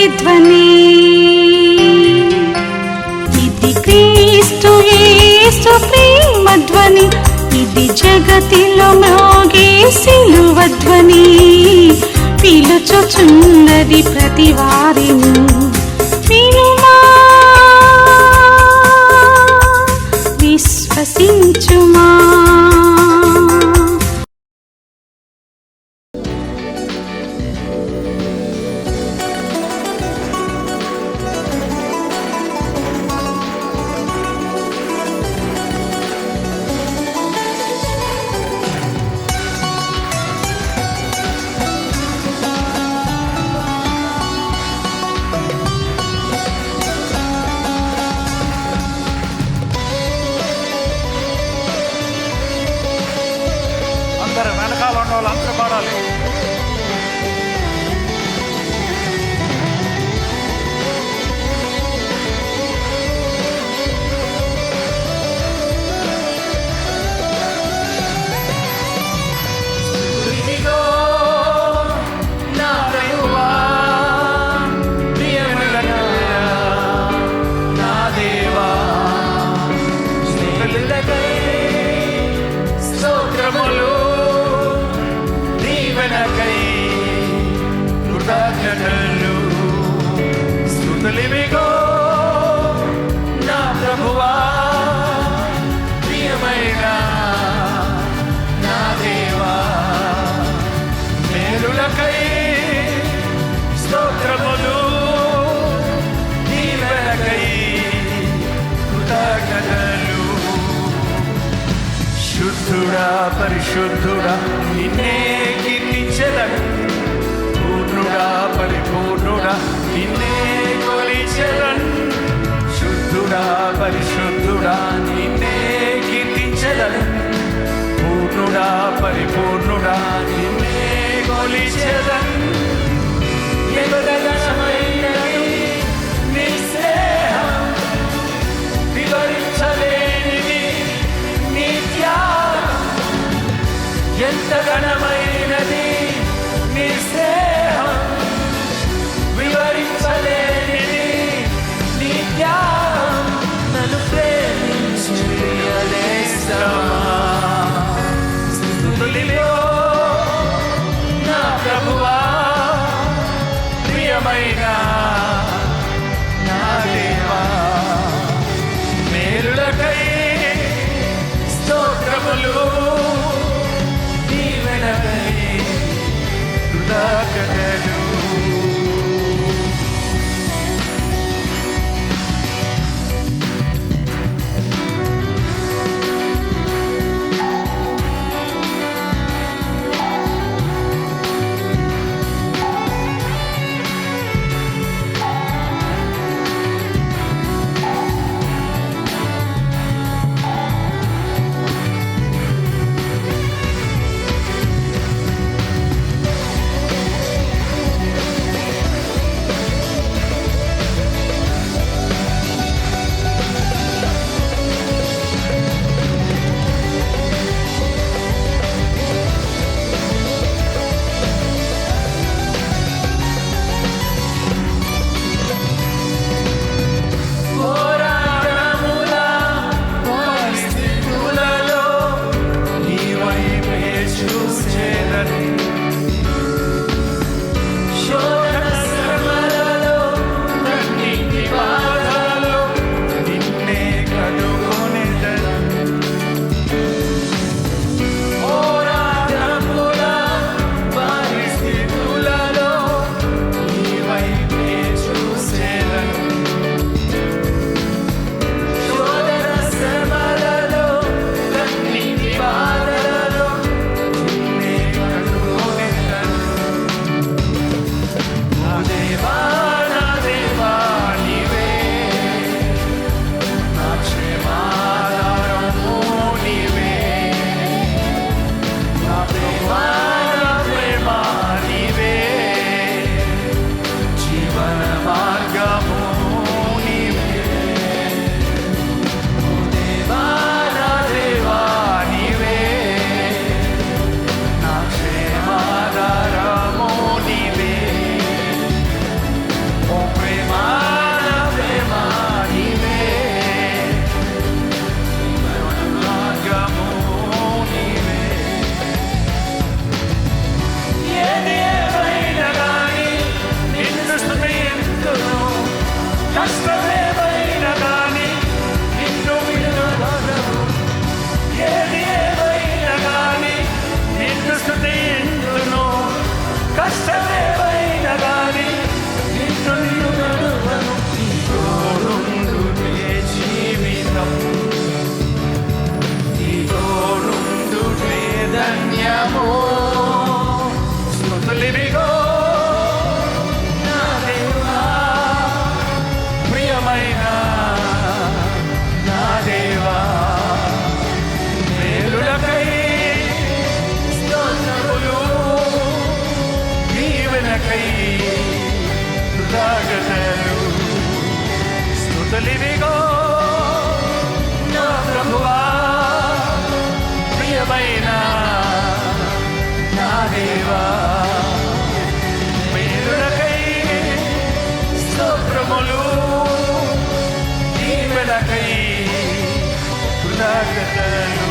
ప్రతిధ్వని. ఇది క్రీస్తు యేసు ప్రేమ ధ్వని, ఇది జగతిలో మ్రోగే సిలువ ధ్వని. పిలుచుచున్నది ప్రతి వారిని, వినుమా విశ్వసించుమా. వెనకాల ఉన్న వాళ్ళు అందరూ పాడాలి. స్తుతులివిగో నా ప్రభువా, ప్రియమైన నా దేవా, మేలులకై స్తోత్రములు, దీవెనకై కృతజ్ఞతలు. శుద్ధుడా పరిశుద్ధుడా నిన్నే కీర్తించెదను, పూర్ణుడా పరిపూర్ణుడా నిన్నే కొలిచెదను. శుద్ధుడా పరిశుద్ధుడా నిన్నే కీర్తించెదను, పూర్ణుడా పరిపూర్ణుడా నిన్నే కొలిచెదను. ఎగదగమైనది నీ స్నేహం, వివరించలేనిది నీ త్యాగం. ఎంత ఘనమైనది నీ స్నేహం, వివరించలేనిది నీ త్యాగం. నన్ను ప్రేమించు ప్రియనేస్తమా, స్తుతులిలో నా ప్రభువా, ప్రియమైన నా దేవా, మేలులకై స్తోత్రములు, దీవెనకై కృతజ్ఞతలు. కష్టమేమైనా గాని నిన్ను విడువను, ఏది ఏమైనా గాని నిన్ను స్తుతింతును, కష్టమేమైనా గాని నిన్ను విడువను, నీ తోడుండుటే జీవితం, నీ తోడుండుటే ధన్యము. స్తుతులివిగో నా దేవా, ప్రియమైన నా దేవా, మేలులకై స్తోత్రములు, దీవెనకై కృతజ్ఞతలు. స్తుతులివిగో నా ప్రభువా, ప్రియమైన నా దేవా, మేలులకై స్తోత్రములు, దీవెనకై కృతజ్ఞతలు.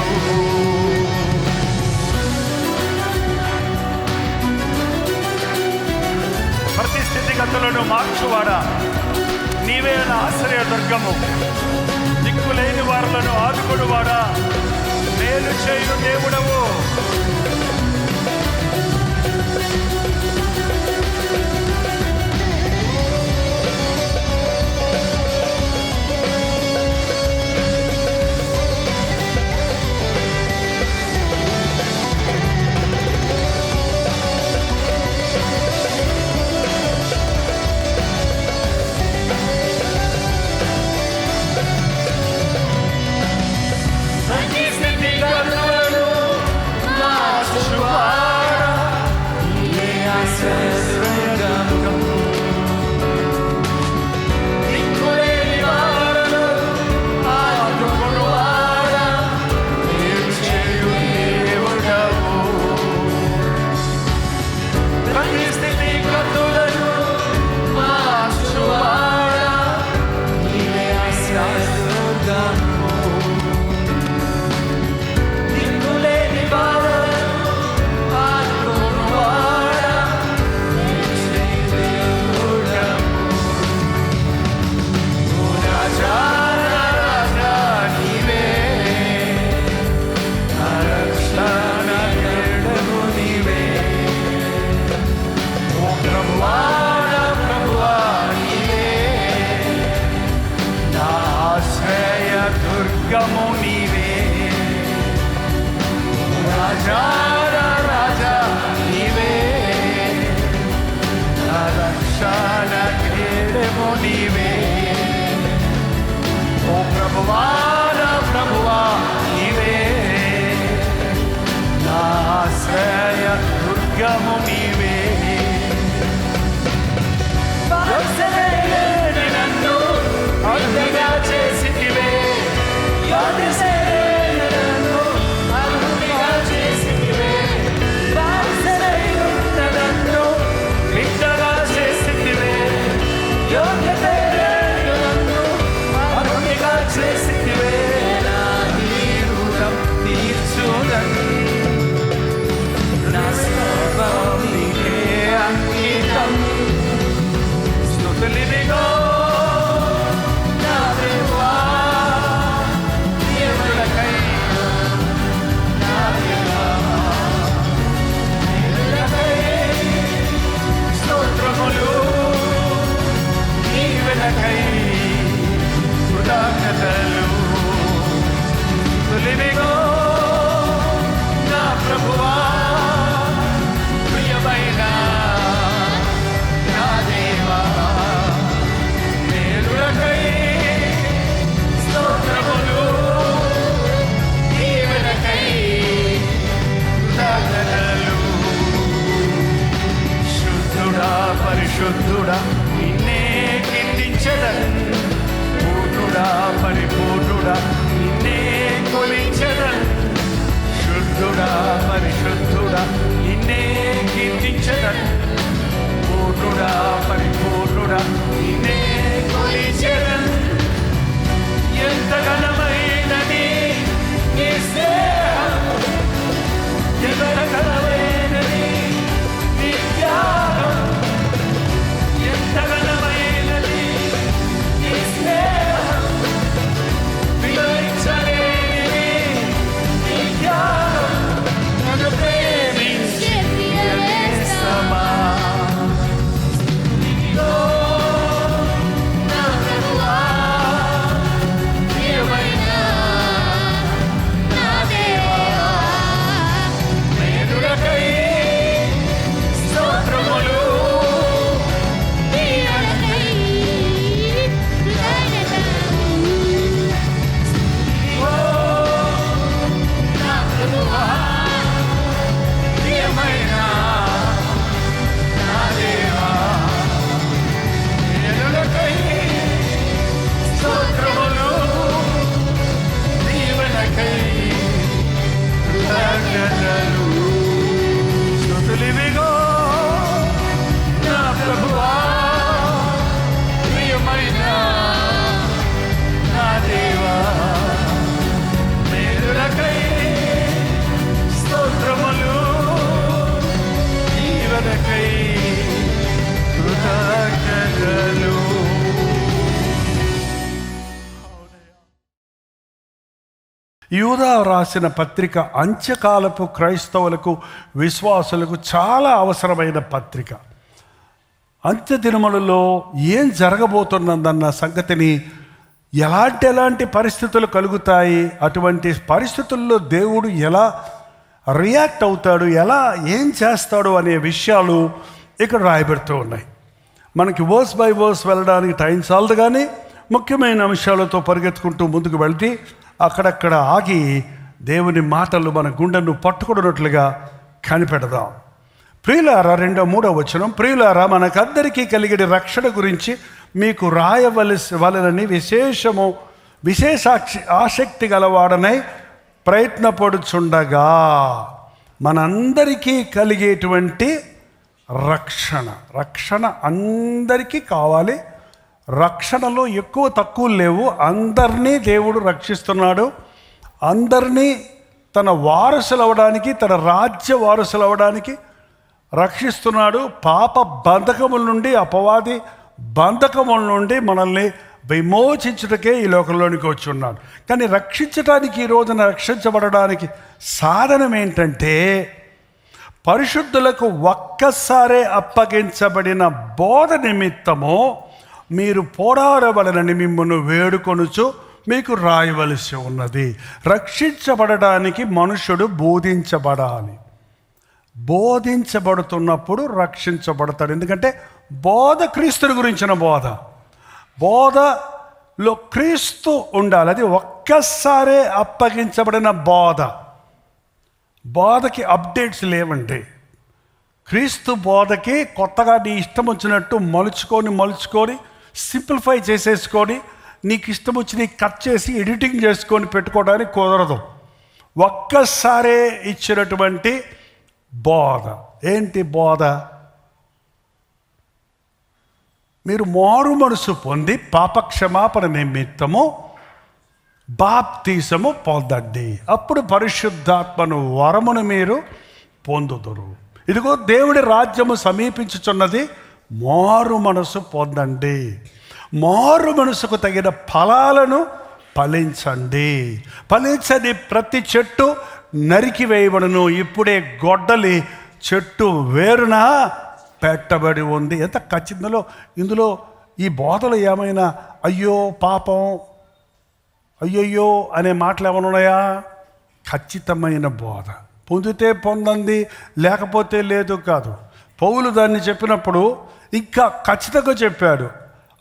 ప్రతి స్థితిగతులను మార్చువాడా, నీవే నా ఆశ్రయ దుర్గము, దిక్కులేని వారులను ఆదుకొనువాడా, మేలు చేయు దేవుడవు. ప్రతి స్థితిగతులను మార్చువాడా, నీవే ఆశ్రయదుర్గము, దిక్కులేని వారులను ఆదుకొనువాడా, మేలు చేయు దేవుడవు. ప్రతి స్థితిగతులను మార్చువాడా, నీవే ఆశ్రయదుర్గము, దిక్కులేని వారులను ఆదుకొనువాడా, మేలు చేయు దేవుడవు. ఓ రాజా, రాజా నీవే, నా రక్షణ కేడము నీవే. ఓ ప్రభువా, నా ప్రభువా నీవే, నా ఆశ్రయ దుర్గము నీవే. ఓ రాజా, రాజా నీవే, నా రక్షణ కేడము నీవే. ఓ ప్రభువా, నా ప్రభువా నీవే, నా ఆశ్రయ దుర్గము నీవే. బాసరేని నన్ను అంతగా చేసితివే, యోధిసేని నన్ను అంతగా చేసితివే, బాసరేయున్న నన్ను బిడ్డగా చేసితివే, యోగ్యతలేని నన్ను అరుణిగా చేసితివే. నా రుణం తీర్చుదను, నా సర్వం నీకే అంకితం. స్తుతులివిగో నా దేవా, దేవులకై నా దేవా, దేవులకై స్తోత్రములు, దీవెనకై కృతజ్ఞతలు. స్తుతులివిగో నా ప్రభువా, ప్రియమైన నా దేవా, మేలులకై స్తోత్రములు, దీవెనకై కృతజ్ఞతలు. శుద్ధుడా, పరిశుద్ధుడా నిన్నే కీర్తించెదను, పూర్ణుడా, పరిపూర్ణుడా నిన్నే కొలిచెదను. శుద్ధుడా, పరిశుద్ధుడా నిన్నే కీర్తించెదను, పూర్ణుడా, పరిపూర్ణుడా నిన్నే కొలిచెదను. ఎంత ఘనమైనది నీ స్నేహం, ఎంత ఘనమైనది నీ త్యాగం, ఎంత ఘనమైనది నీ యూదా రాసిన పత్రిక అంత్యకాలపు క్రైస్తవులకు, విశ్వాసులకు చాలా అవసరమైన పత్రిక. అంత్య దినములలో ఏం జరగబోతున్నదన్న సంగతిని, ఎలాంటి పరిస్థితులు కలుగుతాయి, అటువంటి పరిస్థితుల్లో దేవుడు ఎలా రియాక్ట్ అవుతాడు, ఏం చేస్తాడు అనే విషయాలు ఇక్కడ రాయబడుతూ ఉన్నాయి. మనకి వర్స్ బై వర్స్ వెళ్ళడానికి టైం చాలదు, కానీ ముఖ్యమైన అంశాలతో పరిగెత్తుకుంటూ ముందుకు వెళ్తే అక్కడక్కడ ఆగి దేవుని మాటలు మన గుండెను పట్టుకున్నట్లుగా కనిపెడదాం. ప్రియులారా, 2-3 వచనం, ప్రియులారా, మనకందరికీ కలిగిన రక్షణ గురించి మీకు రాయవలసినని విశేష ఆసక్తి గలవాడనై ప్రయత్నపడుచుండగా, మనందరికీ కలిగేటువంటి రక్షణ అందరికీ కావాలి. రక్షణలో ఎక్కువ తక్కువ లేవు. అందరినీ దేవుడు రక్షిస్తున్నాడు. అందరినీ తన వారసులు అవడానికి, తన రాజ్య వారసులు అవడానికి రక్షిస్తున్నాడు. పాప బంధకముల నుండి, అపవాది బంధకముల నుండి మనల్ని విమోచించుటకే ఈ లోకంలోనికి వచ్చి ఉన్నాడు. కానీ రక్షించడానికి, ఈ రోజున రక్షించబడడానికి సాధనం ఏంటంటే, పరిశుద్ధులకు ఒక్కసారే అప్పగించబడిన బోధ నిమిత్తము మీరు పోరాడబడనని మిమ్మల్ని వేడుకొనుచు మీకు రాయవలసి ఉన్నది. రక్షించబడడానికి మనుషుడు బోధించబడాలి. బోధించబడుతున్నప్పుడు రక్షించబడతాడు. ఎందుకంటే బోధ క్రీస్తుని గురించిన బోధలో క్రీస్తు ఉండాలి. అది ఒక్కసారే అప్పగించబడిన బోధకి అప్డేట్స్ లేవండి. క్రీస్తు బోధకి కొత్తగా నీ ఇష్టం వచ్చినట్టు మలుచుకొని సింప్లిఫై చేసేసుకొని, నీకు ఇష్టం వచ్చి నీకు కట్ చేసి ఎడిటింగ్ చేసుకొని పెట్టుకోవడానికి కుదరదు. ఒక్కసారే ఇచ్చినటువంటి బోధ. ఏంటి బోధ? మీరు మారు మనసు పొంది పాపక్షమాపణ నిమిత్తము బాప్తీసము పొందండి, అప్పుడు పరిశుద్ధాత్మను వరమును మీరు పొందుదురు. ఇదిగో దేవుడి రాజ్యము సమీపించుచున్నది, మారు మనసు పొందండి. మారు మనసుకు తగిన ఫలాలను ఫలించని ప్రతి చెట్టు నరికి వేయబడును. ఇప్పుడే గొడ్డలి చెట్టు వేరున పెట్టబడి ఉంది. ఎంత ఖచ్చితంలో ఇందులో ఈ బోధలు ఏమైనా అయ్యో పాపం, అయ్యయ్యో అనే మాటలు ఏమైనా ఉన్నాయా? ఖచ్చితమైన బోధ. పొందితే పొందండి, లేకపోతే లేదు కాదు. పౌలు దాన్ని చెప్పినప్పుడు ఇంకా ఖచ్చితంగా చెప్పాడు.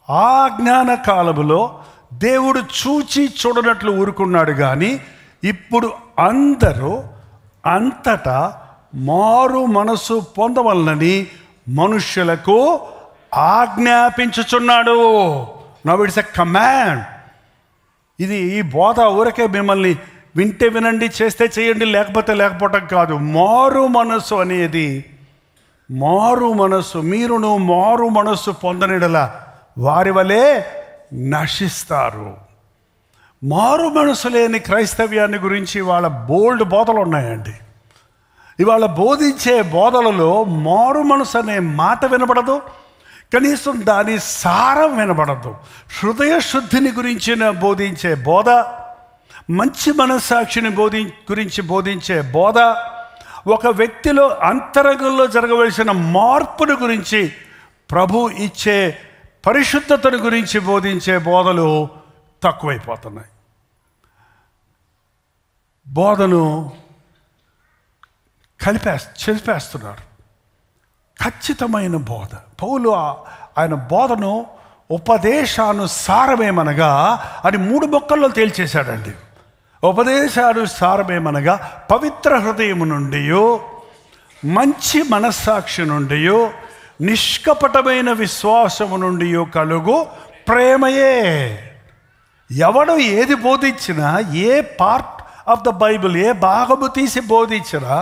ఆ జ్ఞాన కాలములో దేవుడు చూచి చూడనట్లు ఊరుకున్నాడు, కానీ ఇప్పుడు అందరూ అంతటా మారు మనసు పొందవలనని మనుష్యులకు ఆజ్ఞాపించుచున్నాడు. Now it's a command. ఈ బోధ ఊరకే మిమ్మల్ని వింటే వినండి, చేస్తే చేయండి, లేకపోవటం కాదు. మారు మనసు అనేది, మారు మనసు, మీరును మారు మనసు పొందనిడల వారి వలె నశిస్తారు. మారు మనసు లేని క్రైస్తవ్యాన్ని గురించి ఇవాళ బోల్డ్ బోధలు ఉన్నాయండి. ఇవాళ బోధించే బోధలలో మారు మనసు అనే మాట వినబడదు, కనీసం దాని సారం వినబడదు. హృదయ శుద్ధిని గురించిన బోధించే బోధ, మంచి మనస్సాక్షిని గురించి బోధించే బోధ, ఒక వ్యక్తిలో అంతరంగంలో జరగవలసిన మార్పును గురించి, ప్రభు ఇచ్చే పరిశుద్ధతను గురించి బోధించే బోధలు తక్కువైపోతున్నాయి. బోధను చెరిపేస్తున్నారు. ఖచ్చితమైన బోధ. పౌలు ఆయన బోధను ఉపదేశానుసారమేమనగా అని 3 మొక్కల్లో తేల్చేశాడండి. ఉపదేశానుసారమేమనగా పవిత్ర హృదయము నుండి, మంచి మనస్సాక్షి నుండి, నిష్కపటమైన విశ్వాసము నుండి కలుగు ప్రేమయే. ఎవడు ఏది బోధించినా, ఏ పార్ట్ ఆఫ్ ద బైబిల్, ఏ భాగము తీసి బోధించినా,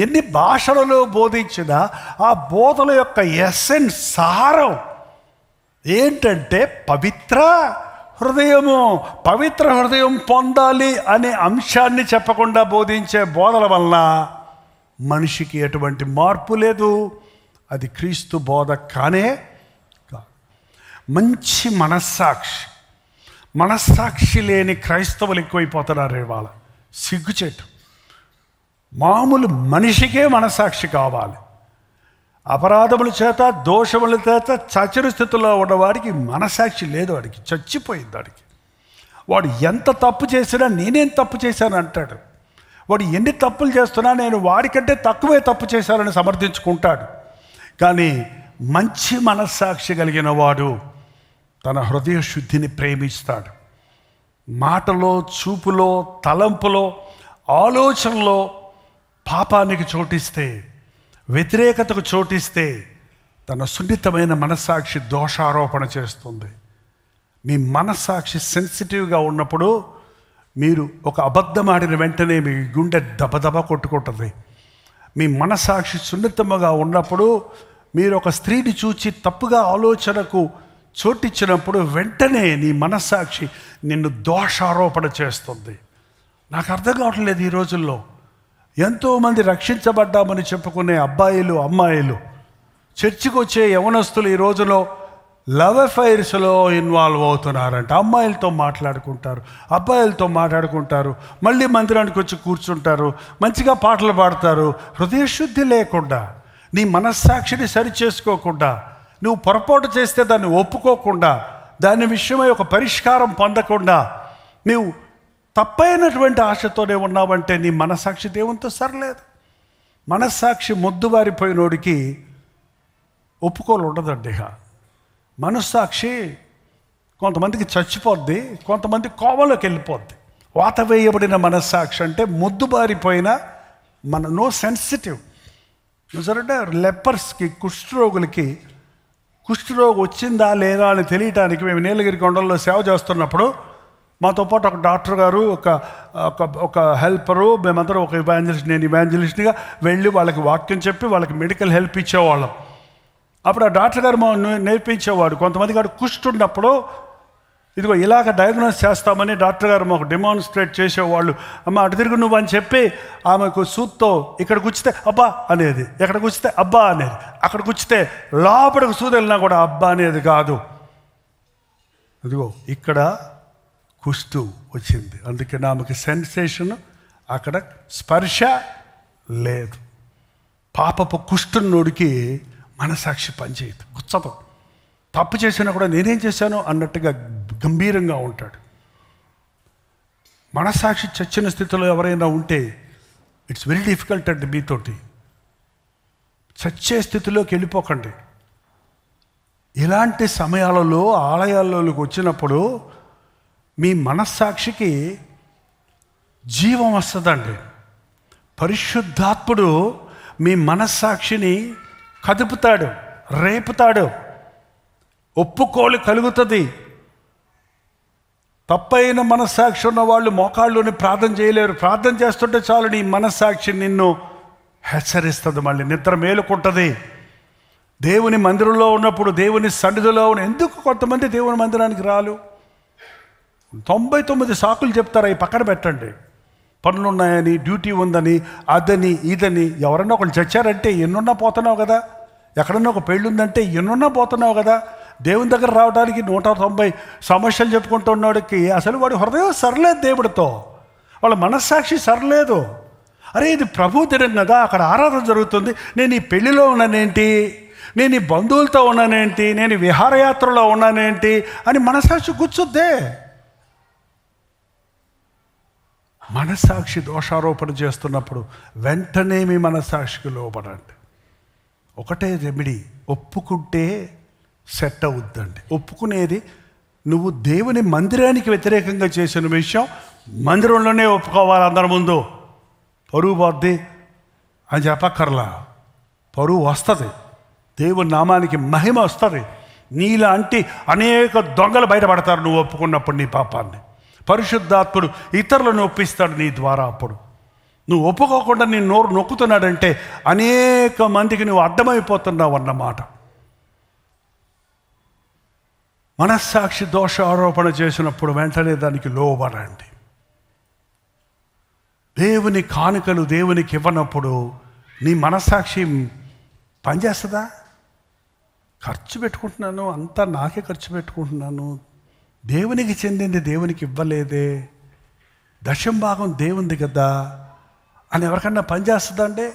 ఎన్ని భాషలలో బోధించినా, ఆ బోధల యొక్క ఎసెన్స్, సారం ఏంటంటే పవిత్ర హృదయం పొందాలి అనే అంశాన్ని చెప్పకుండా బోధించే బోధల వలన మనిషికి ఎటువంటి మార్పు లేదు. అది క్రీస్తు బోధ కానే కాదు. మంచి మనస్సాక్షి లేని క్రైస్తవులు ఎక్కువైపోతున్నారు ఇవాళ. సిగ్గుచేటు. మామూలు మనిషికే మనస్సాక్షి కావాలి. అపరాధముల చేత దోషముల చేత చచ్చని స్థితిలో ఉన్నవాడికి మనస్సాక్షి లేదు. వాడికి చచ్చిపోయింది. వాడికి వాడు ఎంత తప్పు చేసినా నేనేం తప్పు చేశాను అంటాడు. వాడు ఎన్ని తప్పులు చేస్తున్నా నేను వాడికంటే తక్కువే తప్పు చేశానని సమర్థించుకుంటాడు. కానీ మంచి మనస్సాక్షి కలిగిన వాడు తన హృదయ శుద్ధిని ప్రేమిస్తాడు. మాటలో, చూపులో, తలంపులో, ఆలోచనలో పాపానికి చోటిస్తే, వ్యతిరేకతకు చోటిస్తే తన సున్నితమైన మనస్సాక్షి దోషారోపణ చేస్తుంది. మీ మనస్సాక్షి సెన్సిటివ్గా ఉన్నప్పుడు మీరు ఒక అబద్ధం ఆడిన వెంటనే మీ గుండె దబదబ కొట్టుకుంటుంది. మీ మనస్సాక్షి సున్నితముగా ఉన్నప్పుడు మీరు ఒక స్త్రీని చూచి తప్పుగా ఆలోచనకు చోటిచ్చినప్పుడు వెంటనే నీ మనస్సాక్షి నిన్ను దోషారోపణ చేస్తుంది. నాకు అర్థం కావట్లేదు, ఈ రోజుల్లో ఎంతోమంది రక్షించబడ్డామని చెప్పుకునే అబ్బాయిలు, అమ్మాయిలు, చర్చికి వచ్చే యవనస్తులు ఈ రోజులో లవ్ అఫైర్స్లో ఇన్వాల్వ్ అవుతున్నారంట. అమ్మాయిలతో మాట్లాడుకుంటారు, అబ్బాయిలతో మాట్లాడుకుంటారు, మళ్ళీ మందిరానికి వచ్చి కూర్చుంటారు, మంచిగా పాటలు పాడతారు. హృదయశుద్ధి లేకుండా, నీ మనస్సాక్షిని సరిచేసుకోకుండా, నువ్వు పొరపాటు చేస్తే దాన్ని ఒప్పుకోకుండా, దాని విషయమై ఒక పరిష్కారం పొందకుండా నువ్వు తప్పైనటువంటి ఆశతోనే ఉన్నావంటే నీ మనస్సాక్షి దేవునితో సరలేదు. మనస్సాక్షి మొద్దుబారిపోయినోడికి ఒప్పుకోలు ఉండదండి. మనస్సాక్షి కొంతమందికి చచ్చిపోద్ది, కొంతమంది కోవలోకి వెళ్ళిపోద్ది. వాత వేయబడిన మనస్సాక్షి అంటే మొద్దుబారిపోయిన నో సెన్సిటివ్. చూసారంటే లెపర్స్కి, కుష్ఠరోగులకి కుష్ఠరోగం వచ్చిందా లేదా అని తెలియటానికి మేము నీలగిరి కొండల్లో సేవ చేస్తున్నప్పుడు మాతో పాటు ఒక డాక్టర్ గారు, ఒక హెల్పరు, మేమందరం ఒక ఇవాంజలిస్ట్, నేను ఇవాంజలిస్ట్గా వెళ్ళి వాళ్ళకి వాక్యం చెప్పి వాళ్ళకి మెడికల్ హెల్ప్ ఇచ్చేవాళ్ళం. అప్పుడు ఆ డాక్టర్ గారు మా నేర్పించేవాడు. కొంతమంది గారు కుష్ఠ ఉన్నప్పుడు ఇదిగో ఇలాగ డయాగ్నోస్ చేస్తామని డాక్టర్ గారు మాకు డెమాన్స్ట్రేట్ చేసేవాళ్ళు. అమ్మ అటు తిరుగు నువ్వు అని చెప్పి ఆమెకు సూత్తో ఇక్కడ గుచ్చితే అబ్బా అనేది, ఎక్కడ గుచ్చితే అబ్బా అనేది, అక్కడ గుచ్చితే లోపలికి సూది వెళ్ళినా కూడా అబ్బా అనేది కాదు. ఇదిగో ఇక్కడ కుష్టు వచ్చింది, అందుకే ఆమెకి సెన్సేషన్, అక్కడ స్పర్శ లేదు. పాపపు కుష్ఠున్నోడికి మనసాక్షి పనిచేయదు, గుచ్చదు. తప్పు చేసినా కూడా నేనేం చేశాను అన్నట్టుగా గంభీరంగా ఉంటాడు. మనసాక్షి చచ్చిన స్థితిలో ఎవరైనా ఉంటే ఇట్స్ వెరీ డిఫికల్ట్ అండి. మీతోటి చచ్చే స్థితిలోకి వెళ్ళిపోకండి. ఇలాంటి సమయాలలో ఆలయాల్లోకి వచ్చినప్పుడు మీ మనస్సాక్షికి జీవం వస్తుందండి. పరిశుద్ధాత్ముడు మీ మనస్సాక్షిని కదుపుతాడు, రేపుతాడు, ఒప్పుకోలు కలుగుతుంది. తప్పైన మనస్సాక్షి ఉన్న వాళ్ళు మోకాళ్ళుని ప్రార్థన చేయలేరు. ప్రార్థన చేస్తుంటే చాలు నీ మనస్సాక్షి నిన్ను హెచ్చరిస్తుంది, మళ్ళీ నిద్ర మేలుకుంటుంది. దేవుని మందిరంలో ఉన్నప్పుడు, దేవుని సన్నిధిలో ఎందుకు కొంతమంది దేవుని మందిరానికి రాలు? 99 సాకులు చెప్తారు, అవి పక్కన పెట్టండి. పనులు ఉన్నాయని, డ్యూటీ ఉందని, అదని ఇదని. ఎవరన్నా ఒకళ్ళు చచ్చారంటే ఎన్నున్నా పోతున్నావు కదా. ఎక్కడన్నా ఒక పెళ్ళి ఉందంటే ఎన్నున్నా పోతున్నావు కదా. దేవుని దగ్గర రావడానికి 190 సమస్యలు చెప్పుకుంటున్నవాడికి అసలు వాడి హృదయం సరలేదు దేవుడితో, వాళ్ళ మనస్సాక్షి సరలేదు. అరే ఇది ప్రభు దినం కదా, అక్కడ ఆరాధన జరుగుతుంది, నేను ఈ పెళ్లిలో ఉన్నానేంటి, నేను ఈ బంధువులతో ఉన్నానేంటి, నేను విహారయాత్రలో ఉన్నానేంటి అని మనస్సాక్షి కూర్చుద్దే. మనస్సాక్షి దోషారోపణ చేస్తున్నప్పుడు వెంటనే మీ మనస్సాక్షికి లోబడండి. ఒకటే రెమెడీ, ఒప్పుకుంటే సెట్ అవుద్దండి. ఒప్పుకునేది నువ్వు దేవుని మందిరానికి వ్యతిరేకంగా చేసిన విషయం మందిరంలోనే ఒప్పుకోవాలి. అందరి ముందు పరువు పోద్ది అని చెప్పక్కర్లా, పరువు వస్తుంది, దేవుని నామానికి మహిమ వస్తుంది. నీలాంటి అనేక దొంగలు బయటపడతారు నువ్వు ఒప్పుకున్నప్పుడు నీ పాపాన్ని. పరిశుద్ధాత్ముడు ఇతరులను ఒప్పిస్తాడు నీ ద్వారా. అప్పుడు నువ్వు ఒప్పుకోకుండా నీ నోరు నొక్కుతున్నాడంటే అనేక మందికి నువ్వు అడ్డమైపోతున్నావు అన్నమాట. మనస్సాక్షి దోష ఆరోపణ చేసినప్పుడు వెంటనే దానికి లోబడండి. దేవుని కానుకలు దేవునికి ఇవ్వనప్పుడు నీ మనస్సాక్షి పనిచేస్తుందా? ఖర్చు పెట్టుకుంటున్నాను, అంతా నాకే ఖర్చు పెట్టుకుంటున్నాను, దేవునికి చెందింది దేవునికి ఇవ్వలేదే. దశం భాగం దేవుంది కదా అని ఎవరికన్నా పనిచేస్తుందంటే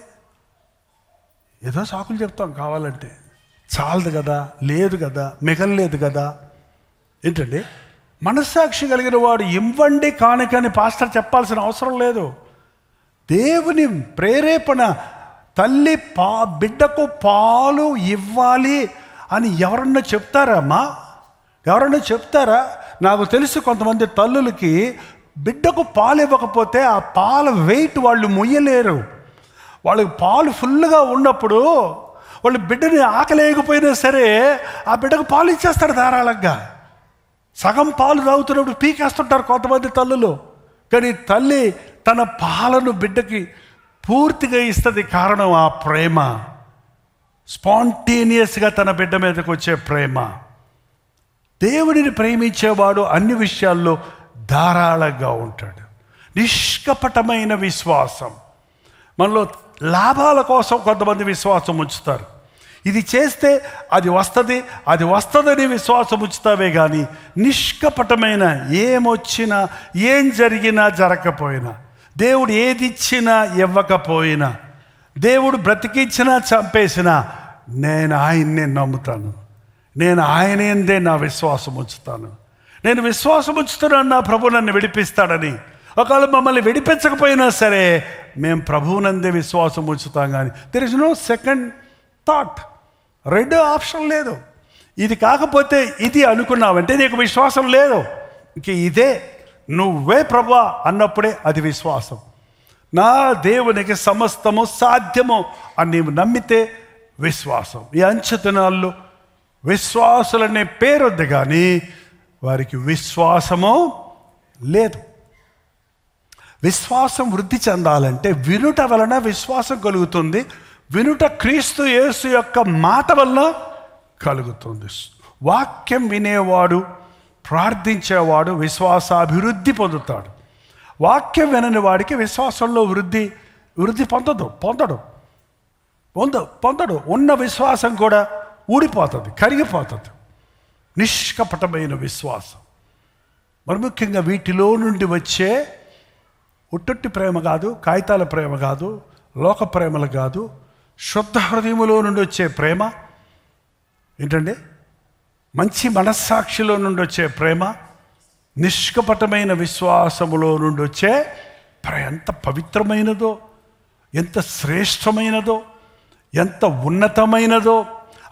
ఏదో సాకులు చెప్తాం కావాలంటే. చాలదు కదా, లేదు కదా, మిగలలేదు కదా. ఏంటండి, మనస్సాక్షి కలిగిన వాడు ఇవ్వండి కానుకని పాస్టర్ చెప్పాల్సిన అవసరం లేదు. దేవుని ప్రేరేపణ, తల్లి బిడ్డకు పాలు ఇవ్వాలి అని ఎవరన్నా చెప్తారా అమ్మా? ఎవరన్నా చెప్తారా? నాకు తెలుసు కొంతమంది తల్లులకి బిడ్డకు పాలు ఇవ్వకపోతే ఆ పాల వెయిట్ వాళ్ళు మొయ్యలేరు. వాళ్ళకి పాలు ఫుల్గా ఉన్నప్పుడు వాళ్ళు బిడ్డని ఆకలేకపోయినా సరే ఆ బిడ్డకు పాలు ఇచ్చేస్తారు ధారాళంగా. సగం పాలు తాగుతున్నప్పుడు పీకేస్తుంటారు కొంతమంది తల్లులు. కానీ తల్లి తన పాలను బిడ్డకి పూర్తిగా ఇస్తుంది. కారణం ఆ ప్రేమ, స్పాంటేనియస్గా తన బిడ్డ మీదకి వచ్చే ప్రేమ. దేవుడిని ప్రేమించేవాడు అన్ని విషయాల్లో ధారాళంగా ఉంటాడు. నిష్కపటమైన విశ్వాసం. మనలో లాభాల కోసం కొంతమంది విశ్వాసం ఉంచుతారు. ఇది చేస్తే అది వస్తుంది, అది వస్తుందని విశ్వాసం ఉంచుతావే కానీ నిష్కపటమైన ఏమొచ్చినా, ఏం జరిగినా, జరగకపోయినా, దేవుడు ఏది ఇచ్చినా ఇవ్వకపోయినా, దేవుడు బ్రతికించినా చంపేసినా నేను ఆయన్నే నమ్ముతాను, నేను ఆయనేందే నా విశ్వాసం ఉంచుతాను, నేను విశ్వాసం ఉంచుతున్నాను నా ప్రభు నన్ను విడిపిస్తాడని. ఒకవేళ మమ్మల్ని విడిపించకపోయినా సరే మేము ప్రభువునందే విశ్వాసం ఉంచుతాం. కానీ there is no second thought, రెండో ఆప్షన్ లేదు. ఇది కాకపోతే ఇది అనుకున్నావంటే నీకు విశ్వాసం లేదు. ఇంక ఇదే నువ్వే ప్రభువా అన్నప్పుడే అది విశ్వాసం. నా దేవునికి సమస్తము సాధ్యము అని నీవు నమ్మితే విశ్వాసం. ఈ అంచె దినాల్లో విశ్వాసులనే పేరొద్దు కానీ వారికి విశ్వాసము లేదు. విశ్వాసం వృద్ధి చెందాలంటే వినుట వలన విశ్వాసం కలుగుతుంది. వినుట క్రీస్తు యేసు యొక్క మాట వలన కలుగుతుంది. వాక్యం వినేవాడు, ప్రార్థించేవాడు విశ్వాసాభివృద్ధి పొందుతాడు. వాక్యం వినని వాడికి విశ్వాసంలో వృద్ధి పొందడు. ఉన్న విశ్వాసం కూడా ఊడిపోతుంది, కరిగిపోతుంది. నిష్కపటమైన విశ్వాసం. మరి ముఖ్యంగా వీటిలో నుండి వచ్చే ఉట్టొట్టి ప్రేమ కాదు, కాగితాల ప్రేమ కాదు, లోక ప్రేమలు కాదు, శుద్ధ హృదయములో నుండి వచ్చే ప్రేమ ఏంటండి, మంచి మనస్సాక్షిలో నుండి వచ్చే ప్రేమ, నిష్కపటమైన విశ్వాసములో నుండి వచ్చే ఎంత పవిత్రమైనదో, ఎంత శ్రేష్టమైనదో, ఎంత ఉన్నతమైనదో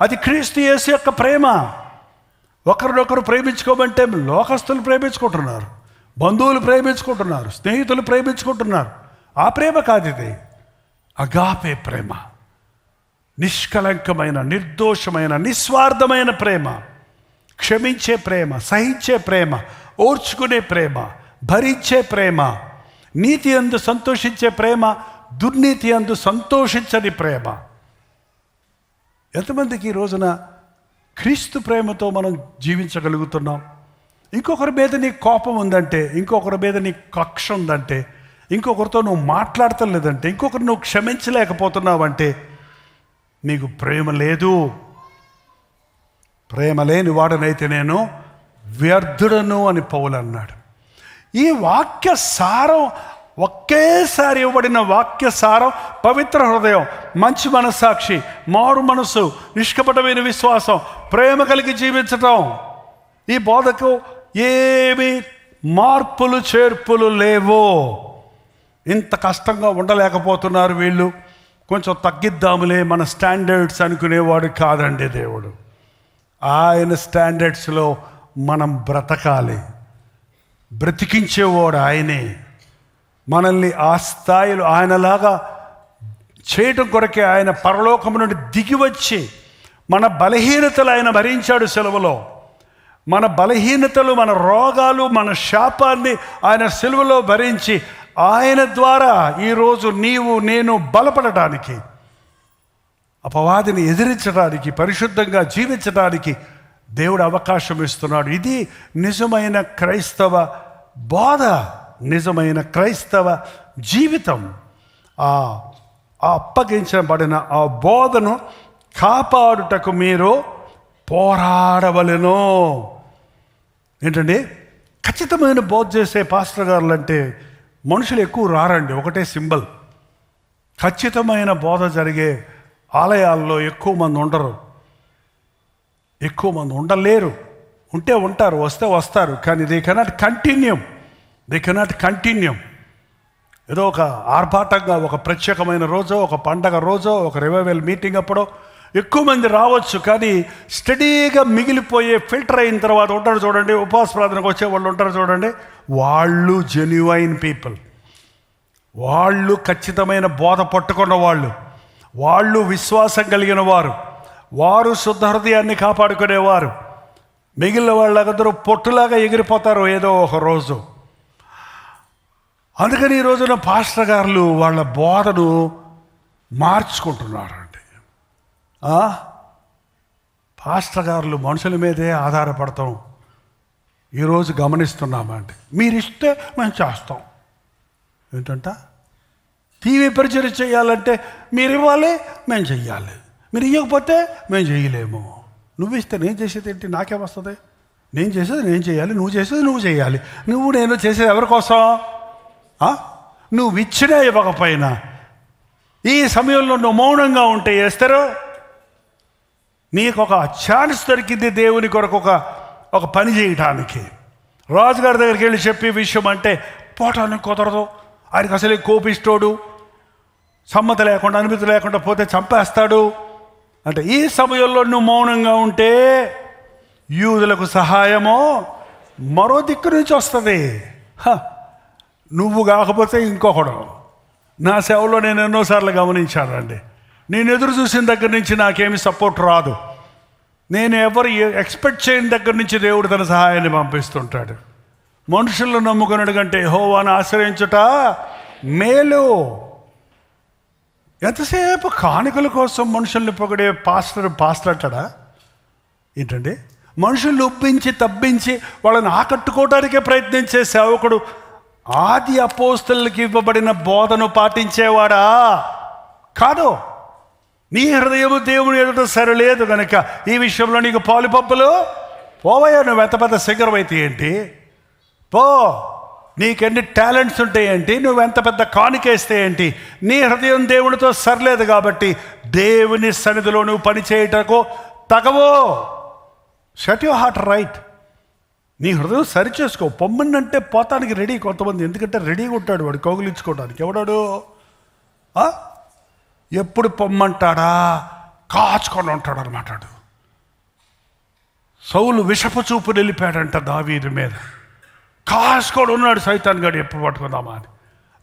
అది క్రీస్తు యేసు యొక్క ప్రేమ. ఒకరినొకరు ప్రేమించుకోమంటే లోకస్తులు ప్రేమించుకుంటున్నారు, బంధువులు ప్రేమించుకుంటున్నారు, స్నేహితులు ప్రేమించుకుంటున్నారు. ఆ ప్రేమ కాదు ఇది. అగాపే ప్రేమ, నిష్కలంకమైన, నిర్దోషమైన, నిస్వార్థమైన ప్రేమ, క్షమించే ప్రేమ, సహించే ప్రేమ, ఓర్చుకునే ప్రేమ, భరించే ప్రేమ, నీతి యందు సంతోషించే ప్రేమ, దుర్నీతి యందు సంతోషించని ప్రేమ. ఎంతమందికి ఈ రోజున క్రీస్తు ప్రేమతో మనం జీవించగలుగుతున్నాం? ఇంకొకరి మీద నీ కోపం ఉందంటే, ఇంకొకరి మీద నీ కక్ష ఉందంటే, ఇంకొకరితో నువ్వు మాట్లాడతలేదంటే, ఇంకొకరు నువ్వు క్షమించలేకపోతున్నావంటే నీకు ప్రేమ లేదు. ప్రేమ లేని వాడనైతే నేను వ్యర్థుడను అని పౌలు అన్నాడు. ఈ వాక్య సారం, ఒకేసారి ఇవ్వబడిన వాక్య సారం, పవిత్ర హృదయం, మంచి మనస్సాక్షి, మారు మనసు, నిష్కపటమైన విశ్వాసం, ప్రేమ కలిగి జీవించటం. ఈ బోధకు ఏమి మార్పులు చేర్పులు లేవో. ఇంత కష్టంగా ఉండలేకపోతున్నారు వీళ్ళు, కొంచెం తగ్గిద్దాములే మన స్టాండర్డ్స్ అనుకునేవాడు కాదండి దేవుడు. ఆయన స్టాండర్డ్స్లో మనం బ్రతకాలి. బ్రతికించేవాడు ఆయనే. మనల్ని ఆ స్థాయిలో ఆయనలాగా చేయటం కొరకే ఆయన పరలోకం నుండి దిగి వచ్చి మన బలహీనతలు ఆయన భరించాడు సిలువలో. మన బలహీనతలు, మన రోగాలు, మన శాపాన్ని ఆయన సిలువలో భరించి ఆయన ద్వారా ఈరోజు నీవు నేను బలపడటానికి, అపవాదిని ఎదిరించడానికి, పరిశుద్ధంగా జీవించడానికి దేవుడు అవకాశం ఇస్తున్నాడు. ఇది నిజమైన క్రైస్తవ బోధ, నిజమైన క్రైస్తవ జీవితం. ఆ అప్పగించబడిన ఆ బోధను కాపాడుటకు మీరు పోరాడవలెను. ఏంటండి, ఖచ్చితమైన బోధ చేసే పాస్టర్ గారులు అంటే మనుషులు ఎక్కువ రారండి, ఒకటే సింబల్. ఖచ్చితమైన బోధ జరిగే ఆలయాల్లో ఎక్కువ మంది ఉండరు, ఎక్కువ మంది ఉండలేరు. ఉంటే ఉంటారు, వస్తే వస్తారు, కానీ దే కెనాట్ కంటిన్యూ. ఏదో ఒక ఆర్భాటంగా ఒక ప్రత్యేకమైన రోజో, ఒక పండగ రోజో, ఒక రివైవల్ మీటింగ్ అప్పుడో ఎక్కువ మంది రావచ్చు, కానీ స్టడీగా మిగిలిపోయే ఫిల్టర్ అయిన తర్వాత ఉంటారు చూడండి, ఉపవాస ప్రార్థనకు వచ్చే వాళ్ళు ఉంటారు చూడండి, వాళ్ళు జెన్యువైన్ పీపుల్, వాళ్ళు ఖచ్చితమైన బోధ పట్టుకున్న వాళ్ళు విశ్వాసం కలిగిన వారు శుద్ధ హృదయాన్ని కాపాడుకునేవారు. మిగిలిన వాళ్ళందరూ పొట్టులాగా ఎగిరిపోతారు ఏదో ఒక రోజు. అందుకని ఈ రోజున పాస్టర్ గారులు వాళ్ళ బోధను మార్చుకుంటున్నారండి. పాస్టర్ గారులు మనుషుల మీదే ఆధారపడతాం ఈరోజు గమనిస్తున్నామండి. మీరిస్తే మేము చేస్తాం. ఏంటంట టీవీ పరిచయం చేయాలంటే మీరు ఇవ్వాలి, మేము చెయ్యాలి. మీరు ఇవ్వకపోతే మేము చేయలేము. నువ్వు ఇస్తే నేను చేసేది ఏంటి? నాకేమొస్తుంది? నేను చేసేది నేను చేయాలి, నువ్వు చేసేది నువ్వు చేయాలి. నేను చేసేది ఎవరి కోసం? నువ్వు ఇచ్చినా ఇవ్వకపోయినా ఈ సమయంలో నువ్వు మౌనంగా ఉంటే చేస్తారు. నీకు ఒక ఛాన్స్ దొరికింది దేవుని కొరకు ఒక పని చేయటానికి. రాజుగారి దగ్గరికి వెళ్ళి చెప్పే విషయం అంటే పోవటానికి కుదరదు, ఆయనకు అసలే కోపిస్తోడు, సమ్మతి లేకుండా అనుమతి లేకుండా పోతే చంపేస్తాడు అంటే ఈ సమయంలో నువ్వు మౌనంగా ఉంటే యూదులకు సహాయమో మరో దిక్కు నుంచి వస్తుంది. నువ్వు కాకపోతే ఇంకొకడు. నా సేవలో నేను ఎన్నోసార్లు గమనించానండి. నేను ఎదురు చూసిన దగ్గర నుంచి నాకేమి సపోర్ట్ రాదు. నేను ఎవరు ఎక్స్పెక్ట్ చేయని దగ్గర నుంచి దేవుడు తన సహాయాన్ని పంపిస్తుంటాడు. మనుషులను నమ్ముకున్నాడు కంటే యెహోవాను ఆశ్రయించుట మేలు. ఎంతసేపు కానుకల కోసం మనుషుల్ని పొగిడే పాస్టర్ అంటాడా ఏంటండి? మనుషుల్ని ఒప్పించి తప్పించి వాళ్ళని ఆకట్టుకోవడానికే ప్రయత్నించే సేవకుడు ఆది అపోస్తలులకు ఇవ్వబడిన బోధను పాటించేవాడా? కాదు. నీ హృదయము దేవుని ఎదుట సరిలేదు కనుక ఈ విషయంలో నీకు పాలు పంపులు పోవయ్యా. నువ్వు ఎంత పెద్ద శిఖరం అయితే ఏంటి, పో. నీకెన్ని టాలెంట్స్ ఉంటాయేంటి, నువ్వు ఎంత పెద్ద కానుకేస్తే ఏంటి, నీ హృదయం దేవునితో సరిలేదు కాబట్టి దేవుని సన్నిధిలో నువ్వు పని చేయటకు తగవో. Set your heart right. నీ హృదయం సరి చేసుకో. పొమ్మనంటే పోతానికి రెడీ కొంతమంది, ఎందుకంటే రెడీగా ఉంటాడు వాడు కౌగిలించుకోవడానికి. ఎవడాడు ఎప్పుడు పొమ్మంటాడా కాచుకొని ఉంటాడు అనమాట. సౌలు విషపు చూపు నిలిపాడంట దావీదు మీద. కాచుకొని ఉన్నాడు సైతాన్ గాడు ఎప్పుడు పట్టుకుందామా అని.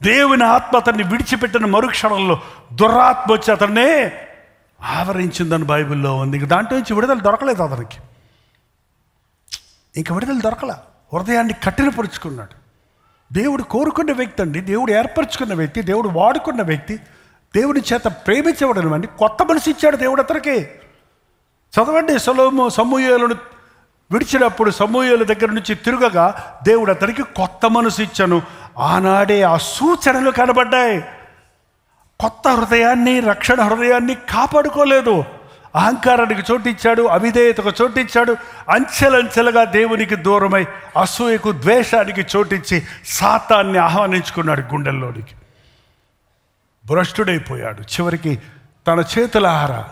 దేవుని ఆత్మ అతన్ని విడిచిపెట్టిన మరుక్షణంలో దురాత్మ వచ్చి అతన్నే ఆవరించిందని బైబిల్లో ఉంది. ఇంక దాంట్లో నుంచి విడుదల దొరకలేదు అతనికి. ఇంక విడుదల దొరకల. హృదయాన్ని కఠినపరుచుకున్నాడు. దేవుడు కోరుకున్న వ్యక్తి అండి, దేవుడు ఏర్పరచుకున్న వ్యక్తి, దేవుడు వాడుకున్న వ్యక్తి, దేవుని చేత ప్రేమించబడిన వాడిని కొత్త మనసు ఇచ్చాడు దేవుడు అతనికి. చదవండి, సమూయేలును విడిచినప్పుడు సమూయేలు దగ్గర నుంచి తిరుగగా దేవుడు అతనికి కొత్త మనసు ఇచ్చాను. ఆనాడే ఆ సూచనలు కనబడ్డాయి. కొత్త హృదయాన్ని, రక్షణ హృదయాన్ని కాపాడుకోలేదు. అహంకారానికి చోటిచ్చాడు, అవిధేయతకు చోటిచ్చాడు. అంచెలంచెలుగా దేవునికి దూరమై అసూయకు, ద్వేషానికి చోటిచ్చి సాతాన్ని ఆహ్వానించుకున్నాడు గుండెల్లోనికి. భ్రష్టుడైపోయాడు. చివరికి తన చేతులారా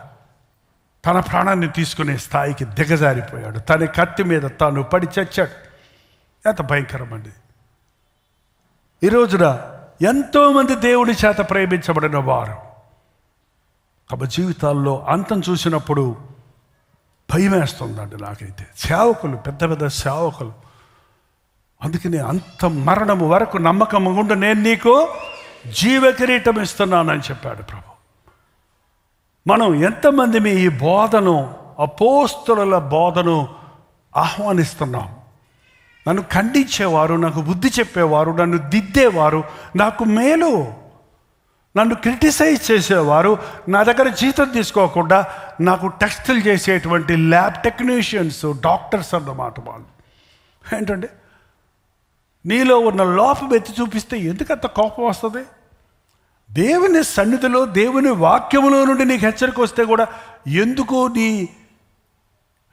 తన ప్రాణాన్ని తీసుకునే స్థాయికి దిగజారిపోయాడు. తన కత్తి మీద తాను పడి చచ్చాడు. ఎంత భయంకరమండి. ఈ రోజున ఎంతోమంది దేవుడి చేత ప్రేమించబడిన వారు తమ జీవితాల్లో అంతం చూసినప్పుడు భయం వేస్తుందండి నాకైతే. సేవకులు, పెద్ద పెద్ద సేవకులు, అందుకని అంత మరణము వరకు నమ్మకం ఉండి నేను నీకు జీవ కిరీటం ఇస్తున్నానని చెప్పాడు ప్రభు. మనం ఎంతమంది మీ ఈ బోధను, అపోస్తలుల బోధను ఆహ్వానిస్తున్నాం? నన్ను ఖండించేవారు, నాకు బుద్ధి చెప్పేవారు, నన్ను దిద్దేవారు, నాకు మేలు, నన్ను క్రిటిసైజ్ చేసేవారు, నా దగ్గర జీతం తీసుకోకుండా నాకు టెస్టులు చేసేటువంటి ల్యాబ్ టెక్నీషియన్స్, డాక్టర్స్ అన్నమాట వాళ్ళు. ఏంటండి, నీలో ఉన్న లోపం ఎత్తి చూపిస్తే ఎందుకంత కోపం వస్తుంది? దేవుని సన్నిధిలో, దేవుని వాక్యములో నుండి నీకు హెచ్చరిక వస్తే కూడా ఎందుకు నీ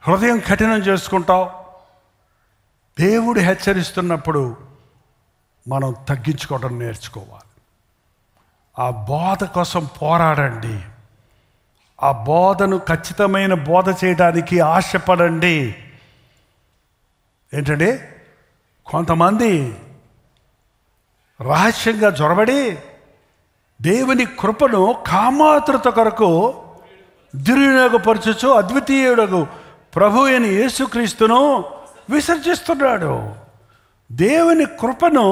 హృదయం కఠినం చేసుకుంటావు? దేవుడు హెచ్చరిస్తున్నప్పుడు మనం తగ్గించుకోవడం నేర్చుకోవాలి. ఆ బోధ కోసం పోరాడండి. ఆ బోధను ఖచ్చితమైన బోధ చేయడానికి ఆశపడండి. ఏంటంటే కొంతమంది రహస్యంగా జొరబడి దేవుని కృపను కామాతృత కొరకు దుర్వినియోగపరచుచు అద్వితీయుడగు ప్రభు అయిన యేసుక్రీస్తును విసర్జిస్తున్నాడు. దేవుని కృపను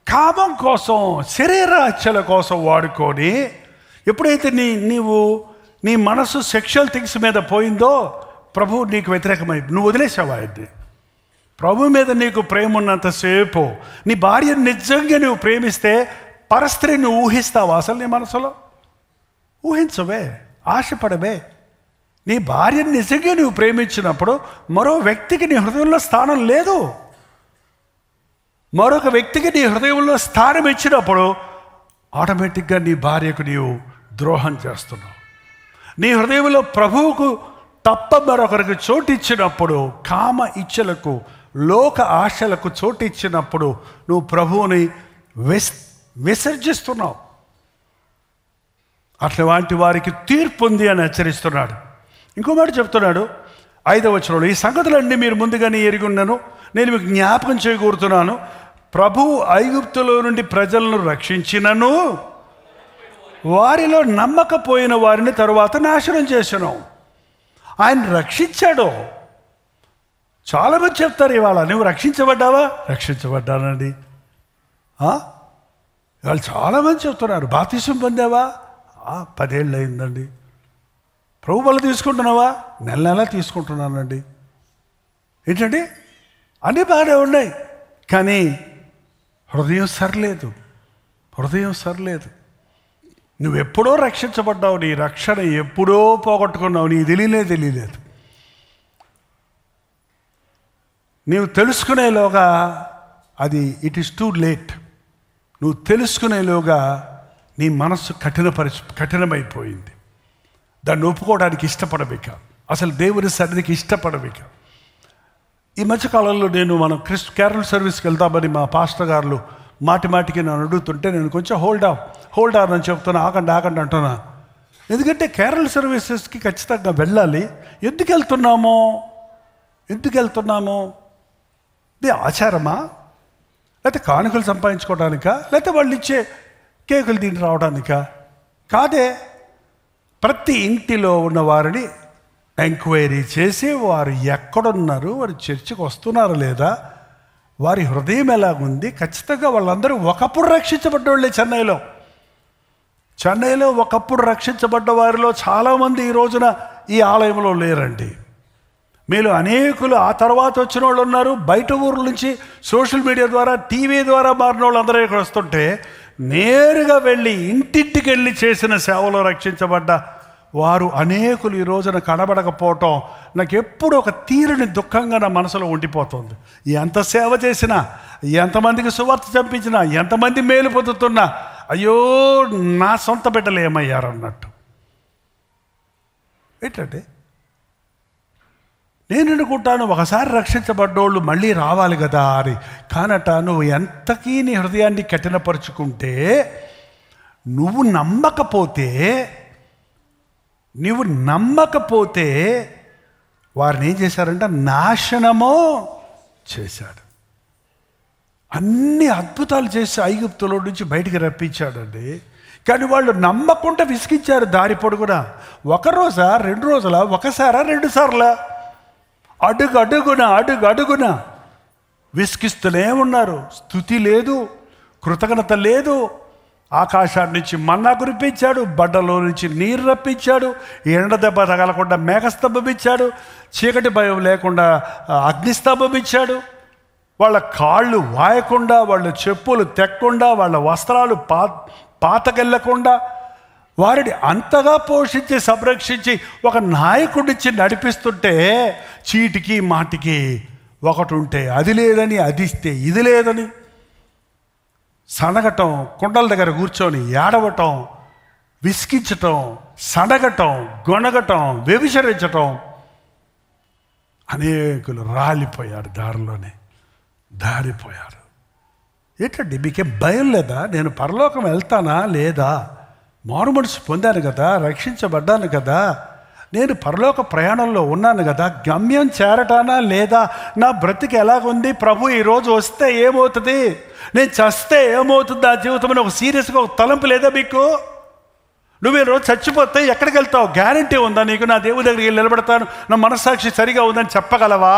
కామం కోసం, శరీరాశల కోసం వాడుకొని ఎప్పుడైతే నీ మనసు సెక్షువల్ థింగ్స్ మీద పోయిందో ప్రభువు నీకు వ్యతిరేకమై నువ్వు వదిలేసావా? అయితే ప్రభు మీద నీకు ప్రేమ ఉన్నంతసేపు, నీ భార్యను నిజంగా నువ్వు ప్రేమిస్తే పరస్త్రీని నువ్వు ఊహిస్తావా? అసలు నీ మనసులో ఊహించవే, ఆశపడవే. నీ భార్యను నిజంగా నువ్వు ప్రేమించినప్పుడు మరో వ్యక్తికి నీ హృదయంలో స్థానం లేదు. మరొక వ్యక్తికి నీ హృదయంలో స్థానం ఇచ్చినప్పుడు ఆటోమేటిక్గా నీ భార్యకు నీవు ద్రోహం చేస్తున్నావు. నీ హృదయంలో ప్రభువుకు తప్ప మరొకరికి చోటు ఇచ్చినప్పుడు, కామ ఇచ్చలకు, లోక ఆశలకు చోటు ఇచ్చినప్పుడు నువ్వు ప్రభువుని విసర్జిస్తున్నావు. అట్లాంటి వారికి తీర్పు ఉంది అని హెచ్చరిస్తున్నాడు. ఇంకో మాట చెప్తున్నాడు 5వ వచనంలో, ఈ సంగతులన్నీ మీరు ముందుగానే ఎరిగి ఉన్నాను, నేను మీకు జ్ఞాపకం చేయకూరుతున్నాను. ప్రభువు ఐగుప్తులో నుండి ప్రజలను రక్షించినను వారిలో నమ్మకపోయిన వారిని తరువాత నాశనం చేసాను. ఆయన రక్షించాడు. చాలామంది చెప్తారు ఇవాళ, నువ్వు రక్షించబడ్డావా? రక్షించబడ్డానండి. ఇవాళ చాలామంది చెప్తున్నారు, బాప్తిసం పొందావా? 10 ఏళ్ళు అయిందండి. ప్రభు బల తీసుకుంటున్నావా? నెల తీసుకుంటున్నానండి. ఏంటండి అన్నీ బాగానే ఉన్నాయి, కానీ హృదయం సరిలేదు. నువ్వెప్పుడో రక్షించబడ్డావు, నీ రక్షణ ఎప్పుడో పోగొట్టుకున్నావు, నీ తెలియలేదు. నీవు తెలుసుకునేలోగా అది ఇట్ ఈస్ టూ లేట్. నువ్వు తెలుసుకునేలోగా నీ మనస్సు కఠినమైపోయింది. దాన్ని ఒప్పుకోవడానికి ఇష్టపడబిక, అసలు దేవుని సన్నిధికి ఇష్టపడబిక. ఈ మధ్యకాలంలో మనం కేరళ సర్వీస్కి వెళ్తామని మా పాస్టర్ గారు మాటికి నన్ను అడుగుతుంటే నేను కొంచెం హోల్డ్ ఆన్ అని చెప్తున్నా, ఆగండి అంటున్నా. ఎందుకంటే కేరళ సర్వీసెస్కి ఖచ్చితంగా వెళ్ళాలి. ఎందుకు వెళ్తున్నాము? ఇది ఆచారమా, లేకపోతే కానుకలు సంపాదించుకోవడానికా, లేకపోతే వాళ్ళు ఇచ్చే కేకులు తిని రావడానికా? కాదే. ప్రతి ఇంటిలో ఉన్న వారిని ఎంక్వైరీ చేసి వారు ఎక్కడున్నారు, వారు చర్చికి వస్తున్నారా లేదా, వారి హృదయం ఎలాగుంది, ఖచ్చితంగా వాళ్ళందరూ ఒకప్పుడు రక్షించబడ్డ వాళ్ళే. చెన్నైలో ఒకప్పుడు రక్షించబడ్డ వారిలో చాలామంది ఈ రోజున ఈ ఆలయంలో లేరండి. మీలో అనేకులు ఆ తర్వాత వచ్చిన వాళ్ళు ఉన్నారు. బయట ఊర్ల నుంచి సోషల్ మీడియా ద్వారా, టీవీ ద్వారా మారిన వాళ్ళు అందరూ ఇక్కడ వస్తుంటే నేరుగా వెళ్ళి ఇంటింటికి వెళ్ళి చేసిన సేవలో రక్షించబడ్డ వారు అనేకులు ఈ రోజున కనబడకపోవటం నాకు ఎప్పుడు ఒక తీరుని దుఃఖంగా నా మనసులో ఉండిపోతుంది. ఎంత సేవ చేసినా, ఎంతమందికి సువార్త చంపించినా, ఎంతమంది మేలు పొందుతున్నా, అయ్యో నా సొంత బిడ్డలు ఏమయ్యారు అన్నట్టు. ఏంటంటే నేను అనుకుంటాను, ఒకసారి రక్షించబడ్డోళ్ళు మళ్ళీ రావాలి కదా అని. కానట నువ్వు ఎంతకీ నీ హృదయాన్ని కఠినపరుచుకుంటే, నువ్వు నమ్మకపోతే వారిని ఏం చేశారంటే నాశనమో చేశాడు. అన్ని అద్భుతాలు చేసి ఐగుప్తులో నుంచి బయటికి రప్పించాడండి. కానీ వాళ్ళు నమ్మకుండా విసిగించారు దారి పొడుగునా. 1 రోజా, 2 రోజులా, 1 సారా, 2 సార్లా, అడుగున విసిగిస్తూనే ఉన్నారు. స్తుతి లేదు, కృతజ్ఞత లేదు. ఆకాశాన్ని నుంచి మన్నా కురిపించాడు, బండలో నుంచి నీరు రప్పించాడు, ఎండ దెబ్బ తగలకుండా మేఘస్తంభం ఇచ్చాడు, చీకటి భయం లేకుండా అగ్నిస్తంభం ఇచ్చాడు. వాళ్ళ కాళ్ళు వాయకుండా, వాళ్ళ చెప్పులు తెక్కకుండా, వాళ్ళ వస్త్రాలు పాతకెళ్ళకుండా వారిని అంతగా పోషించి సంరక్షించి ఒక నాయకుడిచ్చి నడిపిస్తుంటే, చీటికి మాటికి ఒకటి ఉంటే అది లేదని, అది ఇస్తే ఇది లేదని సనగటం, కుండల దగ్గర కూర్చొని ఏడవటం, విసిగించటం, సనగటం, గొనగటం, వ్యభిచరించటం. అనేకులు రాలిపోయారు, దారిపోయారు. ఏంటండి మీకేం భయం లేదా? నేను పరలోకం వెళ్తానా లేదా? మారు మనసు పొందాను కదా, రక్షించబడ్డాను కదా, నేను పరలోక ప్రయాణంలో ఉన్నాను కదా, గమ్యం చేరటానా లేదా? నా బ్రతికి ఎలాగుంది? ప్రభు ఈరోజు వస్తే ఏమవుతుంది, నేను చస్తే ఏమవుతుంది నా జీవితం అని ఒక సీరియస్గా ఒక తలంపు లేదా మీకు? నువ్వు ఈరోజు చచ్చిపోతే ఎక్కడికి వెళ్తావు? గ్యారంటీ ఉందా నీకు? నా దేవుడి దగ్గరికి వెళ్ళి నిలబడతాను, నా మనస్సాక్షి సరిగా ఉందని చెప్పగలవా?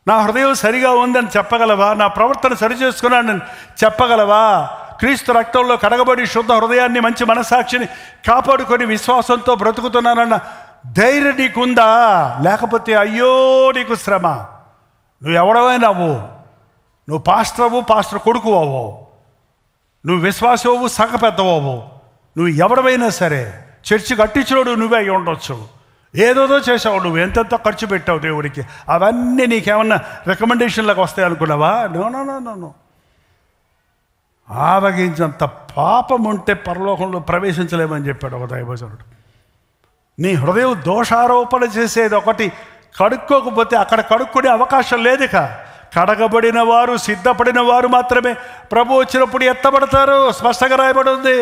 నా హృదయం సరిగా ఉందని చెప్పగలవా? నా ప్రవర్తన సరి చేసుకున్నానని చెప్పగలవా? క్రీస్తు రక్తంలో కడగబడి శుద్ధ హృదయాన్ని, మంచి మనస్సాక్షిని కాపాడుకొని విశ్వాసంతో బ్రతుకుతున్నానన్న ధైర్యం నీకుందా? లేకపోతే అయ్యో నీకు శ్రమ. నువ్వు ఎవడమైనావు, నువ్వు పాస్టర్ కొడుకు అవ్వు, నువ్వు విశ్వాసవు, సగ పెద్దవవు, నువ్వు ఎవడమైనా సరే, చర్చి కట్టించినోడు నువ్వే అయి ఉండొచ్చు, ఏదోదో చేసావు, నువ్వు ఎంతెంతో ఖర్చు పెట్టావు దేవుడికి, అవన్నీ నీకేమన్నా రికమెండేషన్లకు వస్తాయి అనుకున్నావా? No no no no no. ఆవగించంత పాపం ఉంటే పరలోకంలో ప్రవేశించలేమని చెప్పాడు ఒక దైవజనుడు. నీ హృదయం దోషారోపణ చేసేది ఒకటి, కడుక్కోకపోతే అక్కడ కడుక్కునే అవకాశం లేదు. కడగబడిన వారు, సిద్ధపడిన వారు మాత్రమే ప్రభు వచ్చినప్పుడు ఎత్తబడతారు. స్పష్టంగా రాయబడి ఉంది.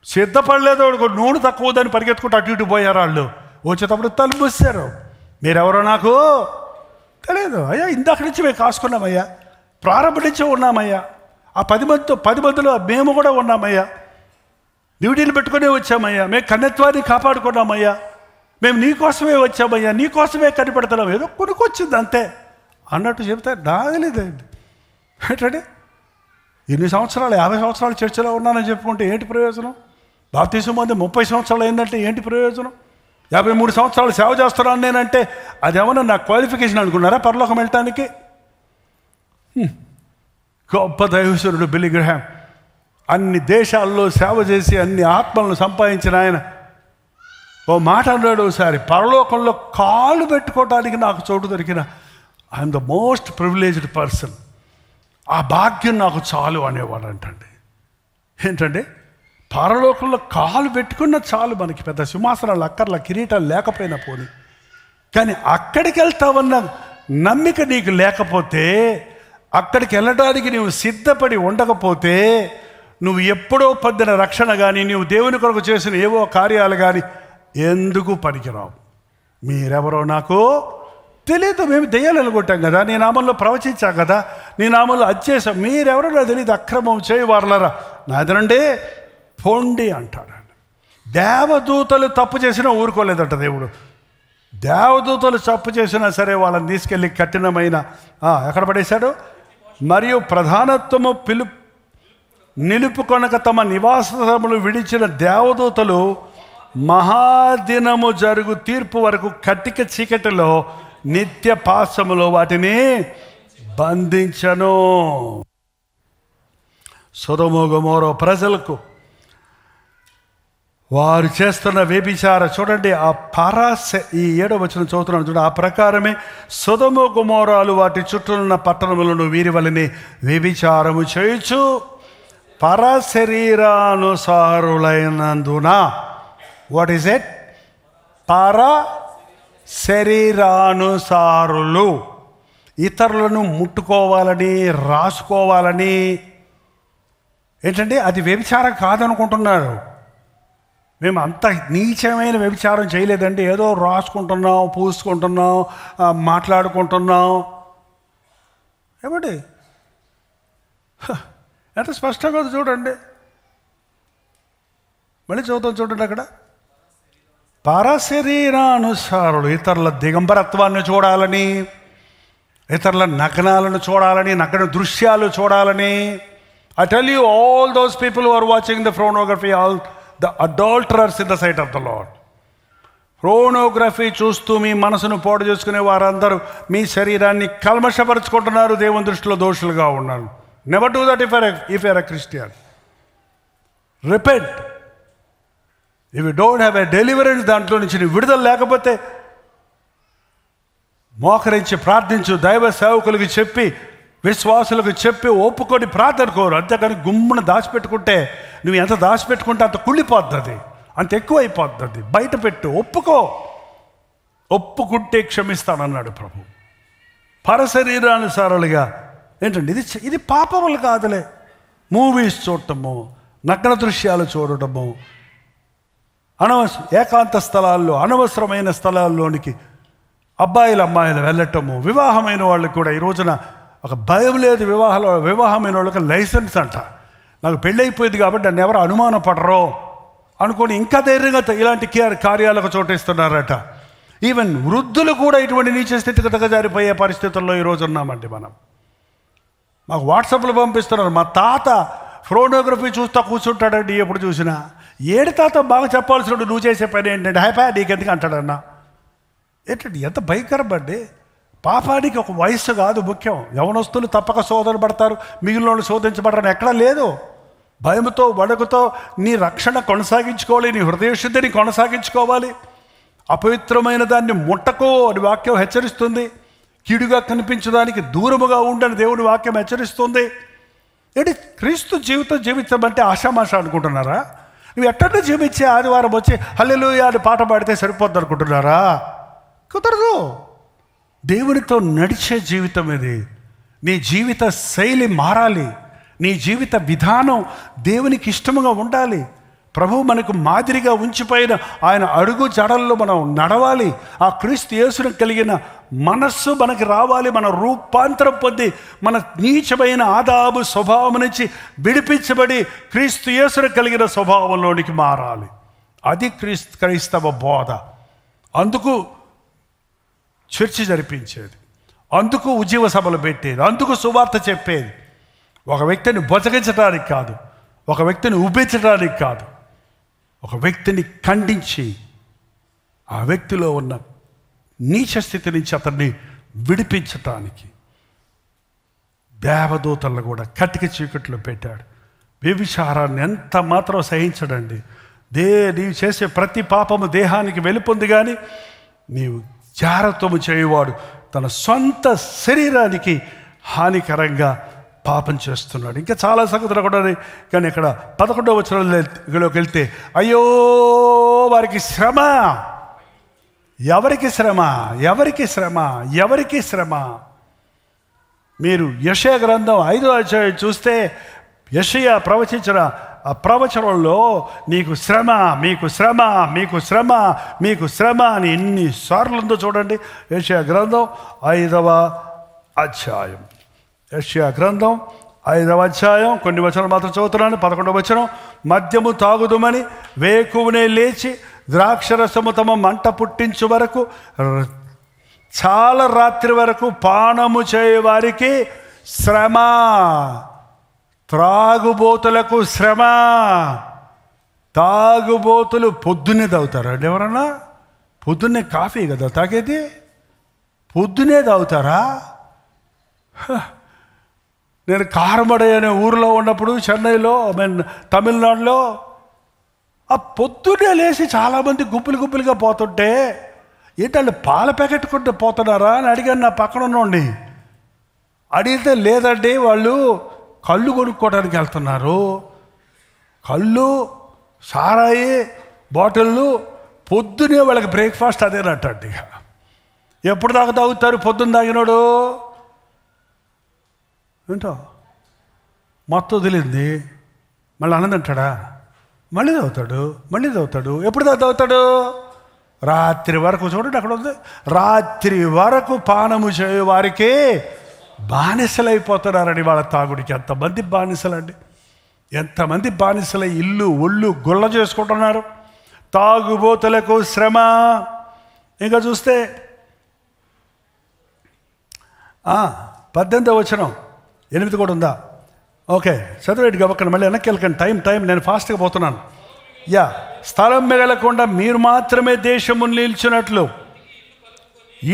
సిద్ధపడలేదు, నూనె తక్కువ ఉందని పరిగెత్తుకుంటూ అటు ఇటు పోయారు. వాళ్ళు వచ్చేటప్పుడు తలుపు మూసారు. మీరెవరో నాకు తెలియదు అయ్యా, ఇందాక నుంచి మేము కాసుకున్నామయ్యా, ప్రారంభం నుంచి ఉన్నామయ్యా, ఆ 10 మందిలో మేము కూడా ఉన్నామయ్యా, డ్యూటీలు పెట్టుకునే వచ్చామయ్యా, మేము కన్నత్వాన్ని కాపాడుకున్నామయ్యా, మేము నీకోసమే వచ్చామయ్యా, నీకోసమే కనిపెడుతున్నాం, ఏదో కొనుక్కొచ్చింది అంతే అన్నట్టు చెప్తే నాకు తెలియదండి. ఏంటంటే ఇన్ని సంవత్సరాలు, 50 సంవత్సరాలు చర్చలో ఉన్నానని చెప్పుకుంటే ఏంటి ప్రయోజనం? బాప్తిసం పొంది 30 సంవత్సరాలు అయిందంటే ఏంటి ప్రయోజనం? 53 సంవత్సరాలు సేవ చేస్తున్నాను నేనంటే అదేమన్నా నా క్వాలిఫికేషన్ అనుకున్నారా పరలోకం వెళ్ళటానికి? గొప్ప దైవశ్వరుడు బిల్లీ గ్రహాం అన్ని దేశాల్లో సేవ చేసి అన్ని ఆత్మలను సంపాదించిన ఆయన ఓ మాట అన్నాడు ఒకసారి, పరలోకంలో కాలు పెట్టుకోవటానికి నాకు చోటు దొరికిన I'm the most privileged person, ఆ భాగ్యం నాకు చాలు అనేవాడు అంటండి. ఏంటంటే పరలోకంలో కాలు పెట్టుకున్న చాలు, మనకి పెద్ద సింహాసనాలు అక్కర్ల, కిరీటాలు లేకపోయినా పోనీ, కానీ అక్కడికి వెళ్తావన్న నమ్మిక నీకు లేకపోతే, అక్కడికి వెళ్ళడానికి నువ్వు సిద్ధపడి ఉండకపోతే, నువ్వు ఎప్పుడో పొందిన రక్షణ కానీ, నువ్వు దేవుని కొరకు చేసిన ఏవో కార్యాలు కానీ ఎందుకు పనికిరావు. మీరెవరో నాకు తెలియదు, మేము దెయ్యాలను కొట్టాం కదా, నీ నామంలో ప్రవచించాం కదా, నీ నామంలో అది చేసాం, మీరెవరో నాకు తెలియదు, అక్రమం చేయవారలరా నాదనండి పొండి అంటాడు. దేవదూతలు తప్పు చేసినా ఊరుకోలేదంట దేవుడు. దేవదూతలు తప్పు చేసినా సరే వాళ్ళని తీసుకెళ్ళి కఠినమైన ఎక్కడ పడేశాడు? మరియు ప్రధానత్వము నిలుపుకొనక తమ నివాసములు విడిచిన దేవదూతలు మహాదినము జరుగు తీర్పు వరకు కటిక చీకటిలో నిత్య పాశములో వాటిని బంధించను. సొదొమ గొమొర్రా ప్రజలకు వారు చేస్తున్న వ్యభిచార, చూడండి ఆ ఈ 7వ వచనం చదువుతున్నాను చూడండి, ఆ ప్రకారమే సొదొమ గొమొర్రాలు వాటి చుట్టూనున్న పట్టణములను వీరి వలనే వ్యభిచారము చేయొచ్చు పరశరీరానుసారులైనందున. What is it? శరీరానుసారులు, ఇతరులను ముట్టుకోవాలని, రాసుకోవాలని. ఏంటంటే అది వ్యభిచారం కాదనుకుంటున్నారు. మేము అంత నీచమైన వ్యభిచారం చేయలేదండి, ఏదో రాసుకుంటున్నాం, పూసుకుంటున్నాం, మాట్లాడుకుంటున్నాం. ఏమండి ఎంత స్పష్టంగా చూడండి, మళ్ళీ చదువుతాం చూడండి అక్కడ, పరశరీరానుసారులు, ఇతరుల దిగంబరత్వాన్ని చూడాలని, ఇతరుల నగ్నాలను చూడాలని, నగ్న దృశ్యాలు చూడాలని. I tell you, all those people who are watching the pornography, all the adulterers in the sight of the Lord. pornography చూస్తూ మీ మనసును పాడు చేసుకునే వారందరూ మీ శరీరాన్ని కల్మషపరుచుకుంటున్నారు, దేవుని దృష్టిలో దోషులుగా ఉన్నారు. Never do that if you are a Christian. Repent. If you don't have a deliverance, దాంట్లో నుంచి నీ విడుదల లేకపోతే మోకరించి ప్రార్థించు, దైవ సేవకులకి చెప్పి, విశ్వాసులకు చెప్పి ఒప్పుకొని ప్రార్థన కోరు. అంతేకాని గుమ్మున దాచిపెట్టుకుంటే, నువ్వు ఎంత దాచిపెట్టుకుంటే అంత కుళ్ళిపోద్ది, అంత ఎక్కువైపోద్ది. బయట పెట్టు, ఒప్పుకుంటే క్షమిస్తానన్నాడు ప్రభు. పరశరీరానుసారులుగా ఏంటండి ఇది పాపములు కాదులే. మూవీస్ చూడటము, నగ్న దృశ్యాలు చూడటము, ఏకాంత స్థలాల్లో అనవసరమైన స్థలాల్లోనికి అమ్మాయిలు వెళ్ళటము, వివాహమైన వాళ్ళకి కూడా ఈ రోజున ఒక భయం లేదు. వివాహమైన వాళ్ళకి లైసెన్స్ అంట. నాకు పెళ్ళైపోయింది కాబట్టి నన్ను ఎవరు అనుమానపడరో అనుకొని ఇంకా ధైర్యంగా ఇలాంటి కార్యాలకు చోటిస్తున్నారట. ఈవెన్ వృద్ధులు కూడా ఇటువంటి నీచ స్థితికి దిగజారిపోయే పరిస్థితుల్లో ఈరోజు ఉన్నామండి మనం. మాకు వాట్సాప్లో పంపిస్తున్నారు, మా తాత ఫోటోగ్రఫీ చూస్తూ కూర్చుంటాడండి ఎప్పుడు చూసినా. ఏడు తాత బాగా చెప్పాల్సిన నువ్వు చేసే పని ఏంటంటే హ్యాపీ నీకెందుకు అంటాడన్నా. ఏంటండి ఎంత భయంకరమండి. పాపానికి ఒక వయస్సు కాదు ముఖ్యం. యవనస్తులు తప్పక శోధన పడతారు, మిగిలిన వాళ్ళు శోధించబడరని ఎక్కడా లేదు. భయముతో వణుకుతో నీ రక్షణ కొనసాగించుకోవాలి, నీ హృదయశుద్ధిని కొనసాగించుకోవాలి. అపవిత్రమైన దాన్ని ముట్టకో అని వాక్యం హెచ్చరిస్తుంది. కీడుగా కనిపించడానికి దూరముగా ఉండని దేవుని వాక్యం హెచ్చరిస్తుంది. ఏంటి క్రీస్తు జీవితం జీవించమంటే ఆషామాష అనుకుంటున్నారా? నువ్వు ఎట్టన్నా జీవించే ఆదివారం వచ్చి హల్లెలూయా అని పాట పాడితే సరిపోద్ది అనుకుంటున్నారా? కుదరదు. దేవునితో నడిచే జీవితం ఇది. నీ జీవిత శైలి మారాలి, నీ జీవిత విధానం దేవునికి ఇష్టముగా ఉండాలి. ప్రభువు మనకు మాదిరిగా ఉంచిపోయిన ఆయన అడుగు జడల్లో మనం నడవాలి. ఆ క్రీస్తు యేసును కలిగిన మనస్సు మనకి రావాలి. మన రూపాంతరం పొంది మన నీచమైన ఆదాబు స్వభావం నుంచి విడిపించబడి క్రీస్తు యేసును కలిగిన స్వభావంలోనికి మారాలి. అది క్రైస్తవ బోధ. అందుకు చర్చి జరిపించేది, అందుకు ఉద్యోగ సభలు పెట్టేది, అందుకు సువార్త చెప్పేది. ఒక వ్యక్తిని బొచగించడానికి కాదు, ఒక వ్యక్తిని ఉబ్బించడానికి కాదు, ఒక వ్యక్తిని ఖండించి ఆ వ్యక్తిలో ఉన్న నీచ స్థితి నుంచి అతన్ని విడిపించటానికి దేవదూతలను కూడా కటిక చీకట్లో పెట్టాడు. వ్యభిచారాన్ని ఎంత మాత్రం సహించడండి. నీవు చేసే ప్రతి పాపము దేహానికి వెలుపొంది, కానీ నీవు జారత్వము చేయువాడు తన సొంత శరీరానికి హానికరంగా పాపం చేస్తున్నాడు. ఇంకా చాలా సంగతులు కూడా. కానీ ఇక్కడ 11వ వచనంలోకి వెళ్తే అయ్యో వారికి శ్రమ. ఎవరికి శ్రమ? ఎవరికి శ్రమ? ఎవరికి శ్రమ? మీరు యెషయా గ్రంథం 5వ అధ్యాయం చూస్తే యెషయా ప్రవచించిన ఆ ప్రవచనంలో నీకు శ్రమ, మీకు శ్రమ, మీకు శ్రమ, మీకు శ్రమ అని ఎన్నిసార్లు ఉందో చూడండి. యెషయా గ్రంథం 5వ అధ్యాయం, యెషయా గ్రంథం 5వ అధ్యాయం కొన్ని వచనాలు మాత్రం చదువుతున్నాను. 11వ వచనం, మద్యము తాగుదుమని వేకువనే లేచి ద్రాక్షరసము తమ మంట పుట్టించు వరకు చాలా రాత్రి వరకు పానము చేయవారికి శ్రమ. త్రాగుబోతులకు శ్రమ. తాగుబోతులు పొద్దున్నే తాగుతారా అండి? ఎవరన్నా పొద్దున్నే కాఫీ కదా తాగేది, పొద్దునే తాగుతారా? నేను కారమడై అనే ఊరిలో ఉన్నప్పుడు చెన్నైలో, తమిళనాడులో ఆ పొద్దున్నే లేచి చాలామంది గుంపులుగా పోతుంటే ఏంటంటే పాల ప్యాకెట్ కొంటే పోతున్నారా అని అడిగాను నా పక్కన ఉన్నోడిని. అడిగితే లేదండి వాళ్ళు కళ్ళు కొనుక్కోవడానికి వెళ్తున్నారు. కళ్ళు, సారాయి బాటిళ్ళు పొద్దునే వాళ్ళకి బ్రేక్ఫాస్ట్ అదేనట్టండి. ఎప్పుడు దాకా తాగుతారు? పొద్దున్న తాగినోడు ఏంటో మొత్తం వదిలింది మళ్ళీ అన్నదంటాడా? మళ్ళీ తాగుతాడు. ఎప్పుడు దాకా తాగుతాడు? రాత్రి వరకు. చూడండి అక్కడ ఉంది, రాత్రి వరకు పానము చేయ వారికి బానిసలైపోతున్నారని వాళ్ళ తాగుడికి. ఎంతమంది బానిసలండి, ఎంతమంది బానిసలై ఇల్లు ఒళ్ళు గుళ్ళ చేసుకుంటున్నారు. తాగుబోతులకు శ్రమ. ఇంకా చూస్తే 18వ వచనం 8 కూడా ఉందా? ఓకే, చదివేటి గబక్కన మళ్ళీ వెనక్కి వెళ్ళకండి. టైం నేను ఫాస్ట్గా పోతున్నాను. స్థలం మిగలకుండా మీరు మాత్రమే దేశము నిల్చున్నట్లు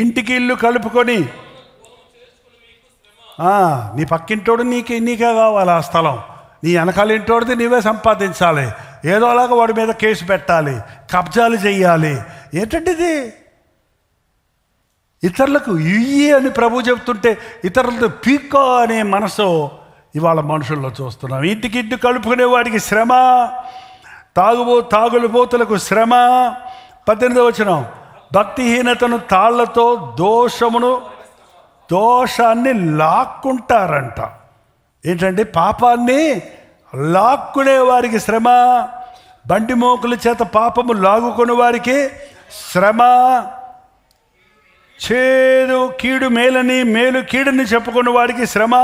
ఇంటికి ఇల్లు కలుపుకొని, నీ పక్కింటోడు నీకే కావాలి ఆ స్థలం, నీ వెనకాల ఇంటోడిది నీవే సంపాదించాలి, ఏదోలాగా వాడి మీద కేసు పెట్టాలి, కబ్జాలు చెయ్యాలి. ఏంటంటే ఇది ఇతరులకు ఇయ్యి అని ప్రభు చెప్తుంటే ఇతరులతో పీక్కో అనే మనసు ఇవాళ మనుషుల్లో చూస్తున్నాం. ఇంటికి కలుపుకునే వాడికి శ్రమ, తాగుబోతులకు శ్రమ. 18వ వచనం, భక్తిహీనతను తాళ్లతో దోషమును దోషాన్ని లాక్కుంటారంట. ఏంటంటే పాపాన్ని లాక్కునే వారికి శ్రమ, బండి మోకుల చేత పాపము లాగుకునే వారికి శ్రమ, చేదు కీడు మేలని మేలు కీడుని చెప్పుకునే వారికి శ్రమ,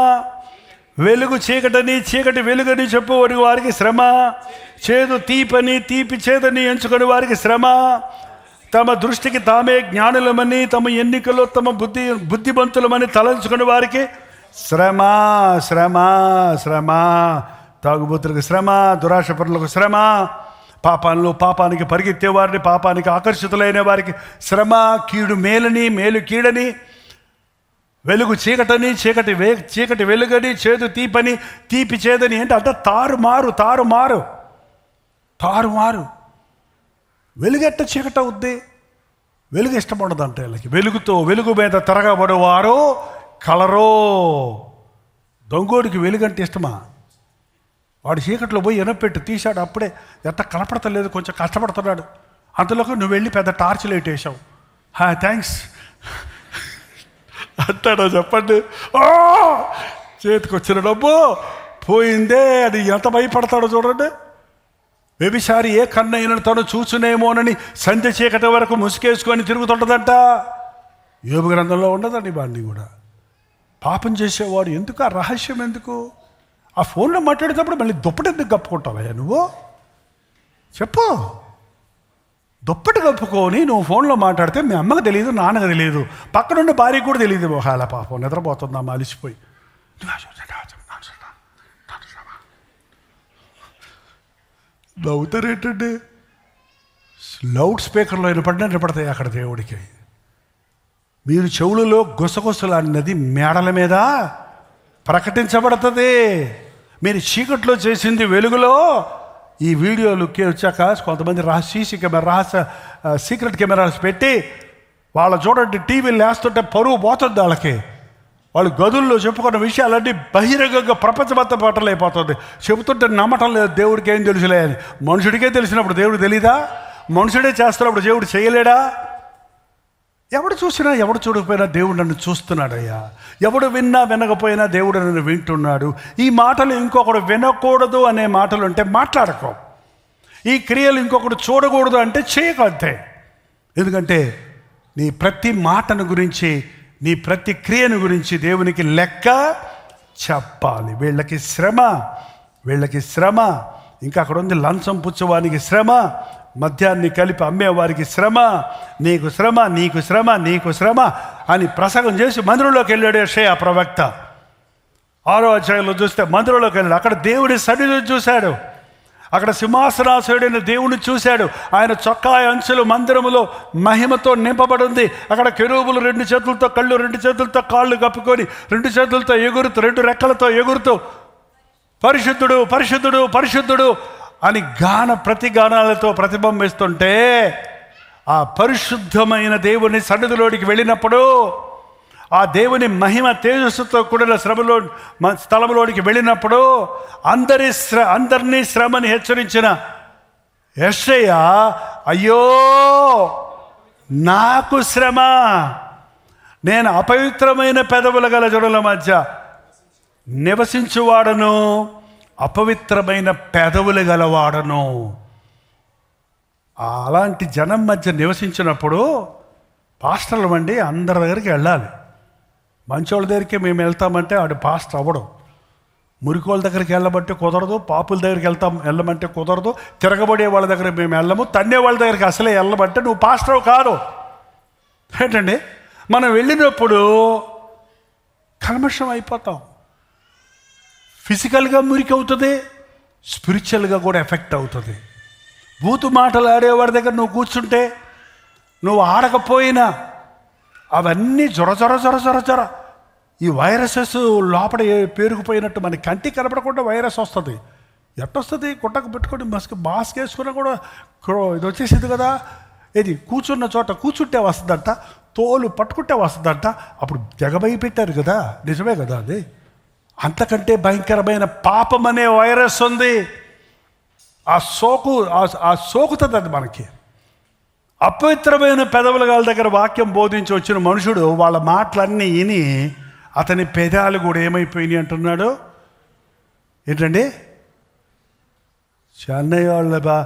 వెలుగు చీకటని చీకటి వెలుగని చెప్పుకునే వారికి శ్రమ, చేదు తీపని తీపి చేదని ఎంచుకునే వారికి శ్రమ, తమ దృష్టికి తామే జ్ఞానులమని తమ ఎన్నికలో తమ బుద్ధిమంతులమని తలంచుకునే వారికి శ్రమ శ్రమ శ్రమ, తాగుబోతులకు శ్రమ, దురాశపరులకు శ్రమ, పాపానికి పరిగెత్తే వారిని, పాపానికి ఆకర్షితులైన వారికి శ్రమ, కీడు మేలని మేలు కీడని, వెలుగు చీకటని చీకటి వెలుగని, చేదు తీపని తీపి చేదని, ఏంటి అంటే తారుమారు. వెలుగెట్ట చీకట అవుద్ది? వెలుగు ఇష్టపడదంటే వీళ్ళకి. వెలుగు మీద తిరగబడేవారు కలరో. దొంగోడికి వెలుగంటే ఇష్టమా? వాడు చీకట్లో పోయి ఎనపెట్టి తీశాడు, అప్పుడే ఎంత కనపడతలేదు, కొంచెం కష్టపడుతున్నాడు. అంతలోకి నువ్వు వెళ్ళి పెద్ద టార్చ్ లైట్ వేసావు. థ్యాంక్స్ అంటాడో చెప్పండి. చేతికి వచ్చిన డబ్బు పోయిందే, అది ఎంత భయపడతాడో చూడండి. వ్యభిచారి ఏ కన్నైనా తను చూచునేమోనని సంధ్య చీకటి వరకు ముసుకేసుకొని తిరుగుతుంటుందంట. యోబు గ్రంథంలో ఉండదండి వాడిని కూడా. పాపం చేసేవాడు ఎందుకు? ఆ రహస్యం ఎందుకు? ఆ ఫోన్లో మాట్లాడేటప్పుడు మళ్ళీ దుప్పటి ఎందుకు కప్పుకుంటావయ్యా నువ్వు? చెప్పు. దుప్పటి కప్పుకొని నువ్వు ఫోన్లో మాట్లాడితే మీ అమ్మకు తెలియదు, నాన్నకు తెలియదు, పక్కనున్న భార్యకు కూడా తెలియదు. ఒకవేళ పాపం నిద్రపోతుందమ్మా అలిసిపోయి. నవ్వుతారేంటండి? లౌడ్ స్పీకర్లో వినపడతాయి అక్కడ దేవుడికి. మీరు చెవులలో గుసగుసలాడినది మేడల మీద ప్రకటించబడుతుంది. మీరు చీకట్లో చేసింది వెలుగులో. ఈ వీడియోలుకి వచ్చాక కొంతమంది సీక్రెట్ కెమెరాస్ పెట్టి వాళ్ళ చూడండి, టీవీలు వేస్తుంటే పరువు పోతుంది వాళ్ళకి. వాళ్ళు గదుల్లో చెప్పుకున్న విషయాలన్నీ బహిరంగంగా ప్రపంచమంతా పట్టలైపోతుంది. చెబుతుంటే నమ్మటం లేదు. దేవుడికి ఏం తెలుసులే అని. మనుషుడికే తెలిసినప్పుడు దేవుడు తెలీదా? మనుషుడే చేస్తున్నప్పుడు దేవుడు చేయలేడా? ఎవడు చూసినా ఎవడు చూడకపోయినా దేవుడు నన్ను చూస్తున్నాడయ్యా. ఎవడు విన్నా వినకపోయినా దేవుడు నన్ను వింటున్నాడు. ఈ మాటలు ఇంకొకడు వినకూడదు అనే మాటలు అంటే మాట్లాడకో. ఈ క్రియలు ఇంకొకడు చూడకూడదు అంటే చేయకు అంతే. ఎందుకంటే నీ ప్రతి మాటను గురించి, నీ ప్రతి క్రియను గురించి దేవునికి లెక్క చెప్పాలి. వీళ్ళకి శ్రమ. ఇంకా అక్కడ ఉంది లంచం పుచ్చువానికి శ్రమ, మద్యాన్ని కలిపి అమ్మేవారికి శ్రమ, నీకు శ్రమ అని ప్రసంగం చేసి మందిరంలోకి వెళ్ళాడు యెషయా ప్రవక్త. 6వ అధ్యాయంలో చూస్తే మందిరంలోకి వెళ్ళాడు. అక్కడ దేవుడి సన్నిధిని చూశాడు. అక్కడ సింహాసనాసనుడైన దేవుని చూశాడు. ఆయన చొక్కా అంచులు మందిరములో మహిమతో నింపబడి ఉంది. అక్కడ కెరూబులు 2 చేతులతో కళ్ళు, 2 చేతులతో కాళ్ళు కప్పుకొని, 2 చేతులతో ఎగురుతూ, 2 రెక్కలతో ఎగురుతూ పరిశుద్ధుడు పరిశుద్ధుడు పరిశుద్ధుడు అని ప్రతిగానాలతో ప్రతిబింబిస్తుంటే, ఆ పరిశుద్ధమైన దేవుని సన్నిధిలోనికి వెళ్ళినప్పుడు, ఆ దేవుని మహిమ తేజస్సుతో కూడిన స్థలంలోనికి వెళ్ళినప్పుడు అందరినీ శ్రమని హెచ్చరించిన యెషయా, అయ్యో నాకు శ్రమ, నేను అపవిత్రమైన పెదవుల గల జనుల మధ్య నివసించువాడను, అపవిత్రమైన పెదవులు గలవాడను. అలాంటి జనం మధ్య నివసించినప్పుడు పాస్టర్లు అండి అందరి దగ్గరికి వెళ్ళాలి. మంచోళ్ళ దగ్గరికి మేము వెళ్తామంటే ఆడు పాస్టర్ అవ్వడం. మురికోళ్ళ దగ్గరికి వెళ్ళమంటే కుదరదు, పాపుల దగ్గరికి వెళ్ళమంటే కుదరదు, తిరగబడే వాళ్ళ దగ్గర మేము వెళ్ళము, తన్నే వాళ్ళ దగ్గరికి అసలే వెళ్ళమంటే నువ్వు పాస్టర్ కాదు. ఏంటండి, మనం వెళ్ళినప్పుడు కల్మషం అయిపోతాం. ఫిజికల్గా మురికి అవుతుంది, స్పిరిచువల్గా కూడా ఎఫెక్ట్ అవుతుంది. బూతు మాటలు ఆడేవాడి దగ్గర నువ్వు కూర్చుంటే, నువ్వు ఆడకపోయినా అవన్నీ జొర ఈ వైరసెస్ లోపల పేరుకుపోయినట్టు మన కంటికి కనపడకుండా వైరస్ వస్తుంది. ఎట్టొస్తుంది? గుట్టకు పెట్టుకొని మాస్క్ వేసుకున్నా కూడా ఇది వచ్చేసింది కదా. ఇది కూర్చున్న చోట కూర్చుంటే వస్తుందంట, తోలు పట్టుకుంటే వస్తుందంట. అప్పుడు జగబయి పెట్టారు కదా, నిజమే కదా అది. అంతకంటే భయంకరమైన పాపం అనే వైరస్ ఉంది. ఆ సోకుతుంది అది మనకి. అపవిత్రమైన పెదవుల వాళ్ళ దగ్గర వాక్యం బోధించి వచ్చిన మనుషుడు వాళ్ళ మాటలన్నీ విని అతని పెదాలు కూడా ఏమైపోయినాయి అంటున్నాడు. ఏంటండి, చెన్నై వాళ్ళ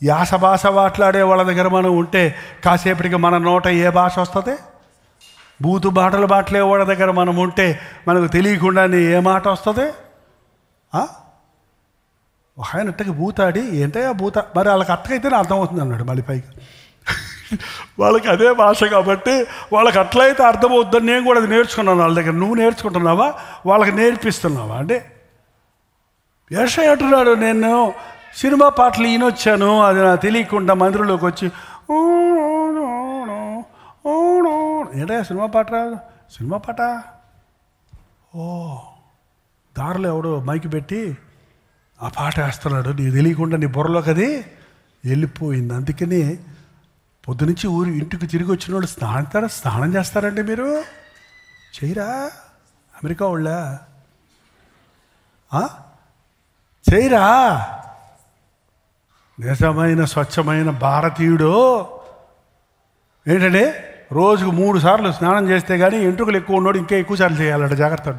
యాస భాష మాట్లాడే వాళ్ళ దగ్గర మనం ఉంటే కాసేపటికి మన నోట ఏ భాష వస్తుంది? బూతు మాటలు మాట్లాడే వాళ్ళ దగ్గర మనం ఉంటే మనకు తెలియకుండానే ఏ మాట వస్తుంది? ఆయన అట్టకి బూతాడి ఏంటయ్యా బూత, మరి వాళ్ళకి అట్టకైతేనే అర్థమవుతుంది అన్నాడు. మళ్ళీ పైకి వాళ్ళకి అదే భాష కాబట్టి వాళ్ళకి అట్లయితే అర్థమవుతుందని నేను కూడా అది నేర్చుకున్నాను వాళ్ళ దగ్గర. నువ్వు నేర్చుకుంటున్నావా, వాళ్ళకి నేర్పిస్తున్నావా? అంటే యెషయా అంటున్నాడు, నేను సినిమా పాటలు ఈయనొచ్చాను, అది నాకు తెలియకుండా మందిరంలోకి వచ్చి ఏంటా సినిమా పాట రాదు, సినిమా పాట దారిలో ఎవడో మైకి పెట్టి ఆ పాట వేస్తున్నాడు, నీకు తెలియకుండా నీ బుర్రలోకి అది వెళ్ళిపోయింది. అందుకని పొద్దునుంచి ఇంటికి తిరిగి వచ్చిన వాళ్ళు స్నానం చేస్తారండి. మీరు చేయరా? అమెరికా వాళ్ళ చేయరా? నిజమైన స్వచ్ఛమైన భారతీయుడు ఏంటంటే రోజుకు 3 సార్లు స్నానం చేస్తే కానీ ఎంట్రుకలు ఎక్కువ ఉన్నాడు ఇంకా ఎక్కువ సార్లు చేయాలంట. జాగ్రత్త,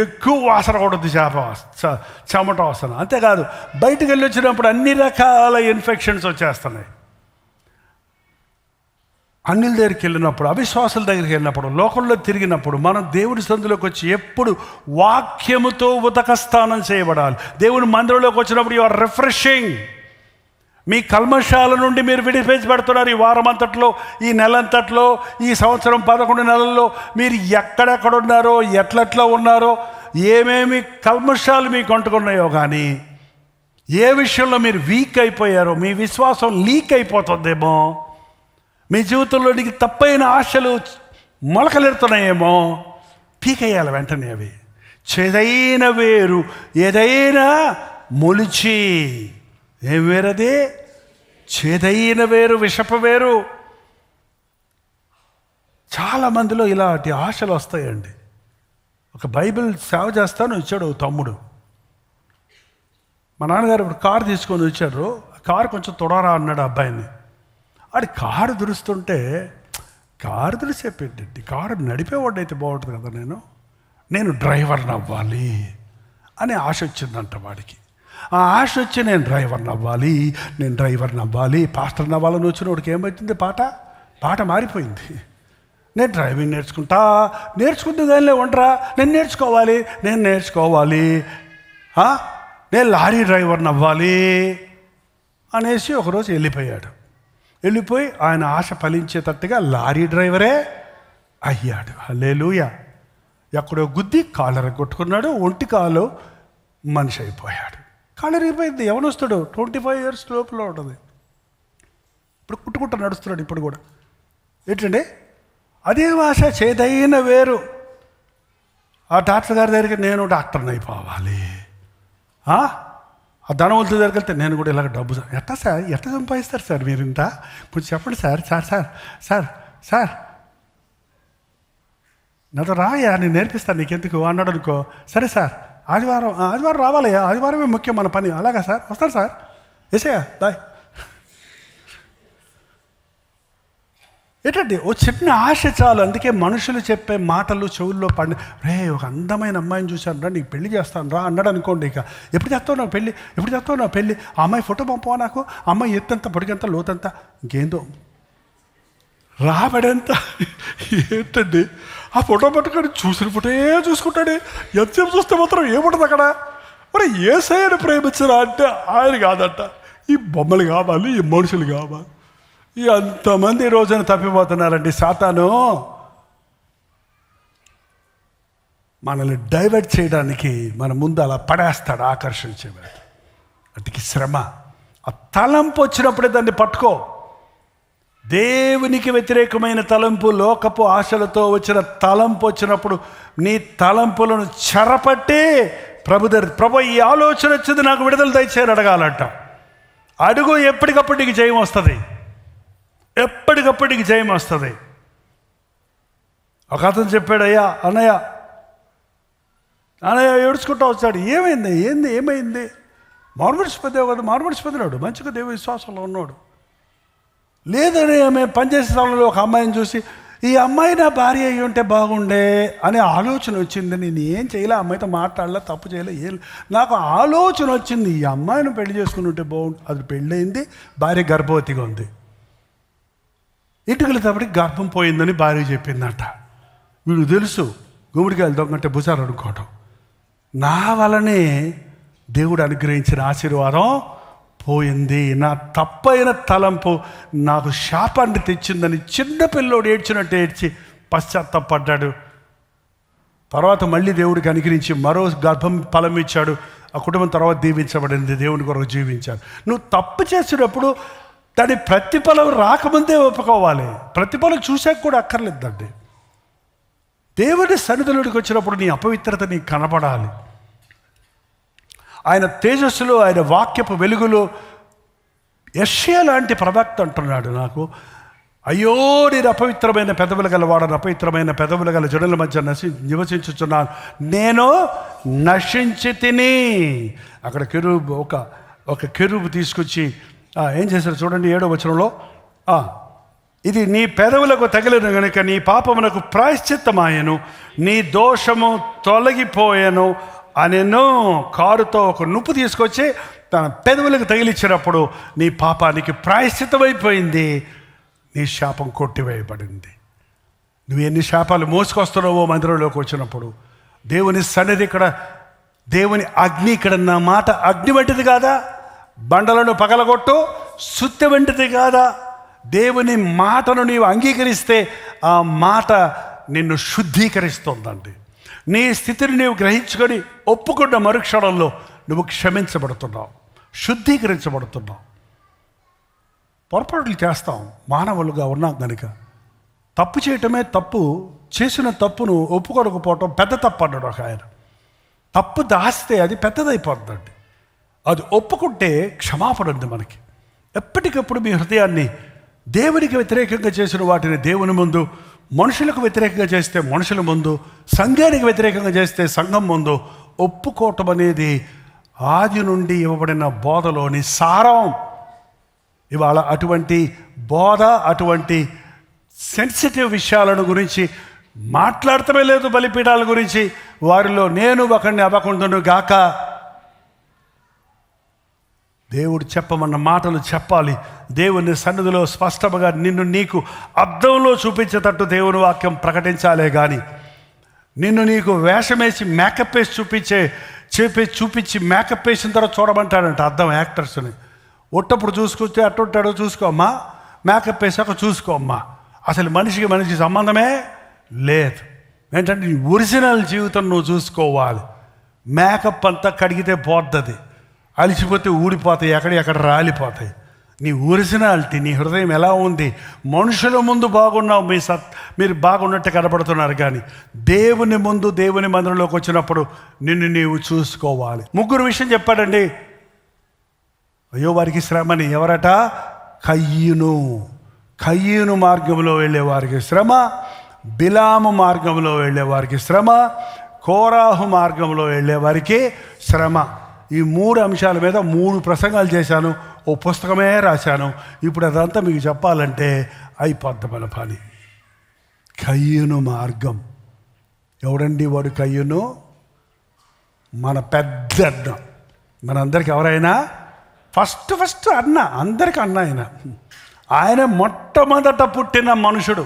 ఎక్కువ వాసన కొడుతుంది చెమట వాసన. అంతేకాదు బయటకు వెళ్ళి వచ్చినప్పుడు అన్ని రకాల ఇన్ఫెక్షన్స్ వచ్చేస్తున్నాయి. అన్నిల దగ్గరికి వెళ్ళినప్పుడు, అవిశ్వాసాల దగ్గరికి వెళ్ళినప్పుడు, లోకంలో తిరిగినప్పుడు మనం దేవుడి సందులోకి వచ్చి ఎప్పుడు వాక్యముతో ఉదక స్నానం చేయబడాలి. దేవుని మందిరంలోకి వచ్చినప్పుడు యు ఆర్ రిఫ్రెషింగ్. మీ కల్మషాల నుండి మీరు విడిపించబడుతున్నారు. ఈ వారం అంతట్లో, ఈ నెలంతట్లో, ఈ సంవత్సరం 11 నెలల్లో మీరు ఎక్కడెక్కడ ఉన్నారో, ఎట్లెట్లా ఉన్నారో, ఏమేమి కల్మషాలు మీకు అంటుకున్నాయో, కానీ ఏ విషయంలో మీరు వీక్ అయిపోయారో, మీ విశ్వాసం లీక్ అయిపోతుందేమో, మీ జీవితంలోనికి తప్పైన ఆశలు మొలకలెడుతున్నాయేమో, పీకేయాలి వెంటనే. అవి చేదైన వేరు ఏదైనా మొలిచి, ఏం వేరది? చేదైన వేరు, విషప వేరు. చాలామందిలో ఇలాంటి ఆశలు వస్తాయండి. ఒక బైబిల్ సేవ చేస్తాను వచ్చాడు తమ్ముడు. మా నాన్నగారు ఇప్పుడు కారు తీసుకొని వచ్చారు. కారు కొంచెం తొడరా అన్నాడు అబ్బాయిని. అది కారు దురుస్తుంటే, కారు దురిసేపెట్టండి, కారు నడిపేవాడైతే బాగుంటుంది కదా, నేను డ్రైవర్ని అవ్వాలి అనే ఆశ వచ్చిందంట వాడికి. ఆ ఆశ వచ్చి నేను డ్రైవర్ని అవ్వాలి, పాస్టర్ని అవ్వాలని వచ్చిన వాడికి ఏమవుతుంది? పాట మారిపోయింది. నేను డ్రైవింగ్ నేర్చుకుంటూ కానీ ఉండరా, నేను నేర్చుకోవాలి, నేను లారీ డ్రైవర్ని అవ్వాలి అనేసి ఒకరోజు వెళ్ళిపోయి ఆయన ఆశ ఫలించేటట్టుగా లారీ డ్రైవరే అయ్యాడు. హల్లెలూయా. ఎక్కడో గుద్ది కాలర్ కొట్టుకున్నాడు, ఒంటి కాలు మనిషి అయిపోయాడు. కాలర్ అయిపోయింది. ఎవనొస్తాడు? 25 years లోపల ఉంటుంది. ఇప్పుడు కుట్టుకుంటూ నడుస్తున్నాడు ఇప్పుడు కూడా. ఏంటంటే అదే భాష, చేదైన వేరు. ఆ డాక్టర్ గారి దగ్గరికి నేను డాక్టర్ని అయిపోవాలి, ఆ ధనవంతుల దగ్గరికి వెళ్తే నేను కూడా ఇలాగ డబ్బు, ఎట్లా సంపాదిస్తారు సార్ మీరు ఇంత? కొంచెం చెప్పండి సార్ నాతో రాయా, నేను నేర్పిస్తాను నీకెందుకు అన్నాడు అనుకో. సరే సార్, ఆదివారం రావాలయ్యా, ఆదివారమే ముఖ్యం మన పని. అలాగా సార్, వస్తాను సార్, వేసేయా బాయ్. ఏంటంటే ఓ చిన్న ఆశ చాలు. అందుకే మనుషులు చెప్పే మాటలు చెవుల్లో పడి, ఒక అందమైన అమ్మాయిని చూశాను రా, నీకు పెళ్లి చేస్తాను రా అన్నాడు అనుకోండి. ఇక ఎప్పుడు చేస్తావు నా పెళ్ళి? ఆ అమ్మాయి ఫోటో పంపవా నాకు? ఆ అమ్మాయి ఎత్తంత, పొడిగంత, లోతంత, ఇంకేందో రాబడంత. ఏంటండి ఆ ఫోటో పట్టుకొని చూసిన ఫోటో చూసుకుంటాడు. ఎంతసేపు చూస్తే మాత్రం ఏముంటుంది అక్కడ? మరి యేసయ్యను ప్రేమించరా అంటే ఆయన కాదంట, ఈ బొమ్మలు కావాలి, ఈ మనుషులు కావాలి. ఎంతమంది ఈ రోజున తప్పిపోతున్నారండి. సాతాను మనల్ని డైవర్ట్ చేయడానికి మన ముందు అలా పడేస్తాడు, ఆకర్షించేవాడు. వాటికి శ్రమ. ఆ తలంపు వచ్చినప్పుడే దాన్ని పట్టుకో. దేవునికి వ్యతిరేకమైన తలంపు, లోకపు ఆశలతో వచ్చిన తలంపు వచ్చినప్పుడు నీ తలంపులను చెరపట్టి ప్రభు ఈ ఆలోచన వచ్చింది, నాకు విడుదల దయచేయని అడగాలంట. అడుగు, ఎప్పటికప్పుడు నీకు జయం వస్తుంది. ఒక అతను చెప్పాడు, అన్నయ్య ఏడుచుకుంటూ వచ్చాడు. ఏమైంది? మారుమడిచిపోతావు కదా, మారుమడిచిపోతున్నాడు. మంచిగా దేవ విశ్వాసంలో ఉన్నాడు. లేదని ఆమె పనిచేసే స్థలంలో ఒక అమ్మాయిని చూసి ఈ అమ్మాయి నా భార్య అయ్యి ఉంటే బాగుండే అనే ఆలోచన వచ్చింది. నేను ఏం చేయలే, అమ్మాయితో మాట్లాడలే, తప్పు చేయలే, ఏం నాకు ఆలోచన వచ్చింది, ఈ అమ్మాయిని పెళ్లి చేసుకుని ఉంటే బాగుండు. అది పెళ్ళయింది, భార్య గర్భవతిగా ఉంది. ఇంటికి వెళ్ళేటప్పటికి గర్భం పోయిందని భార్య చెప్పిందట. వీడు తెలుసు గుమ్మడికాయలు దొంగంటే భుజాలు అనుకోవటం. నా వలనే దేవుడు అనుగ్రహించిన ఆశీర్వాదం పోయింది, నా తప్పైన తలంపు నాకు శాపాన్ని తెచ్చిందని చిన్న పిల్లోడు ఏడ్చినట్టు ఏడ్చి పశ్చాత్తాపడ్డాడు. తర్వాత మళ్ళీ దేవుడికి అనుగ్రహించి మరో గర్భం ఫలం ఇచ్చాడు. ఆ కుటుంబం తర్వాత దీవించబడింది, దేవుని కొరకు జీవించాడు. నువ్వు తప్పు చేసేటప్పుడు దాని ప్రతిఫలం రాకముందే ఒప్పుకోవాలి. ప్రతిఫలం చూసాక కూడా అక్కర్లేదండి. దేవుడి సన్నిధిలోకి వచ్చినప్పుడు నీ అపవిత్రత నీకు కనపడాలి. ఆయన తేజస్సులో, ఆయన వాక్యపు వెలుగులో యెషయా లాంటి ప్రవక్త అంటున్నాడు, నాకు అయ్యో నేను అపవిత్రమైన పెదవులు గల వాడను, అపవిత్రమైన పెదవులు గల జనుల మధ్య నివసించుచున్నాను, నేను నశించి తిని. అక్కడ కెరూబు ఒక కెరూబు తీసుకొచ్చి ఏం చేశారు చూడండి 7వ వచనంలో, ఇది నీ పెదవులకు తగిలిన గనుక నీ పాపమునకు ప్రాయశ్చిత్తమాయను, నీ దోషము తొలగిపోయాను అనెను. కారుతో ఒక నుప్పు తీసుకొచ్చి తన పెదవులకు తగిలిచ్చినప్పుడు నీ పాపానికి ప్రాయశ్చిత్తమైపోయింది, నీ శాపం కొట్టివేయబడింది. నువ్వు ఎన్ని శాపాలు మోసుకొస్తున్నావో మందిరంలోకి వచ్చినప్పుడు, దేవుని సన్నిధి ఇక్కడ, దేవుని అగ్ని ఇక్కడ, నా మాట అగ్ని వంటిది కాదా, బండలను పగలగొట్టు సుత్తె వంటిది కాదా. దేవుని మాటను నీవు అంగీకరిస్తే ఆ మాట నిన్ను శుద్ధీకరిస్తుందండి. నీ స్థితిని నీవు గ్రహించుకొని ఒప్పుకున్న మరుక్షణంలో నువ్వు క్షమించబడుతున్నావు, శుద్ధీకరించబడుతున్నావు. పొరపాట్లు చేస్తాం, మానవులుగా ఉన్నాం కనుక. తప్పు చేయటమే తప్పు, చేసిన తప్పును ఒప్పుకోకపోవటం పెద్ద తప్పు అన్నాడు ఒక ఆయన. తప్పు దాస్తే అది పెద్దదైపోతుందండి. అది ఒప్పుకుంటే క్షమాపణ ఉంది మనకి. ఎప్పటికప్పుడు మీ హృదయాన్ని దేవునికి వ్యతిరేకంగా చేసిన వాటిని దేవుని ముందు, మనుషులకు వ్యతిరేకంగా చేస్తే మనుషుల ముందు, సంఘానికి వ్యతిరేకంగా చేస్తే సంఘం ముందు ఒప్పుకోవటం అనేది ఆది నుండి ఇవ్వబడిన బోధలోని సారం. ఇవాళ అటువంటి బోధ, అటువంటి సెన్సిటివ్ విషయాలను గురించి మాట్లాడటమే లేదు. బలిపీఠాల గురించి వారిలో నేను ఒకరిని అవ్వకుండాను గాక. దేవుడు చెప్పమన్న మాటలు చెప్పాలి. దేవుని సన్నిధిలో స్పష్టంగా నిన్ను నీకు అద్దంలో చూపించేటట్టు దేవుని వాక్యం ప్రకటించాలే కానీ నిన్ను నీకు వేషమేసి మేకప్ వేసి చూపించి మేకప్ వేసిన తర్వాత చూడమంటాడంట అద్దం యాక్టర్స్ని. ఒట్టప్పుడు చూసుకొస్తే అట్టుంటాడో చూసుకోమ్మా, మేకప్ వేసాక చూసుకోమ్మా. అసలు మనిషికి సంబంధమే లేదు. ఏంటంటే నీ ఒరిజినల్ జీవితం నువ్వు చూసుకోవాలి. మేకప్ అంతా కడిగితే పోతుంది, అలిసిపోతే ఊడిపోతాయి, ఎక్కడ రాలిపోతాయి. నీ ఒరిజినాలిటీ, నీ హృదయం ఎలా ఉంది, మనుషుల ముందు బాగున్నావు, మీరు బాగున్నట్టు కనపడుతున్నారు, కానీ దేవుని ముందు, దేవుని మందిరంలోకి వచ్చినప్పుడు నిన్ను నీవు చూసుకోవాలి. 3 విషయం చెప్పాడండి. అయ్యో వారికి శ్రమని. ఎవరట? కయ్యూను మార్గంలో వెళ్ళే వారికి శ్రమ, బిలాము మార్గంలో వెళ్ళే వారికి శ్రమ, కోరాహు మార్గంలో వెళ్ళే వారికి శ్రమ. ఈ 3 అంశాల మీద 3 ప్రసంగాలు చేశాను, ఓ పుస్తకమే రాశాను. ఇప్పుడు అదంతా మీకు చెప్పాలంటే అయిపోద్ది మన పని. కయ్యూను మార్గం. ఎవడండి వాడు? కయ్యూను మన పెద్ద అన్న. మనందరికి ఎవరైనా ఫస్ట్ అన్న, అందరికి అన్న ఆయన మొట్టమొదట పుట్టిన మనుషుడు.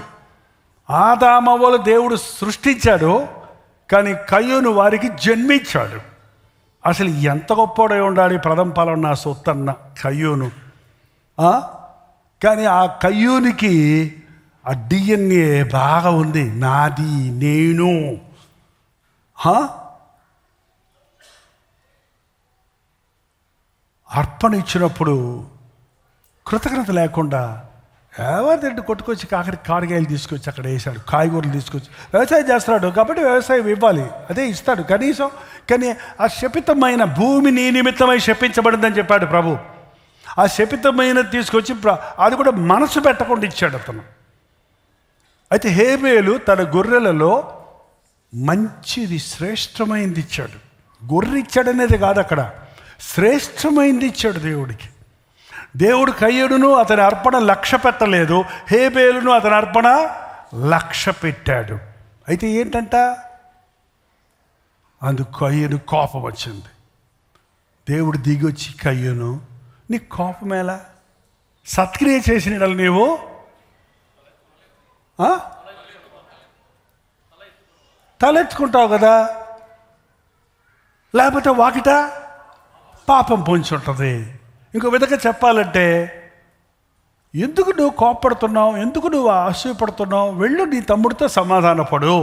ఆదామవ్వలు దేవుడు సృష్టించాడు, కానీ కయ్యూను వారికి జన్మించాడు. అసలు ఎంత గొప్పడై ఉండాలి, ప్రథమ ఫలం నా సొత్తన్న కయ్యూను. కానీ ఆ కయ్యూనికి ఆ DNA బాగా ఉంది, నాది, నేను. అర్పణ ఇచ్చినప్పుడు కృతజ్ఞత లేకుండా ఎవరిదంటే కొట్టుకొచ్చి కారకాయలు తీసుకొచ్చి అక్కడ వేసాడు, కాయగూరలు తీసుకొచ్చి. వ్యవసాయం చేస్తున్నాడు కాబట్టి వ్యవసాయం ఇవ్వాలి, అదే ఇస్తాడు కనీసం. కానీ ఆ శపితమైన భూమి నీ నిమిత్తమై శపించబడిందని చెప్పాడు ప్రభు. ఆ శపితమైనది తీసుకొచ్చి అది కూడా మనసు పెట్టకుండా ఇచ్చాడు అతను. అయితే హేబేలు తన గొర్రెలలో మంచిది, శ్రేష్టమైంది ఇచ్చాడు. గొర్రె ఇచ్చాడనేది కాదు, అక్కడ శ్రేష్టమైంది ఇచ్చాడు దేవుడికి. దేవుడు కయ్యడును అతని అర్పణ లక్ష్య పెట్టలేదు, హేబేలును అతని అర్పణ లక్ష్య పెట్టాడు. అయితే ఏంటంట, అందుకు కయ్యను కోపం వచ్చింది. దేవుడు దిగి వచ్చి, కయ్యను నీకు కోపం ఎలా? సత్క్రియ చేసిన నీవు తలెత్తుకుంటావు కదా, లేకపోతే వాకిట పాపం పొంచి ఉంటుంది. ఇంకో విధంగా చెప్పాలంటే, ఎందుకు నువ్వు కోపడుతున్నావు, ఎందుకు నువ్వు అసూయపడుతున్నావు, వెళ్ళు నీ తమ్ముడితో సమాధానపడు.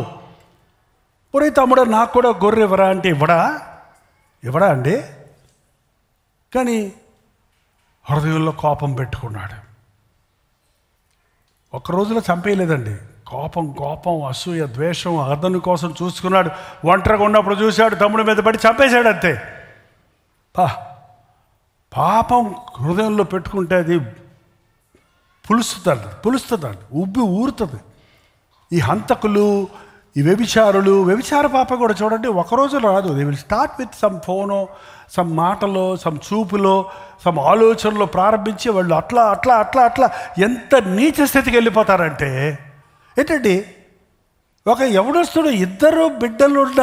ఒరే తమ్ముడు, నాకు కూడా గొర్రె ఇవ్వరా అంటే ఇవ్వడా అండి? కానీ హృదయంలో కోపం పెట్టుకున్నాడు. ఒక రోజులో చంపేయలేదండి. కోపం, అసూయ, ద్వేషం, అర్ధను కోసం చూసుకున్నాడు. ఒంటరిగా ఉన్నప్పుడు చూశాడు, తమ్ముడి మీద పడి చంపేశాడు అంతే. పాపం హృదయంలో పెట్టుకుంటే అది పులుస్తుందండి, ఉబ్బి ఊరుతుంది. ఈ హంతకులు, ఈ వ్యభిచార పాప కూడా చూడండి, ఒకరోజు రాదు. They will start with some ఫోనో, సమ్ మాటలో, సమ్ చూపులో, సమ్ ఆలోచనలో ప్రారంభించి వాళ్ళు అట్లా ఎంత నీచ స్థితికి వెళ్ళిపోతారంటే, ఏంటండి, ఒక యవనస్తుడు 2 బిడ్డలున్న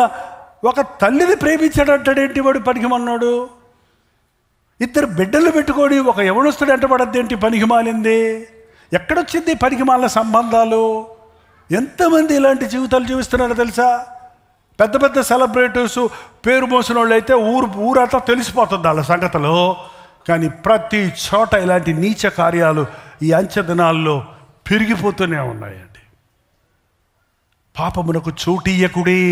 ఒక తల్లిని ప్రేమించాడంటాడేంటి వాడు పనికిమన్నాడు? 2 బిడ్డలు పెట్టుకొని ఒక యవనస్తుడు ఎంటబడద్దేంటి పనికిమాలింది? ఎక్కడొచ్చింది పనికిమాలిన సంబంధాలు? ఎంతమంది ఇలాంటి జీవితాలు జీవిస్తున్నారో తెలుసా? పెద్ద పెద్ద సెలబ్రిటీస్, పేరు మోసిన వాళ్ళు అయితే ఊరంతా తెలిసిపోతుంది వాళ్ళ సంగతులు. కానీ ప్రతి చోట ఇలాంటి నీచ కార్యాలు ఈ అంచె దినాల్లో పెరిగిపోతూనే ఉన్నాయండి. పాపమునకు చోటియ్యకుడి,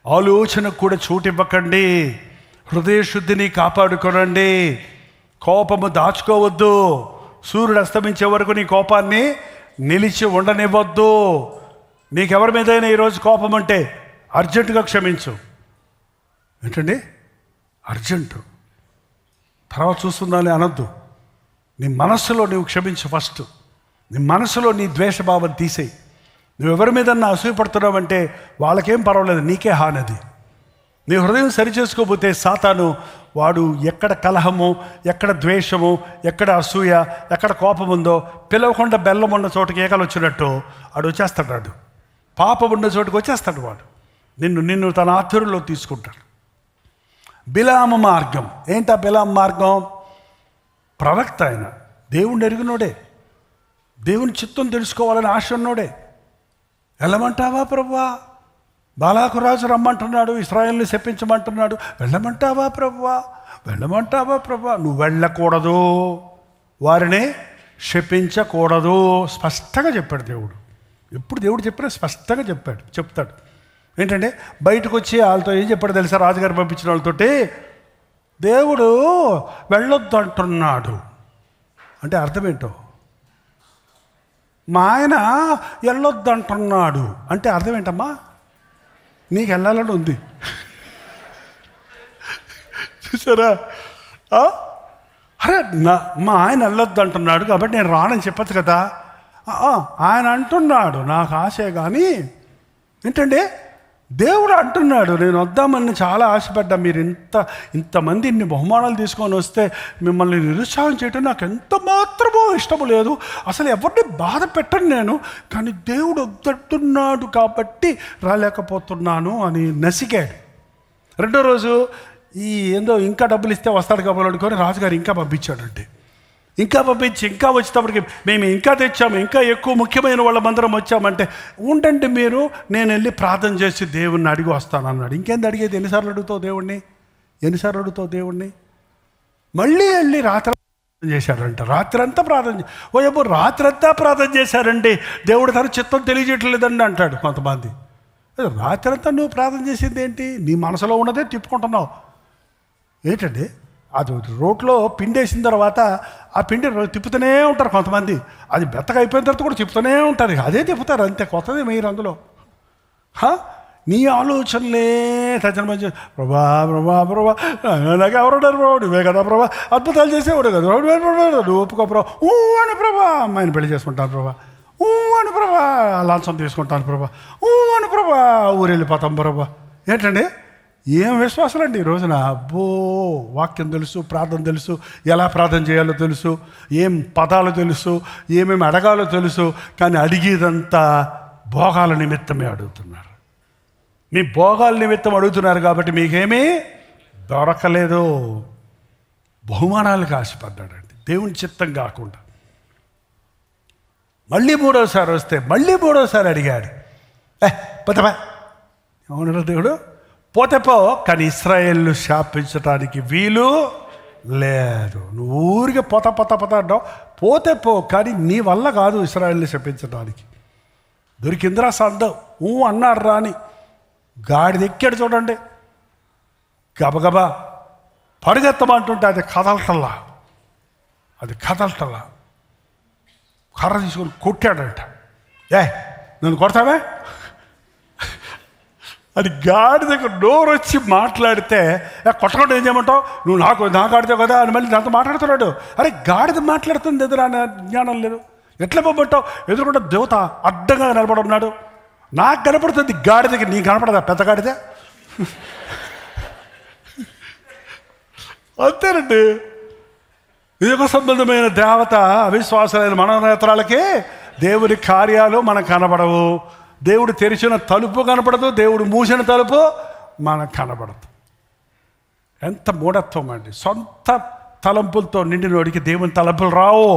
ఆలోచనకు కూడా చోటివ్వకండి. హృదయ శుద్ధిని కాపాడుకోనండి. కోపము దాచుకోవద్దు. సూర్యుడు అస్తమించే వరకు నీ కోపాన్ని నిలిచి ఉండనివ్వద్దు. నీకెవరి మీదైనా ఈరోజు కోపం అంటే అర్జెంటుగా క్షమించు. ఏంటండి అర్జెంటు, తర్వాత చూస్తుందని అనొద్దు. నీ మనస్సులో నువ్వు క్షమించు. ఫస్ట్ నీ మనసులో నీ ద్వేషభావం తీసేయి. నువ్వు ఎవరి మీదన్నా అసూయపడుతున్నావంటే వాళ్ళకేం పర్వాలేదు, నీకే హానది. నీ హృదయం సరిచేసుకోకపోతే సాతాను వాడు ఎక్కడ కలహము, ఎక్కడ ద్వేషము, ఎక్కడ అసూయ, ఎక్కడ కోపం ఉందో పిలవకుండా బెల్లం ఉన్న చోటుకి ఏకలు వచ్చినట్టు వాడు వచ్చేస్తాడు. పాపం ఉన్న చోటుకు వచ్చేస్తాడు వాడు. నిన్ను తన ఆధ్వర్యంలో తీసుకుంటాడు. బిలాము మార్గం ఏంటా? బిలాము మార్గం ప్రవక్త ఆయన, దేవుణ్ణి ఎరిగినోడే, దేవుని చిత్తం తెలుసుకోవాలని ఆశ ఉన్నోడే. వెళ్ళమంటావా ప్రభువా? బాలాకు రాజు రమ్మంటున్నాడు, ఇశ్రాయేలుని శపించమంటున్నాడు. వెళ్ళమంటావా ప్రభువా? నువ్వు వెళ్ళకూడదు, వారిని శపించకూడదు. స్పష్టంగా చెప్పాడు దేవుడు. ఎప్పుడు దేవుడు చెప్పినా స్పష్టంగా చెప్తాడు. ఏంటంటే బయటకు వచ్చి వాళ్ళతో ఏం చెప్పాడు తెలుసా? రాజుగారు పంపించిన వాళ్ళతోటి, దేవుడు వెళ్ళొద్దు అంటున్నాడు అంటే అర్థం ఏంటో? మా ఆయన వెళ్ళొద్దు అంటున్నాడు అంటే అర్థం ఏంటమ్మా? నీకు వెళ్ళాలని ఉంది. చూసారా? అరే మా ఆయన వెళ్ళొద్దు అంటున్నాడు కాబట్టి నేను రానని చెప్పచ్చు కదా. ఆయన అంటున్నాడు, నాకు ఆశే. కానీ ఏంటంటే దేవుడు అంటున్నాడు, నేను వద్దామని చాలా ఆశపడ్డా. మీరు ఇంతమంది ఇన్ని బహుమానాలు తీసుకొని వస్తే మిమ్మల్ని నిరుత్సాహం చేయటం నాకు ఎంత మాత్రమో ఇష్టం లేదు. అసలు ఎవరిని బాధ పెట్టను నేను, కానీ దేవుడు వద్దంటున్నాడు కాబట్టి రాలేకపోతున్నాను అని నసిగాడు. రెండో రోజు ఏందో ఇంకా డబ్బులు ఇస్తే వస్తాడు కాబట్టి అనుకొని రాజుగారు ఇంకా పంపించాడంటే, ఇంకా పంపించి ఇంకా వచ్చేటప్పటికి మేము ఇంకా తెచ్చాము, ఇంకా ఎక్కువ ముఖ్యమైన వాళ్ళమందరం వచ్చామంటే, ఉండండి మీరు, నేను వెళ్ళి ప్రార్థన చేసి దేవుణ్ణి అడిగి వస్తాను అన్నాడు. ఇంకేంది అడిగేది? ఎన్నిసార్లు అడుగుతావు దేవుణ్ణి? మళ్ళీ వెళ్ళి రాత్రి చేశాడంట. రాత్రంతా ప్రార్థన చేశారండి. దేవుడు తన చిత్తం తెలియజేయట్లేదండి అంటాడు కొంతమంది. రాత్రంతా నువ్వు ప్రార్థన చేసింది ఏంటి? నీ మనసులో ఉన్నదే తిప్పుకుంటున్నావు. ఏంటండి అది? రోట్లో పిండి వేసిన తర్వాత ఆ పిండి తిప్పుతూనే ఉంటారు కొంతమంది. అది బెత్తగా అయిపోయిన తర్వాత కూడా తిప్పుతూనే ఉంటారు. అదే తిప్పుతారు అంతే, కొత్తది మీరు అందులో. నీ ఆలోచనలే తచ్చన ప్రభా నాకు ఎవరున్నారు ప్రభా? నువ్వే కదా ప్రభా, అద్భుతాలు చేసేవాడు కదా, నువ్వు ఒప్పుకో ప్రభా, అని ప్రభా, అమ్మాయిని పెళ్లి చేసుకుంటాను ప్రభా, అని ప్రభా, లాంఛం తీసుకుంటాను ప్రభా, అని ప్రభా, ఊరు వెళ్ళిపోతాం ప్రభా. ఏంటండి ఏం విశ్వాసాలు అండి ఈ రోజున? అబ్బో, వాక్యం తెలుసు, ప్రార్థన తెలుసు, ఎలా ప్రార్థన చేయాలో తెలుసు, ఏం పదాలు తెలుసు, ఏమేమి అడగాలో తెలుసు, కానీ అడిగేదంతా భోగాల నిమిత్తమే అడుగుతున్నారు. మీ భోగాల నిమిత్తం అడుగుతున్నారు కాబట్టి మీకేమీ దొరకలేదు. బహుమానాలకు ఆశపడ్డాడండి, దేవుని చిత్తం కాకుండా. మళ్ళీ మూడోసారి వస్తే మళ్ళీ మూడోసారి అడిగాడు. పోతావా? అవును దేవుడు, పోతే పో, కానీ ఇశ్రాయేలు శాపించడానికి వీలు లేదు. నువ్వు ఊరికే పోతా అంటావు. పోతే పో, కానీ నీ వల్ల కాదు ఇశ్రాయేల్ని శపించడానికి. దొరికిందిరా సందం అన్నాడు రాని. గాడిద ఎక్కాడు చూడండి, గబగబా పరుగెత్తమంటుంటే అది కదలటల్లా కర్ర తీసుకొని కొట్టాడంట. నన్ను కొడతావే అది గాడిదకు నోరు వచ్చి మాట్లాడితే, కొట్టకుండా ఏం చేయమంటావు, నువ్వు నాకు ఆడితావు కదా అని మళ్ళీ దాంతో మాట్లాడుతున్నాడు. అరే గాడిద మాట్లాడుతుంది, ఎదురు జ్ఞానం లేదు, ఎట్లా పంపంటావు? ఎదురుకుండా దేవత అడ్డంగా నిలబడున్నాడు. నాకు కనపడుతుంది గాడిదకి, నీకు కనపడదా పెద్ద గాడిద? అంతేనండి. యుగ సంబంధమైన దేవత అవిశ్వాసమైన మనోనేత్రాలకే దేవుని కార్యాలు మనకు కనబడవు. దేవుడు తెరిచిన తలుపు కనపడదు, దేవుడు మూసిన తలుపు మనకు కనబడదు. ఎంత మూఢత్వం అండి! సొంత తలంపులతో నిండినోడికి దేవుని తలంపులు రావు.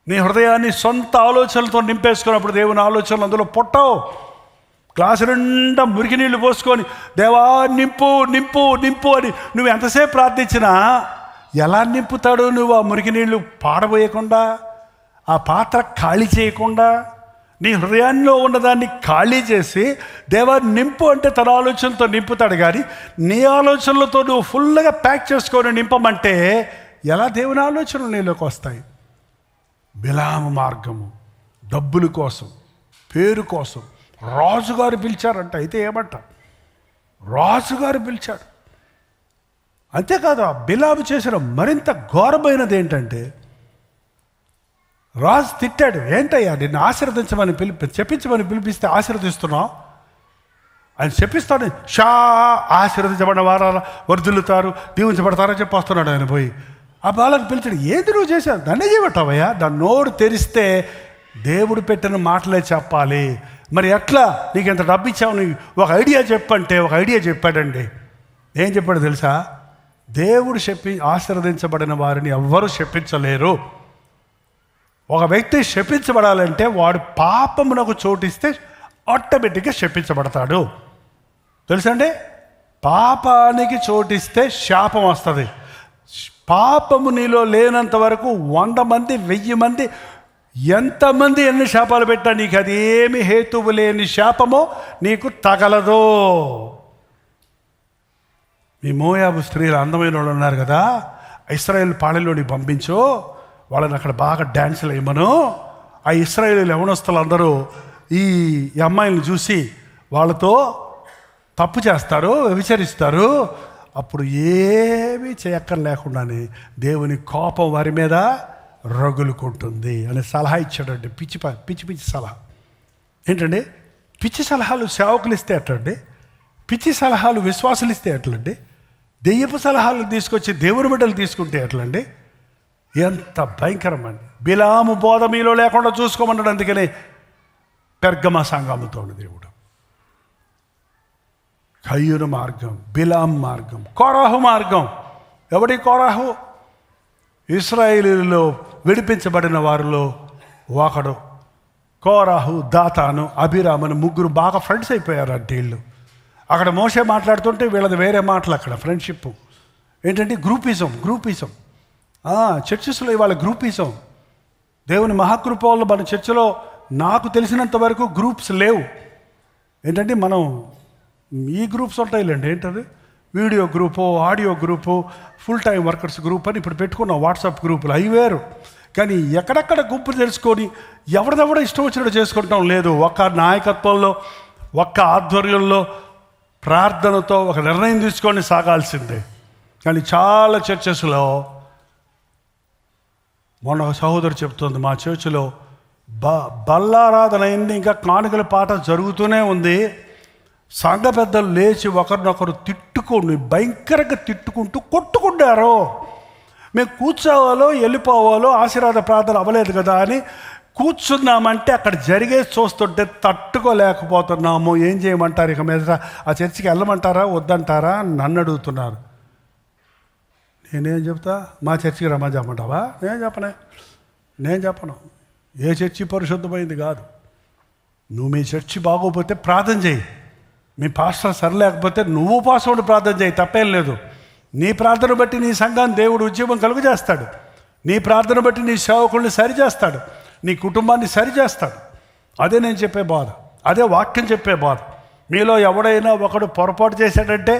నీ హృదయాన్ని సొంత ఆలోచనలతో నింపేసుకున్నప్పుడు దేవుని ఆలోచనలు అందులో పుట్టవు. గ్లాసు నిండా మురికి నీళ్లు పోసుకొని దేవా నింపు నింపు నింపు అని నువ్వు ఎంతసేపు ప్రార్థించినా ఎలా నింపుతాడు? నువ్వు ఆ మురికి నీళ్లు పాడబోయకుండా, ఆ పాత్ర ఖాళీ చేయకుండా, నీ హృదయాల్లో ఉన్నదాన్ని ఖాళీ చేసి దేవా నింపు అంటే తన ఆలోచనలతో నింపుతాడు. కానీ నీ ఆలోచనలతో నువ్వు ఫుల్గా ప్యాక్ చేసుకొని నింపమంటే ఎలా దేవుని ఆలోచనలు నీలోకి వస్తాయి? బిలాము మార్గము, డబ్బుల కోసం, పేరు కోసం రాజుగారు పిలిచారంట. అయితే ఏమంట, రాజుగారు పిలిచాడు. అంతేకాదు, ఆ బిలాము చేసిన మరింత ఘోరమైనది ఏంటంటే, రాజు తిట్టాడు. ఏంటయ్యా నిన్ను ఆశీర్వదించమని చెప్పించమని పిలిపిస్తే ఆశీర్వదిస్తున్నావు? ఆయన చెప్పిస్తాడు. ఆశీర్వదించబడిన వారు వర్ధిల్లుతారు, దీవించబడతారని చెప్పి వస్తున్నాడు ఆయన పోయి. ఆ బాలకు పిలిచాడు. ఏది నువ్వు చేశావు? నన్నే చేయబట్టావయ్యా. దాని నోరు తెరిస్తే దేవుడు పెట్టిన మాటలే చెప్పాలి. మరి ఎట్లా? నీకు ఎంత డబ్బు ఇచ్చావు, నీకు ఒక ఐడియా చెప్పంటే ఒక ఐడియా చెప్పాడండి. ఏం చెప్పాడు తెలుసా? దేవుడు ఆశీర్వదించబడిన వారిని ఎవ్వరూ శపించలేరు. ఒక వ్యక్తి శపించబడాలంటే వాడు పాపమునకు చోటిస్తే ఆటోమేటిక్గా శపించబడతాడు. తెలుసండి? పాపానికి చోటిస్తే శాపం వస్తుంది. పాపము నీలో లేనంత వరకు 100 మంది 1000 మంది ఎంతమంది ఎన్ని శాపాలు పెట్టా నీకు అదేమి హేతువు లేని శాపమో నీకు తగలదు. మీ మోయాబు స్త్రీలు అందమైన వాళ్ళు ఉన్నారు కదా, ఇశ్రాయేల్ పాళెంలోని పంపించు, వాళ్ళని అక్కడ బాగా డ్యాన్సులు వేయమను. ఆ ఇశ్రాయేలు యవనస్తులు అందరూ ఈ అమ్మాయిలను చూసి వాళ్ళతో తప్పు చేస్తారు, వ్యభిచరిస్తారు. అప్పుడు ఏమీ చేయక్కర్లేకుండానే దేవుని కోపం వారి మీద రగులుకుంటుంది అని సలహా ఇచ్చాడండి. పిచ్చి పిచ్చి సలహా. ఏంటండి? పిచ్చి సలహాలు సేవకులు ఇస్తే ఎట్లండి? పిచ్చి సలహాలు విశ్వాసులు ఇస్తే ఎట్లండి? దెయ్యపు సలహాలు తీసుకొచ్చి దేవుని బిడ్డలు తీసుకుంటే ఎట్లండి? ఎంత భయంకరం అండి! బిలాము బోధ మీలో లేకుండా చూసుకోమన్నాడు. అందుకనే పెర్గమ సంఘముతో దేవుడు కయ్యూను మార్గం, బిలాం మార్గం, కోరాహు మార్గం. ఎవడి కోరాహు? ఇశ్రాయేలీలో విడిపించబడిన వారిలో ఒకడు. కోరాహు, దాతాను, అభిరామను ముగ్గురు బాగా ఫ్రెండ్స్ అయిపోయారు అంటే వీళ్ళు. అక్కడ మోషే మాట్లాడుతుంటే వీళ్ళది వేరే మాటలు. అక్కడ ఫ్రెండ్షిప్ ఏంటంటే గ్రూపిజం. చర్చెస్లో ఇవాళ గ్రూపిజం. దేవుని మహాకృప వల్ల మన చర్చిలో నాకు తెలిసినంత వరకు గ్రూప్స్ లేవు. ఏంటంటే మనం ఈ గ్రూప్స్ ఉంటాయిలేండి. ఏంటది? Video group, audio group, full time workers group అని ఇప్పుడు పెట్టుకున్నాం. వాట్సాప్ గ్రూపులు అవి వేరు. కానీ ఎక్కడెక్కడ గుంపులు తెలుసుకొని ఎవరిదెవడో ఇష్టం వచ్చినట్టు చేసుకుంటాం లేదు. ఒక్క నాయకత్వంలో, ఒక్క ఆధ్వర్యంలో, ప్రార్థనతో ఒక నిర్ణయం తీసుకొని సాగాల్సిందే. కానీ చాలా చర్చెస్లో, మొన్న ఒక సహోదరు చెప్తుంది, మా చర్చిలో బల్లారాధన అయింది, ఇంకా కానుకల పాట జరుగుతూనే ఉంది. సంఘ పెద్దలు లేచి ఒకరినొకరు తిట్టుకొని భయంకరంగా తిట్టుకుంటూ కొట్టుకున్నారు. మేము కూర్చోవాలో వెళ్ళిపోవాలో ఆశీర్వాద ప్రార్థన అవ్వలేదు కదా అని కూర్చున్నామంటే అక్కడ జరిగేది చూస్తుంటే తట్టుకోలేకపోతున్నాము. ఏం చేయమంటారు? ఇక మీద ఆ చర్చికి వెళ్ళమంటారా వద్దంటారా నన్ను అడుగుతున్నారు. నేనేం చెప్తా? మా చర్చికి రమ్మమంటావా? నేను చెప్పను. ఏ చర్చి పరిశుద్ధమైంది కాదు. నువ్వు మీ చర్చి బాగోపోతే ప్రార్థన చేయి. మీ పాస్టర్ సరిలేకపోతే నువ్వు ఉపవాసం ఉండి ప్రార్థన చేయి, తప్పేం లేదు. నీ ప్రార్థన బట్టి నీ సంఘాన్ని దేవుడు ఉద్యమం కలుగు చేస్తాడు. నీ ప్రార్థన బట్టి నీ సేవకుల్ని సరిచేస్తాడు, నీ కుటుంబాన్ని సరిచేస్తాడు. అదే నేను చెప్పే బాధ, అదే వాక్యం చెప్పే బాధ. మీలో ఎవడైనా ఒకడు పొరపాటు చేశాడంటే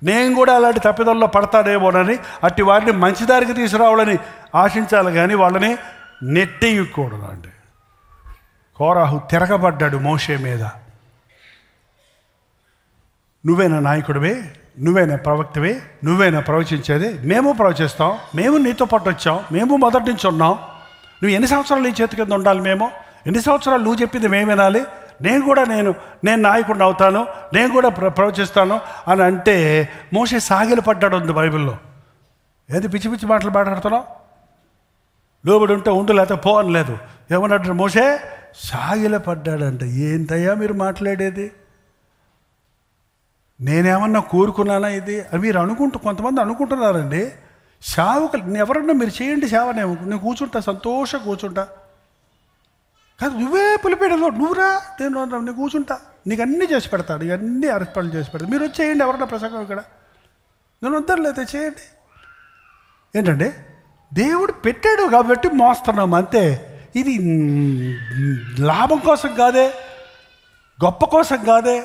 నేను కూడా అలాంటి తప్పిదంలో పడతానేమోనని అట్టి వారిని మంచిదారికి తీసుకురావాలని ఆశించాలి, కానీ వాళ్ళని నెట్టేయకూడదు. అండి కోరాహు తిరగబడ్డాడు మోషే మీద. నువ్వేనా నాయకుడివే? నువ్వేనా ప్రవక్తవే? నువ్వేనా ప్రవచించేది? మేము ప్రవచిస్తాం, మేము నీతో పాటు వచ్చాం, మేము మొదటి నుంచి ఉన్నాం. నువ్వు ఎన్ని సంవత్సరాలు నీ చేతి కింద ఉండాలి? మేము ఎన్ని సంవత్సరాలు నువ్వు చెప్పింది మేము వినాలి? నేను నాయకుడిని అవుతాను, నేను కూడా ప్రవచిస్తాను అని అంటే మోషే సాగిలపడ్డాడు ఉంది బైబిల్లో. ఏది పిచ్చి పిచ్చి మాటలు మాట్లాడుతున్నావు? లోబడి ఉంటే ఉండు, లేకపోతే పో అని లేదు. ఏమన్నాడు మోషే? సాగిలపడ్డాడంట. ఏంటయ్యా మీరు మాట్లాడేది? నేనేమన్నా కోరుకున్నానా ఇది? అది మీరు కొంతమంది అనుకుంటున్నారండి. సేవకులు ఎవరన్నా మీరు చేయండి సేవ, నేను కూర్చుంటా, సంతోషంగా కూర్చుంటా. కాదు, నువ్వే పిలిపేడలో నువ్వురా, నేను కూర్చుంటా, నీకు అన్నీ చేసి పెడతాడు, ఇవన్నీ అర్పణలు చేసి పెడతాడు. మీరు వచ్చేయండి ఎవరన్నా ప్రసంగం ఇక్కడ, నేను వద్దరులేతే చేయండి. ఏంటంటే దేవుడు పెట్టాడు కాబట్టి మోస్తున్నాం అంతే. ఇది లాభం కోసం కాదే, గొప్ప కోసం కాదే.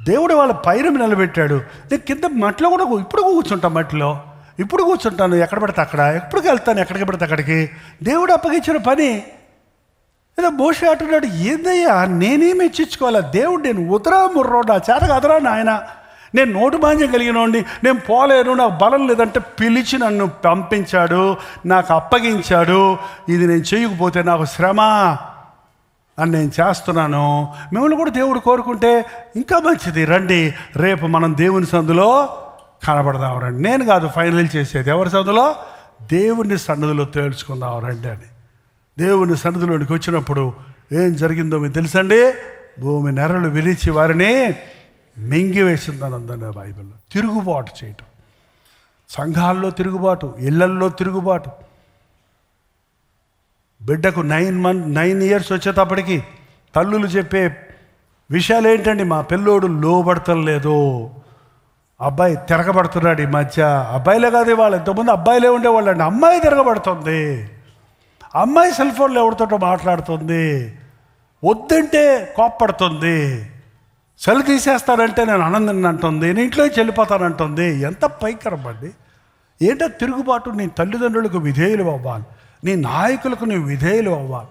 దేవుడు వాళ్ళ పైన నిలబెట్టాడు. నేను కింద మట్టిలో కూడా ఇప్పుడు కూర్చుంటాను, మట్టిలో ఇప్పుడు కూర్చుంటాను, ఎక్కడ పడితే అక్కడ, ఎప్పటికి వెళ్తాను ఎక్కడికి పడితే అక్కడికి. దేవుడు అప్పగించిన పని. ఏదో మోషే అంటున్నాడు, ఏందయ్యా నేనేమి ఇచ్చించుకోవాలా? దేవుడు నేను ఉదరా ముర్రోడా చేత కదరా నాయన, నేను నోటు మాంద్యం కలిగినోండి, నేను పోలేను, నాకు బలం లేదంటే పిలిచి నన్ను పంపించాడు, నాకు అప్పగించాడు. ఇది నేను చేయకపోతే నాకు శ్రమ అని నేను చేస్తున్నాను. మిమ్మల్ని కూడా దేవుడు కోరుకుంటే ఇంకా మంచిది, రండి రేపు మనం దేవుని సందులో కనబడదాం రండి. నేను కాదు ఫైనల్ చేసేది, ఎవరి సందులో? దేవుని సన్నిధిలో తేల్చుకుందాం రండి అని. దేవుని సన్నిధిలోనికి వచ్చినప్పుడు ఏం జరిగిందో మీకు తెలుసండి. భూమి నెరలు విరిచి వారిని మింగివేసిందని ఉందండి బైబిల్లో. తిరుగుబాటు చేయటం, సంఘాల్లో తిరుగుబాటు, ఇళ్లల్లో తిరుగుబాటు. బిడ్డకు 9 years వచ్చేటప్పటికి తల్లులు చెప్పే విషయాలు ఏంటండి? మా పిల్లోడు లోబడతలేదు, అబ్బాయి తిరగబడుతున్నాడు. ఈ మధ్య అబ్బాయిలే కాదు, వాళ్ళు ఎంతోమంది అబ్బాయిలే ఉండేవాళ్ళండి. అమ్మాయి తిరగబడుతుంది, అమ్మాయి సెల్ ఫోన్లో ఎవరితోటో మాట్లాడుతుంది, వద్దంటే కోప్పడుతుంది, సెల్ తీసేస్తానంటే నేను ఆనందం అంటుంది, నేను ఇంట్లోకి వెళ్ళిపోతానంటుంది. ఎంత పైకరం అండి! ఏంటో తిరుగుబాటు. నీ తల్లిదండ్రులకు విధేయులు అవ్వాలి, నీ నాయకులకు నీ విధేయులు అవ్వాలి.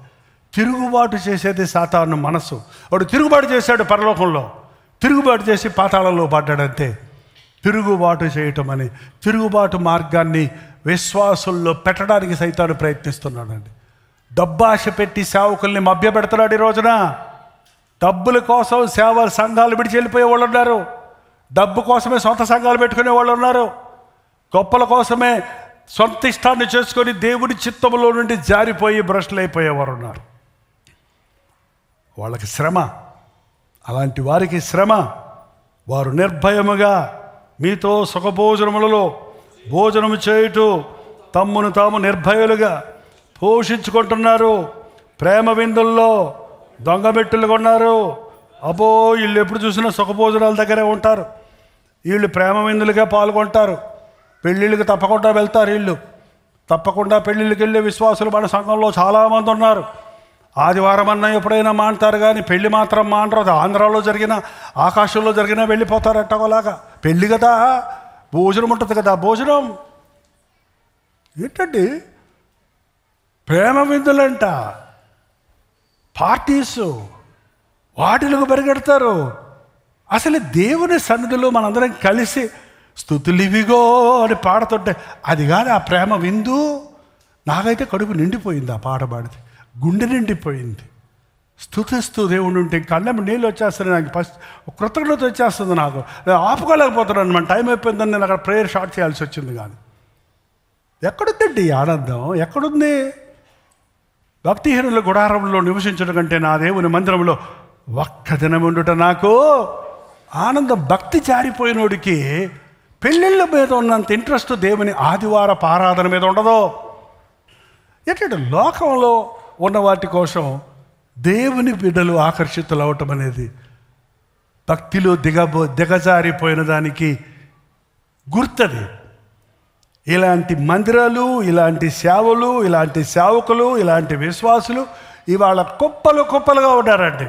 తిరుగుబాటు చేసేది సాతాను మనసు. వాడు తిరుగుబాటు చేశాడు పరలోకంలో, తిరుగుబాటు చేసి పాతాళంలో పడ్డాడంతే. తిరుగుబాటు చేయటం అని తిరుగుబాటు మార్గాన్ని విశ్వాసుల్లో పెట్టడానికి సైతాను ప్రయత్నిస్తున్నాడండి. డబ్బాశ పెట్టి సేవకుల్ని మభ్యపెడుతున్నాడు. ఈ రోజున డబ్బుల కోసం సేవ సంఘాలు విడిచి వెళ్ళిపోయే వాళ్ళు ఉన్నారు, డబ్బు కోసమే సొంత సంఘాలు పెట్టుకునే వాళ్ళు ఉన్నారు, గొప్పల కోసమే సొంత ఇష్టాన్ని చేసుకొని దేవుడి చిత్తంలో నుండి జారిపోయి భ్రష్టులు అయిపోయేవారు ఉన్నారు. వాళ్ళకి శ్రమ, అలాంటి వారికి శ్రమ. వారు నిర్భయముగా మీతో సుఖభోజనములలో భోజనము చేయుటూ తమ్మును తాము నిర్భయులుగా పోషించుకుంటున్నారు. ప్రేమ విందుల్లో దొంగబెట్టులుగా ఉన్నారు. అబ్బో, వీళ్ళు ఎప్పుడు చూసినా సుఖభోజనాల దగ్గరే ఉంటారు, వీళ్ళు ప్రేమ విందులుగా పాల్గొంటారు, పెళ్ళిళ్ళకి తప్పకుండా వెళ్తారు. వీళ్ళు తప్పకుండా పెళ్ళిళ్ళకి వెళ్ళే విశ్వాసులు మన సంఘంలో చాలామంది ఉన్నారు. ఆదివారం అన్న ఎప్పుడైనా మాంటారు, కానీ పెళ్ళి మాత్రం మాంటారు. అది ఆంధ్రాలో జరిగిన, ఆకాశంలో జరిగినా వెళ్ళిపోతారు ఎట్టగోలాగా. పెళ్ళి కదా, భోజనం ఉంటుంది కదా, భోజనం ఏంటండి? ప్రేమ విందులంట, పార్టీసు, వాటిలకు పరిగెడతారు. అసలు దేవుని సన్నిధిలో మనందరం కలిసి స్తుతులివిగో అని పాడుతుంటే అది కాదు ఆ ప్రేమ విందు. నాకైతే కడుపు నిండిపోయింది ఆ పాట పాడితే, గుండె నిండిపోయింది. స్తుతిస్తూ దేవుడు ఉంటే కళ్ళెం నీళ్ళు వచ్చేస్తుంది, నాకు ఫస్ట్ కృతజ్ఞత వచ్చేస్తుంది. నాకు నేను ఆపుకోలేకపోతున్నాను. మన టైం అయిపోయిందని నేను అక్కడ ప్రేయర్ స్టార్ట్ చేయాల్సి వచ్చింది. కానీ ఎక్కడుందండి ఈ ఆనందం? ఎక్కడుంది? భక్తిహీనుల గుడారంలో నివసించడం కంటే నా దేవుని మందిరంలో ఒక్క దినం ఉండుట నాకు ఆనందం. భక్తి జారిపోయినోడికి పెళ్ళిళ్ళ మీద ఉన్నంత ఇంట్రెస్ట్ దేవుని ఆదివారపు ఆరాధన మీద ఉండదు. ఏంటంటే లోకంలో ఉన్న వాటి కోసం దేవుని బిడ్డలు ఆకర్షితులు అవటం అనేది భక్తిలో దిగజారిపోయిన దానికి గుర్తది. ఇలాంటి మందిరాలు, ఇలాంటి సేవలు, ఇలాంటి సేవకులు, ఇలాంటి విశ్వాసులు ఇవాళ కుప్పలు కుప్పలుగా ఉన్నారండి.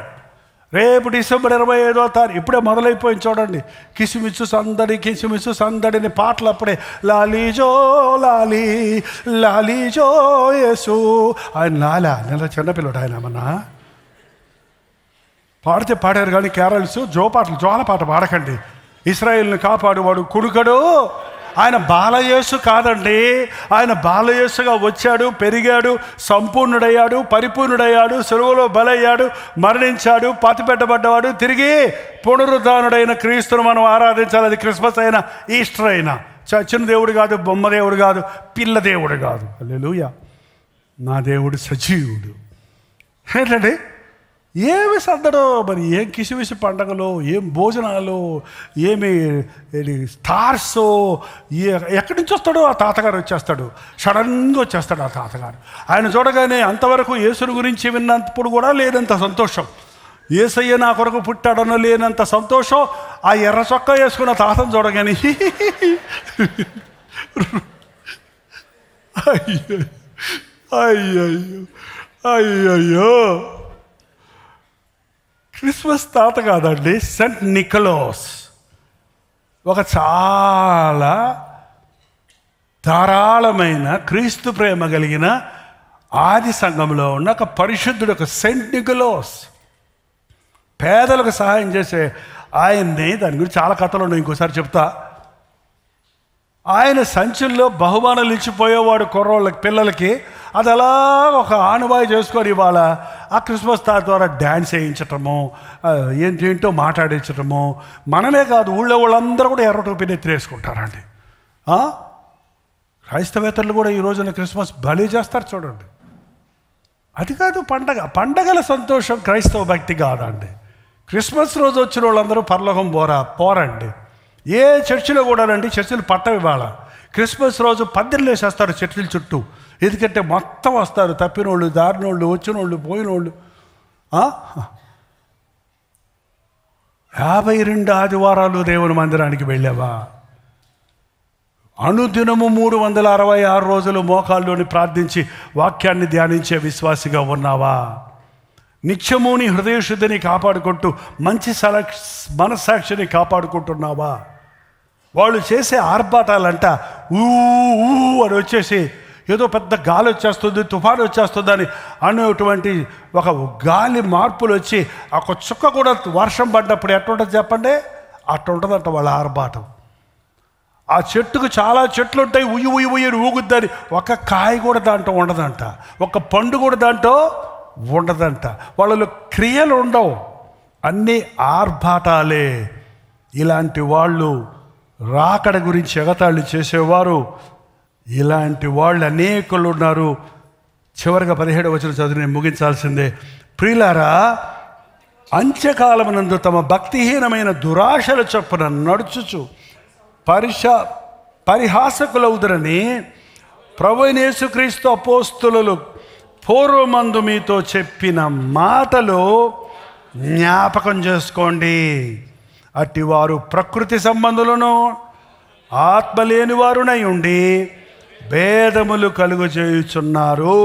రేపు డిసెంబర్ 25వ తారీఖు ఇప్పుడే మొదలైపోయింది చూడండి. కిసుమిసు సందడి కిసుమిసు సందడిని పాటలు అప్పుడే లాలీజో లాలీ లాలీజో యేసు. ఆయన లాలా నెల చిన్నపిల్లడు ఆయన ఏమన్నా పాడితే పాడారు కానీ కేరళస్ జోల పాట పాడకండి. ఇశ్రాయేల్ని కాపాడువాడు కుడుకడు. ఆయన బాలయేసు కాదండి. ఆయన బాలయేసుగా వచ్చాడు, పెరిగాడు, సంపూర్ణుడయ్యాడు, పరిపూర్ణుడయ్యాడు, సెలవులో బలయ్యాడు, మరణించాడు, పాతిపెట్టబడ్డవాడు, తిరిగి పునరుద్ధానుడైన క్రీస్తును మనం ఆరాధించాలి. అది క్రిస్మస్ అయినా ఈస్టర్ అయినా. చచ్చిన దేవుడు కాదు, బొమ్మ దేవుడు కాదు, పిల్ల దేవుడు కాదు. హల్లెలూయా. నా దేవుడు సజీవుడు. ఏంటండి ఏమి సర్దడో మరి, ఏం కిసిమిసి పండగలు, ఏం భోజనాలు, ఏమి స్టార్స్, ఎక్కడి నుంచి వస్తాడో ఆ తాతగారు వచ్చేస్తాడు. సడన్గా వచ్చేస్తాడు ఆ తాతగారు. ఆయన చూడగానే అంతవరకు యేసుని గురించి విన్నప్పుడు కూడా లేనంత సంతోషం, యేసయ్య నా కొరకు పుట్టాడన్న లేనంత సంతోషం ఆ ఎర్ర చొక్కా వేసుకున్న తాతను చూడగానే అయ్యో అయ్యయ్యో. క్రిస్మస్ తాత కాదండి, సెంట్ నికోలాస్. ఒక చాలా ధారాళమైన క్రీస్తు ప్రేమ కలిగిన ఆది సంఘంలో ఉన్న ఒక పరిశుద్ధుడు, ఒక సెంట్ నికోలాస్. పేదలకు సహాయం చేసే ఆయన్ని, దాని గురించి చాలా కథలు ఉన్నాయి, ఇంకోసారి చెప్తా. ఆయన సంచుల్లో బహుమానాలు ఇచ్చిపోయేవాడు కుర్రోళ్ళకి, పిల్లలకి. అది అలా ఒక ఆనువాయి చేసుకొని ఇవాళ ఆ క్రిస్మస్ తాత ద్వారా డ్యాన్స్ వేయించటము, ఏంటో మాట్లాడించటము. మనమే కాదు, ఊళ్ళో వాళ్ళందరూ కూడా ఎర్ర టోపీని ఎత్తిరేసుకుంటారండి. క్రైస్తవేతరులు కూడా ఈ రోజున క్రిస్మస్ బలి చేస్తారు చూడండి. అది కాదు పండగల సంతోషం క్రైస్తవ భక్తి కాదండి. క్రిస్మస్ రోజు వచ్చిన వాళ్ళందరూ పరలోకం పోరండి. ఏ చర్చిలో కూడా రండి, చర్చిలు పట్టవి. ఇవాళ క్రిస్మస్ రోజు పందిర్లు వేసేస్తారు చర్చిల చుట్టూ. ఎందుకంటే మొత్తం వస్తారు, తప్పినోళ్ళు, దారినోళ్ళు, వచ్చినోళ్ళు, పోయినోళ్ళు. 52 ఆదివారాలు దేవుని మందిరానికి వెళ్ళావా? అనుదినము 366 రోజులు మోకాల్లోని ప్రార్థించి వాక్యాన్ని ధ్యానించే విశ్వాసిగా ఉన్నావా? నిత్యము నీ హృదయశుద్ధిని కాపాడుకుంటూ మంచి మనస్సాక్షిని కాపాడుకుంటున్నావా? వాళ్ళు చేసే ఆర్భాటాలంట ఊ అని వచ్చేసి ఏదో పెద్ద గాలి వచ్చేస్తుంది, తుఫాను వచ్చేస్తుందని అనేటువంటి ఒక గాలి మార్పులు వచ్చి ఒక చుక్క కూడా వర్షం పడ్డప్పుడు ఎట్లుంటుంది చెప్పండి? అట్లుంటుందంట వాళ్ళ ఆర్భాటం. ఆ చెట్టుకు చాలా చెట్లు ఉంటాయి, ఉయ్యి ఉయ్యి ఉయ్యని ఊగుద్దని ఒక కాయ కూడా దాంట్లో ఉండదంట, ఒక పండు కూడా దాంట్లో ఉండదంట. వాళ్ళలో క్రియలు ఉండవు, అన్నీ ఆర్భాటాలే. ఇలాంటి వాళ్ళు రాకడ గురించి ఎగతాళి చేసేవారు, ఇలాంటి వాళ్ళు అనేకులు ఉన్నారు. చివరిగా 17వ వచనం చదివి నేను ముగించాల్సిందే. ప్రియులారా, అంత్యకాలమునందు తమ భక్తిహీనమైన దురాశల చొప్పున నడుచుచు పరిహాసకులవుదురని ప్రభువైన యేసుక్రీస్తు అపోస్తులు పూర్వమందు మీతో చెప్పిన మాటలు జ్ఞాపకం చేసుకోండి. అట్టివారు ప్రకృతి సంబంధులను ఆత్మ లేని వారునై ఉండి భేదములు కలుగు చేయుచున్నారు.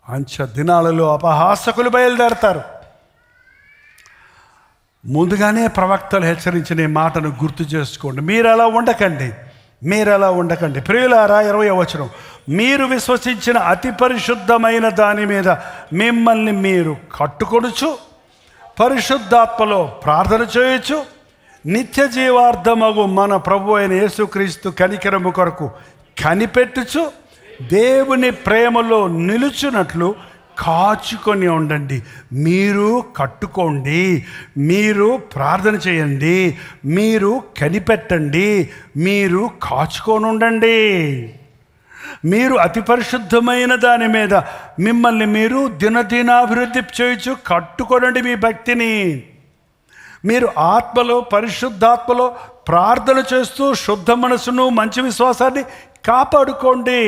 అంచె దినాలలో అపహాసకులు బయలుదేరతారు. ముందుగానే ప్రవక్తలు హెచ్చరించిన మాటను గుర్తు చేసుకోండి. మీరు అలా ఉండకండి. ప్రియులారా, 20వ వచనం, మీరు విశ్వసించిన అతి పరిశుద్ధమైన దాని మీద మిమ్మల్ని మీరు కట్టుకొనుచు పరిశుద్ధాత్మలో ప్రార్థన చేయొచ్చు, నిత్య జీవార్థమగు మన ప్రభు అయిన యేసుక్రీస్తు కనికరము కొరకు కనిపెట్టుచు దేవుని ప్రేమలో నిలుచున్నట్లు కాచుకొని ఉండండి. మీరు కట్టుకోండి, మీరు ప్రార్థన చేయండి, మీరు కనిపెట్టండి, మీరు కాచుకొని ఉండండి. మీరు అతి పరిశుద్ధమైన దాని మీద మిమ్మల్ని మీరు దినదినాభివృద్ధి చేయొచ్చు. కట్టుకొనండి మీ భక్తిని. మీరు ఆత్మలో, పరిశుద్ధాత్మలో ప్రార్థన చేస్తూ శుద్ధ మనసును, మంచి విశ్వాసాన్ని కాపాడుకోండి.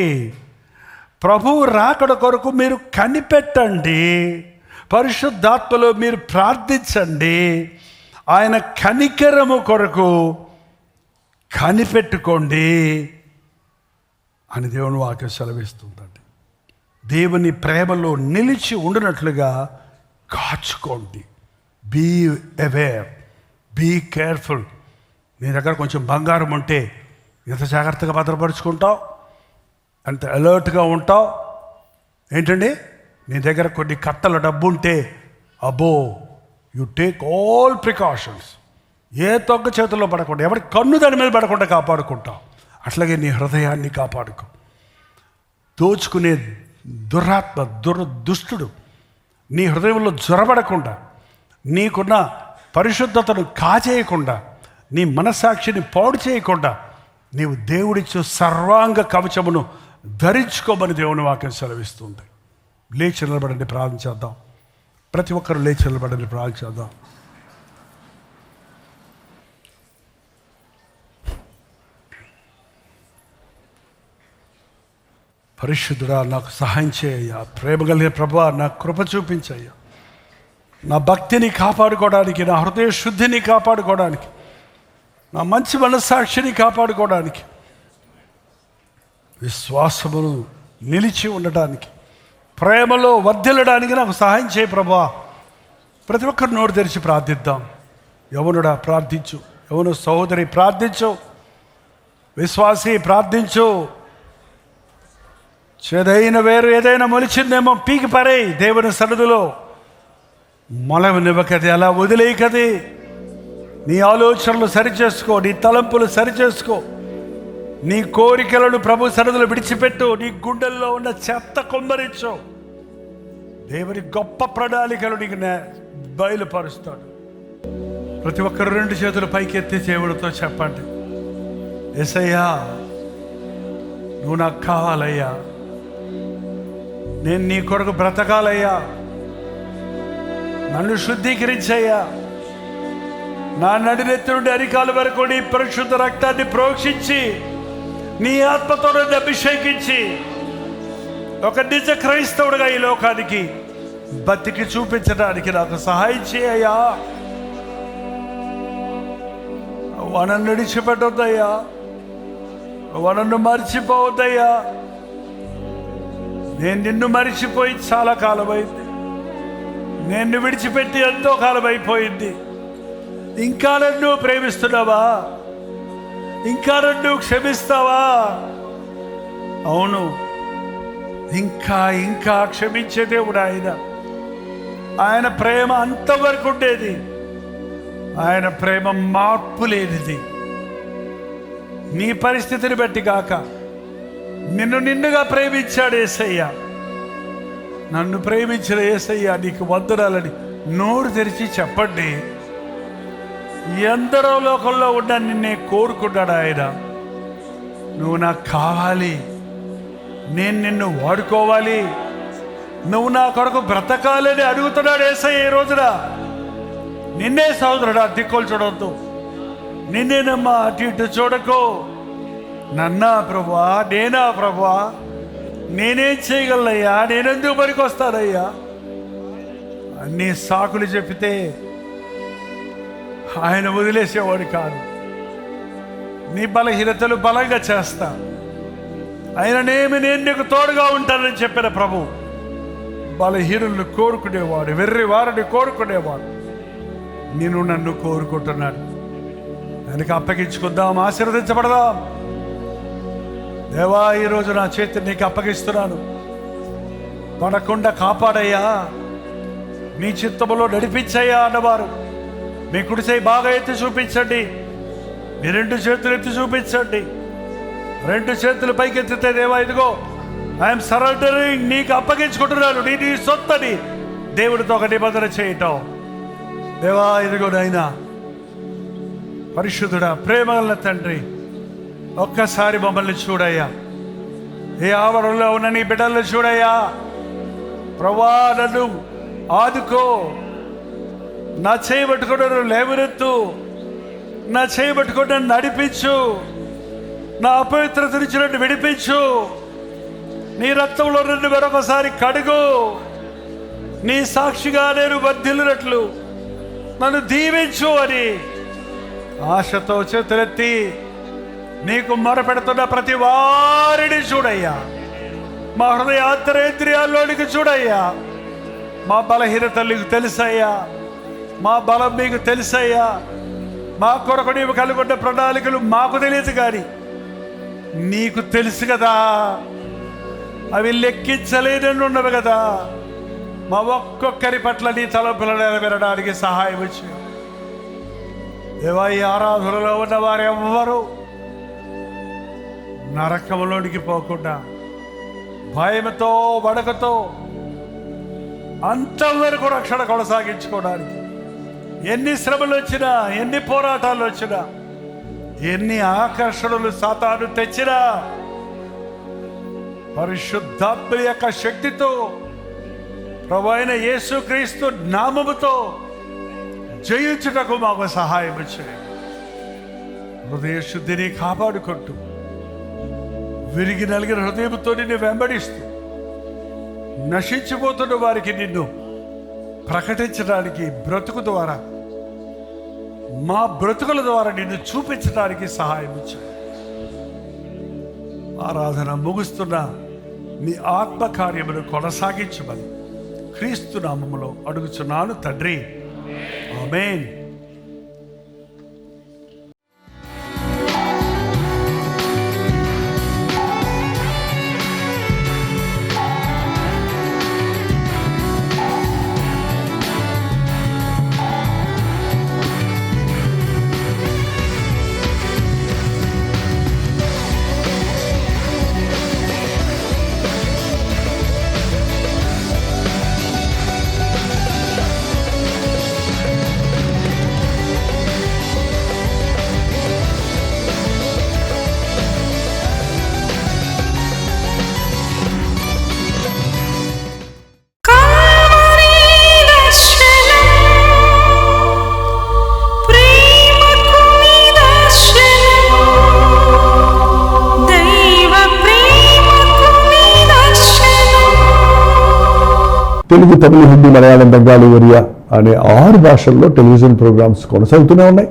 ప్రభువు రాకడ కొరకు మీరు కనిపెట్టండి. పరిశుద్ధాత్మలో మీరు ప్రార్థించండి. ఆయన కనికరము కొరకు కనిపెట్టుకోండి అని దేవుని వాక్యం సెలవిస్తుందండి. దేవుని ప్రేమలో నిలిచి ఉండినట్లుగా కాచుకోండి. Be aware, be careful. నీ దగ్గర కొంచెం బంగారం ఉంటే ఎంత జాగ్రత్తగా భద్రపరుచుకుంటావు, అంత అలర్ట్గా ఉంటావు. ఏంటండి, నీ దగ్గర కొన్ని కట్టల డబ్బు ఉంటే అబ్బో, యు టేక్ ఆల్ ప్రికాషన్స్. ఏ తొక్క చేతుల్లో పడకుండా, ఎవరి కన్ను దాని మీద పడకుండా కాపాడుకుంటావు. అట్లాగే నీ హృదయాన్ని కాపాడుకో. దోచుకునే దురాత్మ, దుష్టుడు నీ హృదయంలో జ్వరబడకుండా, నీకున్న పరిశుద్ధతను కాజేయకుండా, నీ మనస్సాక్షిని పాడు చేయకుండా నీవు దేవుడిచ్చు సర్వాంగ కవచమును ధరించుకోమని దేవుని వాక్యం సెలవిస్తుంది. లేచి నిలబడండి, ప్రార్థన చేద్దాం. ప్రతి ఒక్కరు లేచి నిలబడండి, ప్రార్థన చేద్దాం. పరిశుద్ధుడా, నాకు సహాయం చేయ్యా. ప్రేమ కలిగిన ప్రభువా, నాకు కృప చూపించయ్యా. నా భక్తిని కాపాడుకోవడానికి, నా హృదయ శుద్ధిని కాపాడుకోవడానికి, నా మంచి మనస్సాక్షిని కాపాడుకోవడానికి, విశ్వాసమును నిలిచి ఉండడానికి, ప్రేమలో వర్ధిల్లడానికి నాకు సహాయం చేయి ప్రభువా. ప్రతి ఒక్కరు నోరు తెరిచి ప్రార్థిద్దాం. యవనుడా ప్రార్థించు, యవను సహోదరి ప్రార్థించు, విశ్వాసి ప్రార్థించు. చేదైన వేరు ఏదైనా మొలిచిందేమో పీకి పారేయ్ దేవుని సన్నిధిలో. మొలవనివ్వకది, అలా వదిలేయకది. నీ ఆలోచనలు సరిచేసుకో, నీ తలంపులు సరిచేసుకో, నీ కోరికలను ప్రభు సన్నిధిలో విడిచిపెట్టు. నీ గుండెల్లో ఉన్న చెత్త కొమ్మరించు. దేవుని గొప్ప ప్రణాళికలు నీకు బయలుపరుస్తాడు. ప్రతి ఒక్కరు 2 చేతులు పైకి ఎత్తి దేవుడితో చెప్పండి, యేసయ్యా, నువ్వు నాకు కావాలయ్యా. నేను నీ కొరకు బ్రతకాలయ్యా. నన్ను శుద్ధీకరించయ్యా. నా నడినెత్తి నుండి అరికాల వరకు నీ పరిశుద్ధ రక్తాన్ని ప్రోక్షించి, నీ ఆత్మతో నన్ను అభిషేకించి, ఒక నిజ క్రైస్తవుడిగా ఈ లోకానికి బతికి చూపించడానికి నాకు సహాయం చేయయ్యా. నన్ను విడిచిపెట్టొద్దయ్యా, నన్ను మర్చిపోవద్దయ్యా. నేను నిన్ను మరిచిపోయి చాలా కాలమైంది. నేను విడిచిపెట్టి ఎంతో కాలం అయిపోయింది. ఇంకా నన్ను ప్రేమిస్తున్నావా? ఇంకా నన్ను క్షమిస్తావా? అవును, ఇంకా ఇంకా క్షమించే దేవుడు ఆయన. ఆయన ప్రేమ అంతవరకు ఉండేది. ఆయన ప్రేమ మార్పు లేనిది. నీ పరిస్థితిని బట్టి కాక నిన్ను నిన్నుగా ప్రేమించాడు యేసయ్య. నన్ను ప్రేమించిన యేసయ్య నీకు వందనాలని నోరు తెరిచి చెప్పండి. ఎందరో లోకంలో ఉన్న నిన్నే కోరుకున్నాడు ఆయన. నువ్వు నాకు కావాలి, నేను నిన్ను వాడుకోవాలి, నువ్వు నా కొరకు బ్రతకాలని అడుగుతున్నాడు యేసయ్య ఈ రోజున. నిన్నే సోదరుడా దిక్కులు చూడవద్దు, నిన్నేనమ్మా అటు ఇటు చూడకు. నన్నా ప్రభువా, నేనా ప్రభువా, నేనేం చేయగలనయ్యా, నేనెందుకు పనికొస్తానయ్యా? అన్నీ సాకులు చెప్పితే ఆయన వదిలేసేవాడు కాదు. నీ బలహీనతలు బలంగా చేస్తా, ఆయననేమి నేను నీకు తోడుగా ఉంటానని చెప్పిన ప్రభు బలహీనులను కోరుకునేవాడు, వెర్రి వారిని కోరుకునేవాడు. నేను నన్ను కోరుకుంటున్నాను. ఆయనకి అప్పగించుకుందాం, ఆశీర్వదించబడదాం. దేవా, ఈరోజు నా చేతిని నీకు అప్పగిస్తున్నాను. పడకుండా కాపాడయ్యా, నీ చిత్తములో నడిపించయ్యా అన్నవారు మీ కుడి చేయి బాగా ఎత్తి చూపించండి. మీ 2 చేతులు ఎత్తి చూపించండి. 2 చేతులు పైకి ఎత్తితే దేవా, ఇదిగో ఐఎమ్ సరెండరింగ్, నీకు అప్పగించుకుంటున్నాను, నీ సొత్తని దేవుడితో ఒక నిబంధన చేయటం. దేవా, ఇదిగో నాయనా, పరిశుద్ధుడా, ప్రేమగల తండ్రి, ఒక్కసారి మమ్మల్ని చూడయ్యా. ఏ ఆవరణలో ఉన్న నీ బిడ్డలను చూడయ్యా. ప్రభువా, నన్ను ఆదుకో. నా చేయబట్టుకున్న లేవనెత్తు, నా చేయబట్టుకున్న నడిపించు, నా అపవిత్రత నుంచి నన్ను విడిపించు, నీ రక్తంలో నన్ను మరొకసారి కడుగు. నీ సాక్షిగా నేను వర్ధిల్లినట్లు నన్ను దీవించు అని ఆశతో చేతులెత్తి నీకు మొరపెడుతున్న ప్రతి వారిని చూడయ్యా. మా హృదయాంతరేంద్రియాల్లోనికి చూడయ్యా. మా బలహీనతలు నీకు తెలుసయ్యా, మా బలం మీకు తెలుసయ్యా. మా కొరకు నీవు కలుగున్న ప్రణాళికలు మాకు తెలియదు కానీ నీకు తెలుసు కదా. అవి లెక్కించలేనన్నవి కదా. మా ఒక్కొక్కరి పట్ల నీ తలంపులను నెరవేరడానికి సహాయం ఇచ్చి దేవా, ఈ ఆరాధనలో ఉన్న వారు ఎవ్వరూ నరకంలోనికి పోకుండా భయంతో వడకతో అంతవరకు రక్షణ కొనసాగించుకోవడానికి ఎన్ని శ్రమలు వచ్చినా, ఎన్ని పోరాటాలు వచ్చినా, ఎన్ని ఆకర్షణలు సాతాను తెచ్చినా పరిశుద్ధాత్మ యొక్క శక్తితో ప్రభువైన యేసుక్రీస్తు నామముతో జయించుటకు మాకు సహాయం చేయండి. హృదయ శుద్ధిని కాపాడుకుంటూ విరిగి నలిగిన హృదయంతో నిన్ను వెంబడిస్తూ నశించిపోతున్న వారికి నిన్ను ప్రకటించడానికి బ్రతుకు ద్వారా, మా బ్రతుకుల ద్వారా నిన్ను చూపించడానికి సహాయం చేయండి. ఆరాధన ముగుస్తున్న మీ ఆత్మకార్యమును కొనసాగించమని క్రీస్తు నామములో అడుగుచున్నాను తండ్రి, ఆమేన్. తెలుగు, తమిళ, హిందీ, మలయాళం, బెంగాలీ, ఒరియా అనే 6 భాషల్లో టెలివిజన్ ప్రోగ్రామ్స్ కొనసాగుతూనే ఉన్నాయి.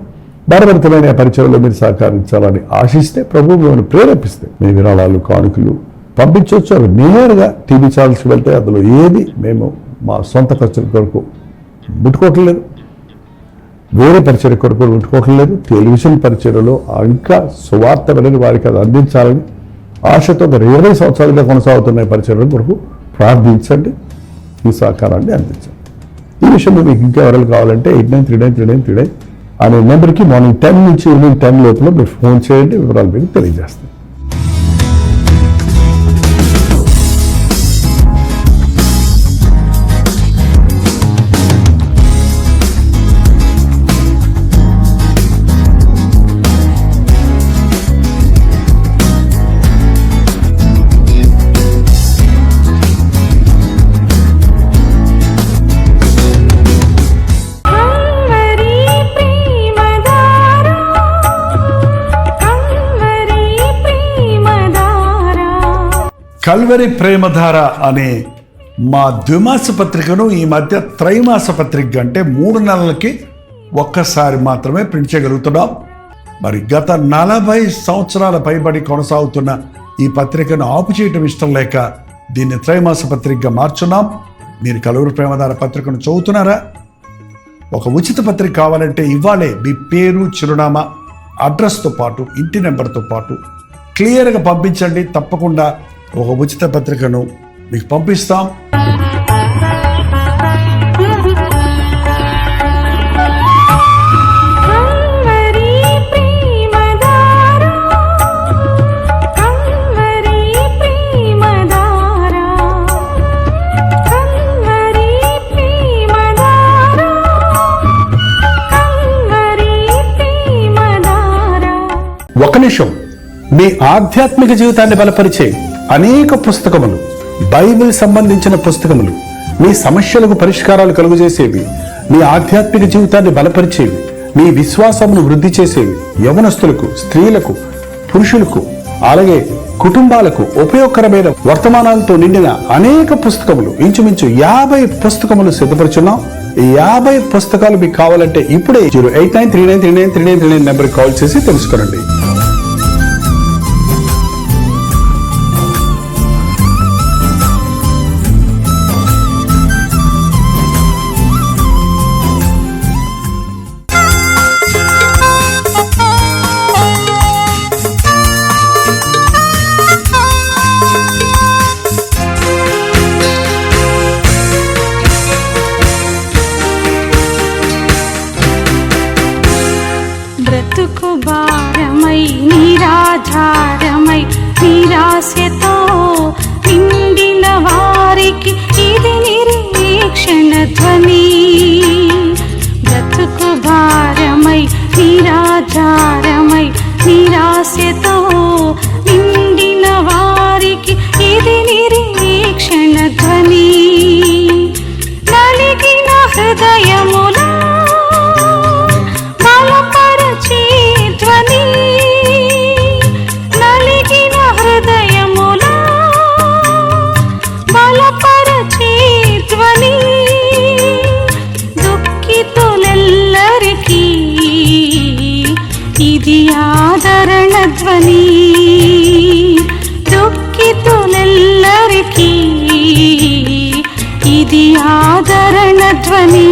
భారతమైన పరిచయంలో మీరు సహకరించాలని ఆశిస్తే, ప్రభువు మిమ్మల్ని ప్రేరేపిస్తే మీ విరాళాలు, కానుకలు పంపించవచ్చు. అవి నేరుగా టీవీ ఛానల్స్కి వెళ్తే అందులో ఏది మేము మా సొంత ఖర్చుల కొరకు ముట్టుకోవట్లేదు, వేరే పరిచయ కొరకు ముట్టుకోవట్లేదు. టెలివిజన్ పరిచయలో ఇంకా సువార్త వినని వారికి అది అందించాలని ఆశతో మరి 20 సంవత్సరాలుగా కొనసాగుతున్న పరిచయం కొరకు ప్రార్థించండి, ఈ సహకారాన్ని అందించండి. ఈ విషయంలో మీకు ఇంకా ఎవరైనా కావాలంటే 89393939 అనే నెంబర్కి మార్నింగ్ 10 నుంచి ఈవినింగ్ 10 లోపల మీరు ఫోన్ చేయండి, వివరాలు మీకు తెలియజేస్తాం. కల్వరి ప్రేమధార అనే మా ద్విమాస పత్రికను ఈ మధ్య త్రైమాస పత్రిక అంటే 3 నెలలకి ఒక్కసారి మాత్రమే ప్రింట్ చేయగలుగుతున్నాం. మరి గత 40 సంవత్సరాల పైబడి కొనసాగుతున్న ఈ పత్రికను ఆపు చేయటం ఇష్టం లేక దీన్ని త్రైమాస పత్రికగా మార్చున్నాం. మీరు కల్వరి ప్రేమధార పత్రికను చదువుతున్నారా? ఒక ఉచిత పత్రిక కావాలంటే ఇవ్వాలే మీ పేరు, చిరునామా, అడ్రస్తో పాటు ఇంటి నెంబర్తో పాటు క్లియర్గా పంపించండి. తప్పకుండా ఒక ఉచిత పత్రికను మీకు పంపిస్తాం. ఒక నిమిషం. మీ ఆధ్యాత్మిక జీవితాన్ని బలపరిచే అనేక పుస్తకములు, బైబిల్ సంబంధించిన పుస్తకములు, మీ సమస్యలకు పరిష్కారాలు కలుగజేసేవి, మీ ఆధ్యాత్మిక జీవితాన్ని బలపరిచేవి, మీ విశ్వాసమును వృద్ధి చేసేవి, యవనస్తులకు, స్త్రీలకు, పురుషులకు, అలాగే కుటుంబాలకు ఉపయోగకరమైన వర్తమానాలతో నిండిన అనేక పుస్తకములు, ఇంచుమించు 50 పుస్తకములు సిద్ధపరుచున్నాం. ఈ 50 పుస్తకాలు మీకు కావాలంటే ఇప్పుడే 08939393939 నెంబర్ కాల్ చేసి తెలుసుకోండి. బ్రతుకు భారమై నిరాధారమై నిరాశతో నిండిన వారికి ఇది నిరీక్షణ ధ్వని. బ్రతుకు భారమై నిరాధారమై నిరాశతో నిండిన వారికి ఇది నిరీక్షణ ధ్వని. నలిగిన హృదయములా నలిగిన హృదయములా బలపరచే ధ్వని. దుఃఖితులెల్లరికీ ఇది ఆదరణ ధ్వని. దుఃఖితులెల్లరికీ ఇది ఆదరణ ధ్వని.